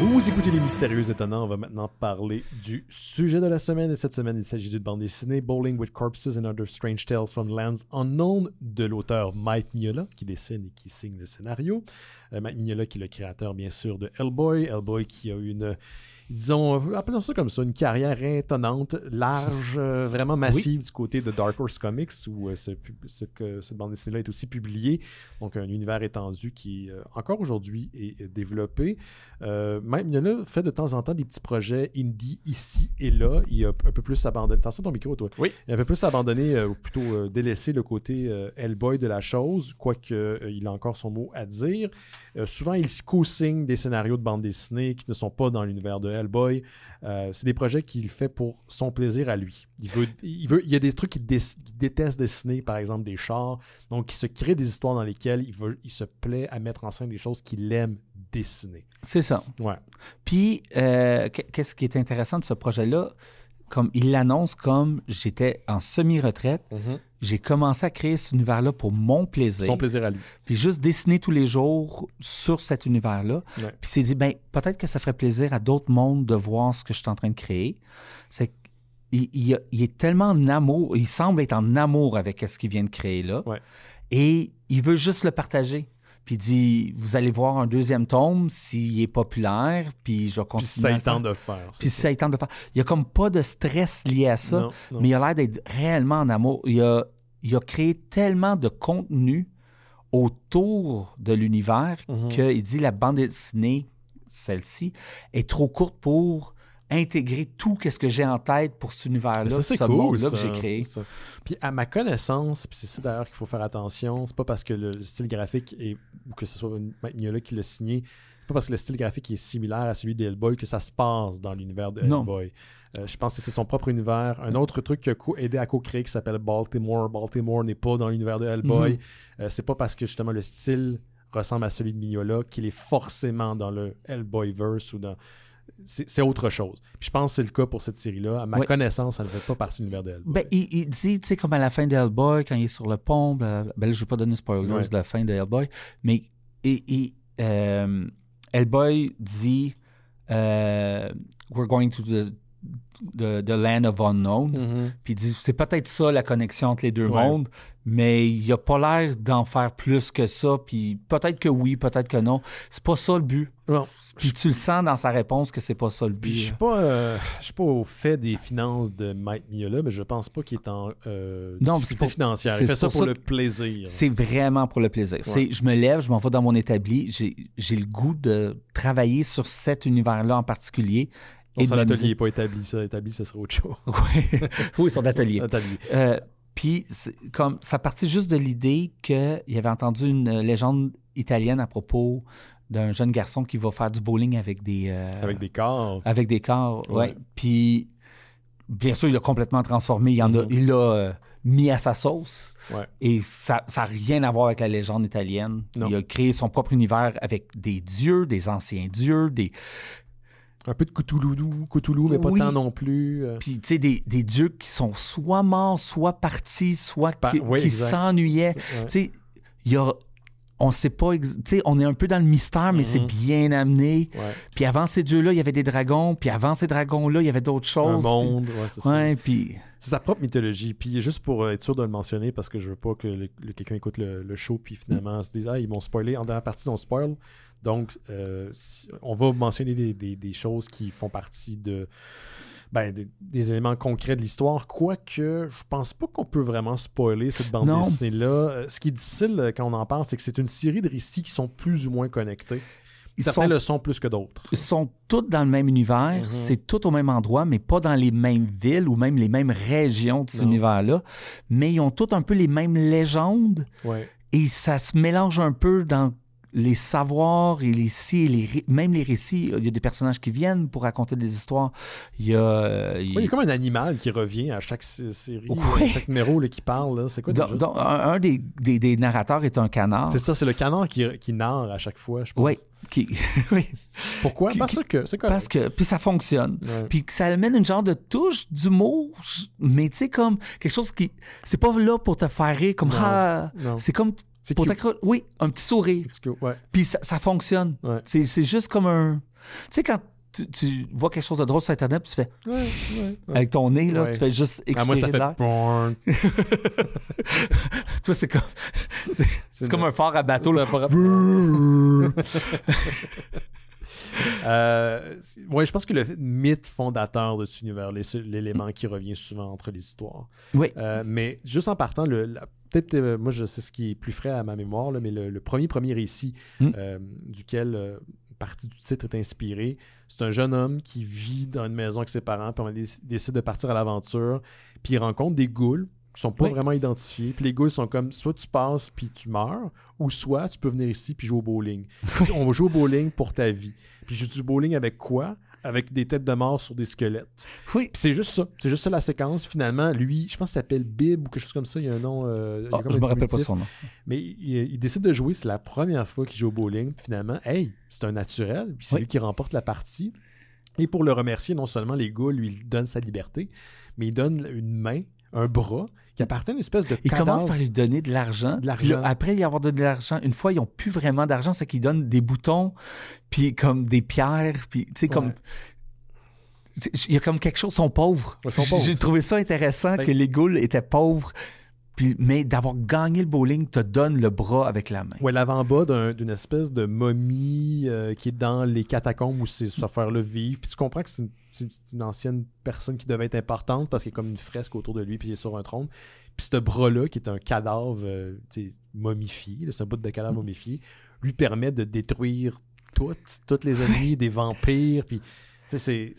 Vous écoutez les Mystérieux Étonnants. On va maintenant parler du sujet de la semaine. Et cette semaine, il s'agit d'une bande dessinée Bowling with Corpses and Other Strange Tales from Lands Unknown de l'auteur Mike Mignola qui dessine et qui signe le scénario. Mike Mignola qui est le créateur bien sûr de Hellboy. Hellboy qui a eu une disons, appelons ça comme ça, une carrière étonnante, large, vraiment massive du côté de Dark Horse Comics, où cette bande dessinée-là est aussi publiée. Donc, un univers étendu qui, encore aujourd'hui, est développé. Même, il y en a fait de temps en temps des petits projets indie ici et là. Il a un peu plus abandonné. Attention ton micro, toi. Oui. Il a un peu plus abandonné, ou plutôt délaissé le côté Hellboy de la chose, quoique il a encore son mot à dire. Souvent, il co-signe des scénarios de bande dessinée qui ne sont pas dans l'univers de Hellboy. C'est des projets qu'il fait pour son plaisir à lui. Il y a des trucs qu'il déteste dessiner, par exemple des chars. Donc, il se crée des histoires dans lesquelles il se plaît à mettre en scène des choses qu'il aime dessiner. C'est ça. Ouais. Puis, qu'est-ce qui est intéressant de ce projet-là? Comme il l'annonce comme j'étais en semi-retraite, j'ai commencé à créer cet univers-là pour mon plaisir. Son plaisir à lui. Puis juste dessiner tous les jours sur cet univers-là. Ouais. Puis s'est dit, ben peut-être que ça ferait plaisir à d'autres mondes de voir ce que je suis en train de créer. C'est qu'il est tellement en amour, il semble être en amour avec ce qu'il vient de créer là. Ouais. Et il veut juste le partager. Puis il dit, vous allez voir un deuxième tome s'il est populaire, puis je vais continuer à le faire. Puis ça, il tente de le faire. Puis ça, il tente de faire. Il n'y a comme pas de stress lié à ça, non. mais il a l'air d'être réellement en amour. Il a créé tellement de contenu autour de l'univers qu'il dit la bande dessinée, celle-ci, est trop courte pour intégrer tout ce que j'ai en tête pour cet univers-là, ce monde-là que j'ai créé. Puis à ma connaissance, puis c'est ça d'ailleurs qu'il faut faire attention, c'est pas parce que le style graphique ou que ce soit Mike Mignola qui l'a signé, c'est pas parce que le style graphique est similaire à celui de Hellboy que ça se passe dans l'univers de Hellboy. Je pense que c'est son propre univers. Un autre truc qu'il a aidé à co-créer qui s'appelle Baltimore. Baltimore n'est pas dans l'univers de Hellboy. C'est pas parce que justement le style ressemble à celui de Mignola qu'il est forcément dans le Hellboyverse ou dans... C'est autre chose. Puis je pense que c'est le cas pour cette série-là. À ma connaissance, ça ne fait pas partie de l'univers de Hellboy. Ben, il dit, tu sais, comme à la fin de Hellboy, quand il est sur le pont, ben là, je ne vais pas donner spoilers de la fin de Hellboy, mais Hellboy dit We're going to the land of unknown. Puis il dit, c'est peut-être ça la connexion entre les deux mondes, mais il n'a pas l'air d'en faire plus que ça. Puis peut-être que oui, peut-être que non. C'est pas ça le but. Non. Puis tu le sens dans sa réponse que c'est pas ça le but. Je suis pas au fait des finances de Mike Mignola, mais je pense pas qu'il est en difficulté financière. Il fait ça pour le plaisir. C'est vraiment pour le plaisir. Ouais. Je me lève, je m'en vais dans mon établi, j'ai le goût de travailler sur cet univers-là en particulier. Et son atelier n'est pas établi. Ça, ça serait autre chose. Oui, son atelier. Puis, comme ça partit juste de l'idée qu'il avait entendu une légende italienne à propos d'un jeune garçon qui va faire du bowling avec des... avec des corps. Avec des corps, oui. Puis, bien sûr, il l'a complètement transformé. Il l'a mis à sa sauce. Ouais. Et ça n'a rien à voir avec la légende italienne. Non. Il a créé son propre univers avec des dieux, des anciens dieux, des... Un peu de Cthulhu, mais pas tant non plus. Puis, tu sais, des dieux qui sont soit morts, soit partis, soit qui s'ennuyaient. Tu sais, on ne sait pas, tu sais, on est un peu dans le mystère, mais c'est bien amené. Ouais. Puis avant ces dieux-là, il y avait des dragons. Puis avant ces dragons-là, il y avait d'autres choses. Un monde, c'est ça. Puis... C'est sa propre mythologie. Puis juste pour être sûr de le mentionner, parce que je veux pas que quelqu'un écoute le show, puis finalement se dise « Ah, ils m'ont spoilé. » En dernière partie, on spoil. Donc, on va mentionner des choses qui font partie des éléments concrets de l'histoire, quoique je pense pas qu'on peut vraiment spoiler cette bande dessinée-là. Ce qui est difficile quand on en parle, c'est que c'est une série de récits qui sont plus ou moins connectés. Certains le sont plus que d'autres. Ils sont tous dans le même univers, c'est tout au même endroit, mais pas dans les mêmes villes ou même les mêmes régions de cet univers-là. Mais ils ont tous un peu les mêmes légendes. Ouais. Et ça se mélange un peu dans les savoirs et même les récits. Il y a des personnages qui viennent pour raconter des histoires. Il y a comme un animal qui revient à chaque série, à chaque numéro qui parle. Là. C'est quoi déjà? Un des narrateurs est un canard. C'est ça, c'est le canard qui narre à chaque fois, je pense. Oui. Oui. Pourquoi? Parce que puis ça fonctionne. Ouais. Puis ça amène une genre de touche d'humour, mais tu sais, comme quelque chose qui... C'est pas là pour te faire rire, comme... Non. C'est comme... Pour oui, un petit sourire. Ouais. Puis ça fonctionne. Ouais. C'est juste comme un... Tu sais, quand tu vois quelque chose de drôle sur Internet, puis tu fais... Ouais. Avec ton nez, là, tu fais juste expirer moi, ça fait... Toi, c'est comme... C'est comme un phare à bateau. Là. Ouais, je pense que le mythe fondateur de cet univers, l'élément qui revient souvent entre les histoires. Oui. Mais juste en partant, peut-être, moi, je sais ce qui est plus frais à ma mémoire, là, mais le premier récit duquel partie du titre est inspirée, c'est un jeune homme qui vit dans une maison avec ses parents, puis on décide de partir à l'aventure, puis il rencontre des ghouls qui sont pas vraiment identifiés, puis les ghouls sont comme, soit tu passes puis tu meurs, ou soit tu peux venir ici puis jouer au bowling. On va jouer au bowling pour ta vie. Puis joue du bowling avec quoi? Avec des têtes de mort sur des squelettes. Oui. Puis c'est juste ça la séquence. Finalement, lui, je pense qu'il s'appelle Bib ou quelque chose comme ça, il y a un nom... je me rappelle pas son nom. Mais il décide de jouer, c'est la première fois qu'il joue au bowling. Puis finalement, c'est un naturel, puis c'est lui qui remporte la partie. Et pour le remercier, non seulement les ghouls lui donnent sa liberté, mais il donne une main, un bras, qui appartient à une espèce de cadavre. Il commence par lui donner de l'argent. Après y avoir donné de l'argent, une fois, ils n'ont plus vraiment d'argent, c'est qu'ils donnent des boutons, puis comme des pierres, puis tu sais, comme... Il y a comme quelque chose, ils sont pauvres. J'ai trouvé ça intéressant que les ghouls étaient pauvres, mais d'avoir gagné le bowling te donne le bras avec la main. Ouais, l'avant-bas d'une espèce de momie qui est dans les catacombes où ces affaires-là vivent. Puis tu comprends que c'est une ancienne personne qui devait être importante parce qu'il y a comme une fresque autour de lui puis il est sur un trône. Puis ce bras-là, qui est un cadavre momifié, c'est un bout de cadavre momifié, lui permet de détruire toutes les ennemis, des vampires. Puis c'est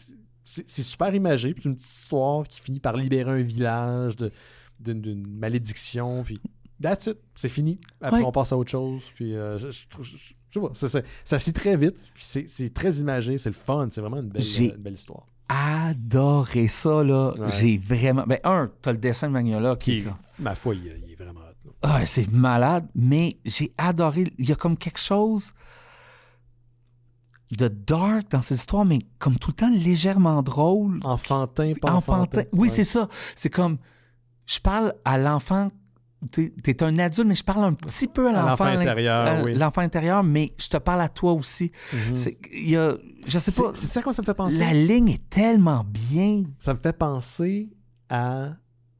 super imagé. Puis c'est une petite histoire qui finit par libérer un village d'une malédiction, puis that's it, c'est fini. Après, on passe à autre chose, puis je sais pas, ça se lit très vite, puis c'est très imagé, c'est le fun, c'est vraiment une belle histoire. Adoré ça, là. Ouais. J'ai vraiment... t'as le dessin de Mignola qui ma foi, il est vraiment hot, là. Ah, c'est malade, mais j'ai adoré... Il y a comme quelque chose de dark dans ces histoires, mais comme tout le temps légèrement drôle. Enfantin, pas enfantin. Oui, c'est ça. C'est comme... Je parle à l'enfant, t'es un adulte, mais je parle un petit peu à l'enfant intérieur. L'enfant intérieur, mais je te parle à toi aussi. Je sais pas. C'est ça que ça me fait penser. La ligne est tellement bien. Ça me fait penser à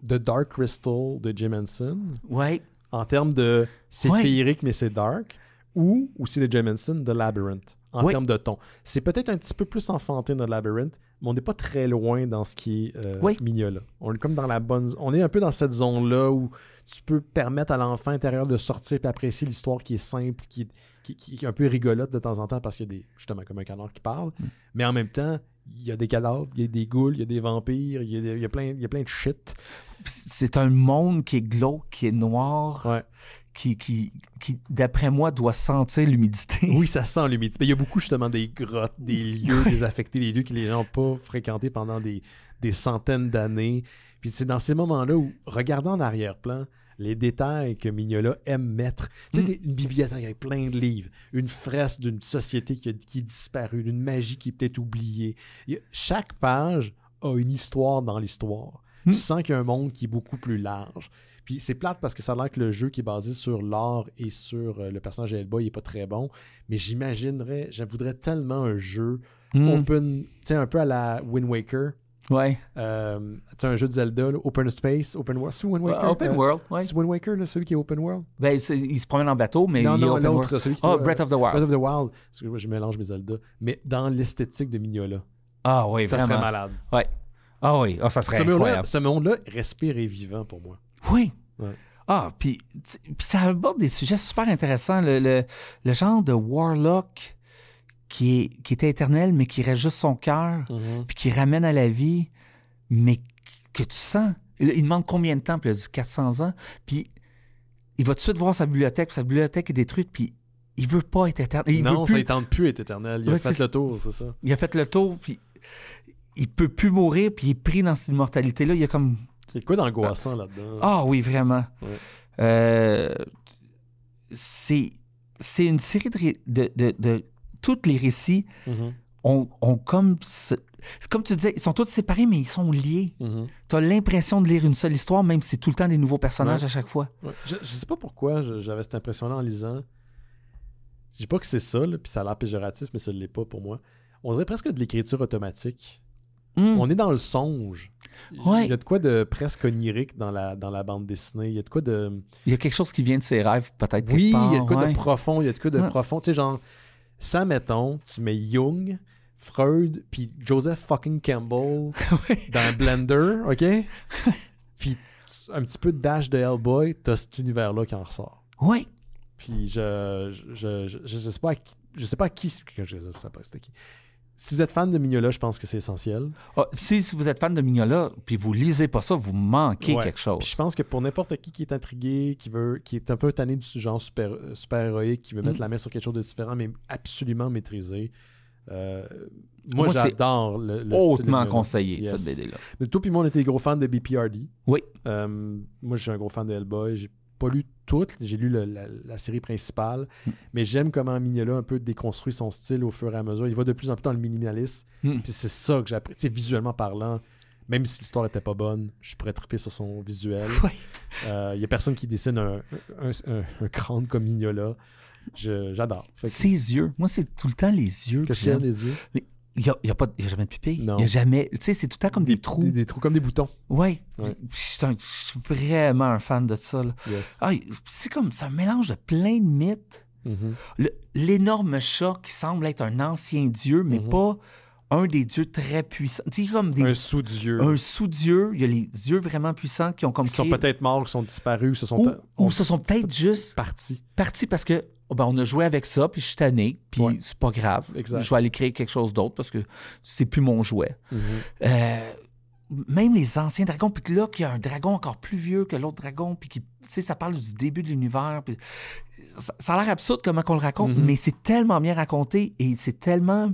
The Dark Crystal de Jim Henson. Oui. En termes de c'est féerique, mais c'est dark. Ou aussi de Jim Henson, The Labyrinth. En termes de ton. C'est peut-être un petit peu plus enfantin dans Labyrinth, mais on n'est pas très loin dans ce qui est Mignola. On est comme dans la bonne... On est un peu dans cette zone-là où tu peux permettre à l'enfant intérieur de sortir et apprécier l'histoire qui est simple, qui est un peu rigolote de temps en temps parce qu'il y a justement comme un canard qui parle. Mais en même temps, il y a des cadavres, il y a des ghouls, il y a des vampires, il y a plein de shit. C'est un monde qui est glauque, qui est noir. Ouais. Qui, d'après moi, doit sentir l'humidité. Oui, ça sent l'humidité. Mais il y a beaucoup, justement, des grottes, des lieux désaffectés, des lieux que les gens n'ont pas fréquentés pendant des centaines d'années. Puis c'est dans ces moments-là où, regardant en arrière-plan, les détails que Mignola aime mettre. Tu sais, une bibliothèque avec plein de livres, une fresque d'une société qui est disparue, d'une magie qui est peut-être oubliée. Chaque page a une histoire dans l'histoire. Tu sens qu'il y a un monde qui est beaucoup plus large. Puis c'est plate parce que ça a l'air que le jeu qui est basé sur l'art et sur le personnage d'Elba, il n'est pas très bon. Mais j'aimerais tellement un jeu open, tu sais, un peu à la Wind Waker. Ouais. Tu sais, un jeu de Zelda, là, Open Space, Open World. C'est Wind Waker. Open World, ouais. C'est Wind Waker, là, celui qui est Open World. Ben, il se promène en bateau, mais non, il est non, open l'autre, world. celui qui Breath of the Wild. Breath of the Wild. Parce que moi, je mélange mes Zelda. Mais dans l'esthétique de Mignola. Ah oui, ça vraiment. Ça serait malade. Ouais. Ah oui, ça serait incroyable. Ce monde-là respire et vivant pour moi. Oui. Ouais. Ah, puis ça aborde des sujets super intéressants. Le genre de Warlock qui était éternel, mais qui reste juste son cœur, puis qui ramène à la vie, mais que tu sens. Il demande combien de temps? Puis il a dit 400 ans. Puis il va tout de suite voir sa bibliothèque, puis sa bibliothèque est détruite, puis il veut pas être éternel. Ça ne tente plus être éternel. Il a fait le tour, c'est ça. Il a fait le tour, puis il peut plus mourir, puis il est pris dans cette immortalité-là. Il y a comme... C'est quoi d'angoissant là-dedans? Ah oui, vraiment. Ouais. C'est une série de tous les récits ont comme... Comme tu disais, ils sont tous séparés, mais ils sont liés. Tu as l'impression de lire une seule histoire, même si c'est tout le temps des nouveaux personnages à chaque fois. Ouais. Je sais pas pourquoi j'avais cette impression-là en lisant. Je dis pas que c'est ça, là, puis ça a l'air péjoratif, mais ça ne l'est pas pour moi. On dirait presque de l'écriture automatique. On est dans le songe. Ouais. Il y a de quoi de presque onirique dans la bande dessinée. Il y a de quoi de... Il y a quelque chose qui vient de ses rêves, peut-être. Oui, il y a de quoi de profond. Il y a de quoi de profond. Tu sais, genre... Ça, mettons, tu mets Jung, Freud, puis Joseph fucking Campbell dans Blender, OK? Puis un petit peu de dash de Hellboy, t'as cet univers-là qui en ressort. Oui. Puis je sais pas à qui... Je sais pas à qui... Je sais pas c'était qui. Si vous êtes fan de Mignola, je pense que c'est essentiel. Si vous êtes fan de Mignola, puis vous lisez pas ça, vous manquez quelque chose. Puis je pense que pour n'importe qui est intrigué, qui est un peu tanné du genre super-héroïque, qui veut mettre la main sur quelque chose de différent, mais absolument maîtrisé. Moi, j'adore le hautement conseillé, cette BD-là. Mais toi puis moi, on était des gros fans de B.P.R.D. Oui. Moi, je suis un gros fan de Hellboy. J'ai pas lu toutes, j'ai lu la série principale, mais j'aime comment Mignola un peu déconstruit son style au fur et à mesure. Il va de plus en plus dans le minimalisme. Puis c'est ça que j'apprécie. Visuellement parlant, même si l'histoire était pas bonne, je pourrais triper sur son visuel. Il y a personne qui dessine un crâne comme Mignola. J'adore. Ses yeux. Moi, c'est tout le temps les yeux. Qu'est-ce qu'il y a les yeux? Il n'y a jamais de pupille. Non. Il y a jamais. Tu sais, c'est tout le temps comme des trous. Des trous comme des boutons. Oui. Ouais. Je suis vraiment un fan de ça. Là. Yes. C'est un mélange de plein de mythes. L'énorme chat qui semble être un ancien dieu, mais pas un des dieux très puissants. Tu sais, comme un sous-dieu. Un sous-dieu. Il y a les dieux vraiment puissants qui ont comme qui sont peut-être morts, qui sont disparus. Ou se sont peut-être juste partis parce que on a joué avec ça, puis je suis tanné, puis c'est pas grave. Exact. Je vais aller créer quelque chose d'autre parce que c'est plus mon jouet. Même les anciens dragons, puis là, qu'il y a un dragon encore plus vieux que l'autre dragon, puis qui, tu sais, ça parle du début de l'univers. Puis ça a l'air absurde comment on le raconte, mais c'est tellement bien raconté et c'est tellement...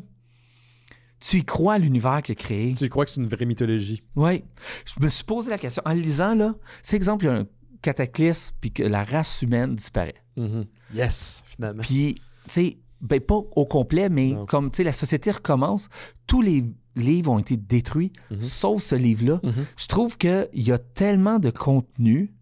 Tu y crois à l'univers qu'il a créé. Tu y crois que c'est une vraie mythologie. Oui. Je me suis posé la question. En le lisant, là, c'est exemple, il y a un cataclysme, puis que la race humaine disparaît. Yes, finalement. Puis, tu sais, pas au complet, mais comme, tu sais, la société recommence, tous les livres ont été détruits, sauf ce livre-là. Je trouve qu'il y a tellement de contenu,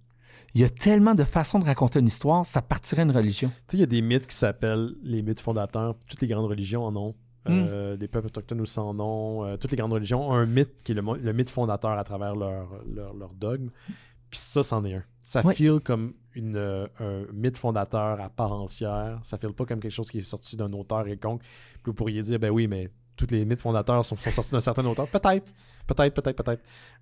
il y a tellement de façons de raconter une histoire, ça partirait une religion. Tu sais, il y a des mythes qui s'appellent les mythes fondateurs. Toutes les grandes religions en ont. Les peuples autochtones aussi en ont. Toutes les grandes religions ont un mythe qui est le mythe fondateur à travers leur dogme. Puis ça, c'en est un. Ça feel comme un mythe fondateur à part entière. Ça feel pas comme quelque chose qui est sorti d'un auteur quelconque. Puis vous pourriez dire, ben oui, mais tous les mythes fondateurs sont sortis d'un certain auteur. Peut-être.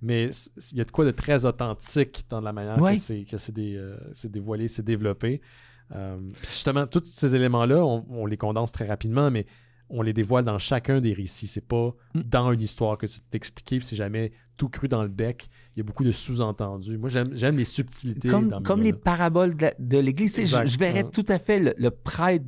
Mais il y a de quoi de très authentique dans la manière que c'est dévoilé, c'est développé. Puis justement, tous ces éléments-là, on les condense très rapidement, mais on les dévoile dans chacun des récits. C'est pas dans une histoire que tu t'expliques, puis c'est jamais tout cru dans le bec. Il y a beaucoup de sous-entendus. Moi, j'aime les subtilités. Comme les paraboles de l'Église. Je verrais tout à fait le prêtre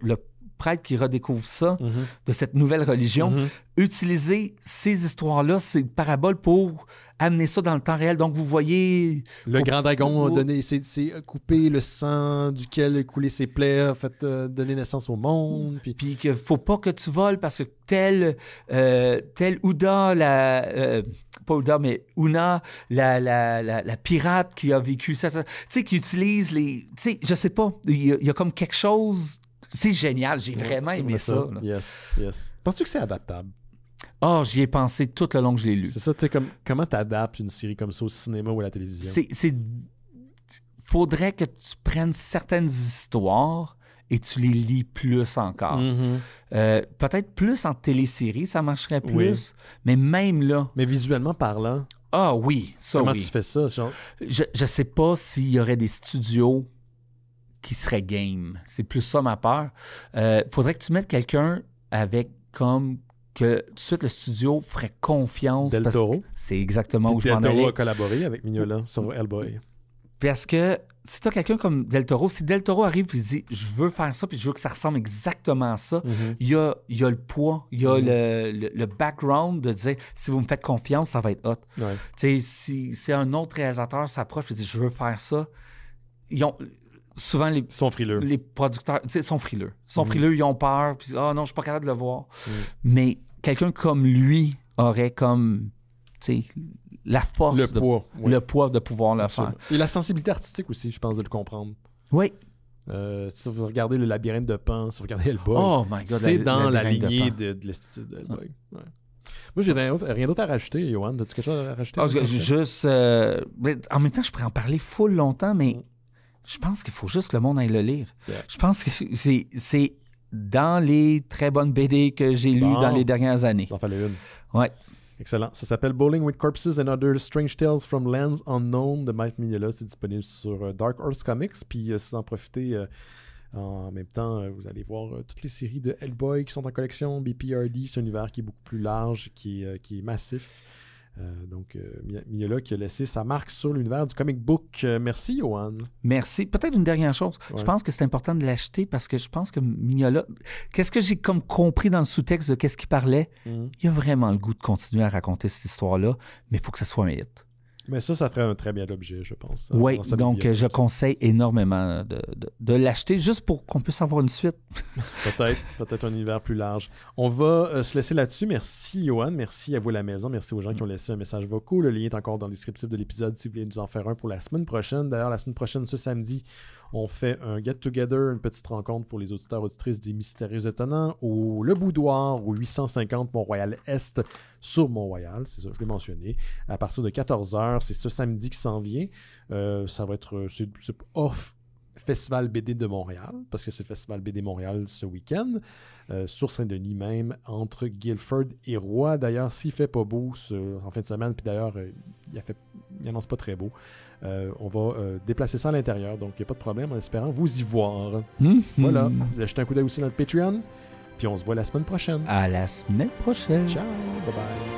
le prêtre qui redécouvre ça, de cette nouvelle religion, utiliser ces histoires-là, ces paraboles pour amener ça dans le temps réel. Donc, vous voyez... Le grand dragon a donné, c'est coupé le sang duquel a coulé ses plaies, a fait donner naissance au monde. Puis qu'il ne faut pas que tu voles parce que tel Ouda, pas Ouda, mais Una, la pirate qui a vécu ça, tu sais, qui utilise les... Tu sais, je sais pas, il y a comme quelque chose... C'est génial, j'ai vraiment aimé ça. Yes. Penses-tu que c'est adaptable? J'y ai pensé tout le long que je l'ai lu. C'est ça, tu sais, comment tu adaptes une série comme ça au cinéma ou à la télévision? Faudrait que tu prennes certaines histoires et tu les lis plus encore. Peut-être plus en télésérie, ça marcherait plus. Mais même là... Mais visuellement parlant... Ah oui, ça Comment tu fais ça? Genre? Je sais pas s'il y aurait des studios qui serait game. C'est plus ça ma peur. Faudrait que tu mettes quelqu'un avec comme que tout de suite le studio ferait confiance. Del Toro. C'est exactement où je m'en allais. Del Toro a collaboré avec Mignola sur Hellboy. Parce que si tu as quelqu'un comme Del Toro, si Del Toro arrive et dit « je veux faire ça puis je veux que ça ressemble exactement à ça il y a le poids, il y a le background de dire « si vous me faites confiance, ça va être hot ». Tu sais, si un autre réalisateur s'approche et dit « je veux faire ça », souvent, sont frileux. Les producteurs, tu sais, sont frileux. Ils ont peur, puis non, je suis pas capable de le voir. Mais quelqu'un comme lui aurait comme, tu sais, la force, le poids de pouvoir le faire. Et la sensibilité artistique aussi, je pense, de le comprendre. Oui. Si vous regardez le labyrinthe de Pan, si vous regardez Hellboy, c'est dans la lignée de l'esthétique de Hellboy. Moi, j'ai rien d'autre à rajouter, Johan. As-tu quelque chose à rajouter? Juste... en même temps, je pourrais en parler full longtemps, mais... Je pense qu'il faut juste que le monde aille le lire. Je pense que c'est dans les très bonnes BD que j'ai lues dans les dernières années. T'en fallait une. Ouais. Excellent. Ça s'appelle Bowling with Corpses and Other Strange Tales from Lands Unknown de Mike Mignola. C'est disponible sur Dark Horse Comics. Puis si vous en profitez, en même temps, vous allez voir toutes les séries de Hellboy qui sont en collection. BPRD, c'est un univers qui est beaucoup plus large, qui est massif. Donc, Mignola qui a laissé sa marque sur l'univers du comic book. Merci, Johan. Merci. Peut-être une dernière chose. Ouais. Je pense que c'est important de l'acheter parce que je pense que Mignola... Qu'est-ce que j'ai comme compris dans le sous-texte de qu'est-ce qu'il parlait? Il a vraiment le goût de continuer à raconter cette histoire-là, mais il faut que ça soit un hit. Mais ça ferait un très bien objet, je pense. Oui, donc je conseille énormément de l'acheter juste pour qu'on puisse avoir une suite. Peut-être un univers plus large. On va se laisser là-dessus. Merci, Johan. Merci à vous à la maison. Merci aux gens qui ont laissé un message vocal. Le lien est encore dans le descriptif de l'épisode si vous voulez nous en faire un pour la semaine prochaine. D'ailleurs, la semaine prochaine, ce samedi, on fait un get-together, une petite rencontre pour les auditeurs auditrices des Mystérieux Étonnants au Le Boudoir, au 850 Mont-Royal-Est, sur Mont-Royal. C'est ça, je l'ai mentionné. À partir de 14h, c'est ce samedi qui s'en vient. Ça va être c'est off Festival BD de Montréal, parce que c'est le Festival BD Montréal ce week-end, sur Saint-Denis même, entre Guilford et Roy. D'ailleurs, s'il fait pas beau en fin de semaine, puis d'ailleurs, il annonce pas très beau, on va déplacer ça à l'intérieur, donc il n'y a pas de problème, en espérant vous y voir. Voilà, jetez un coup d'œil aussi dans le Patreon, puis on se voit la semaine prochaine. À la semaine prochaine. Ciao, bye bye.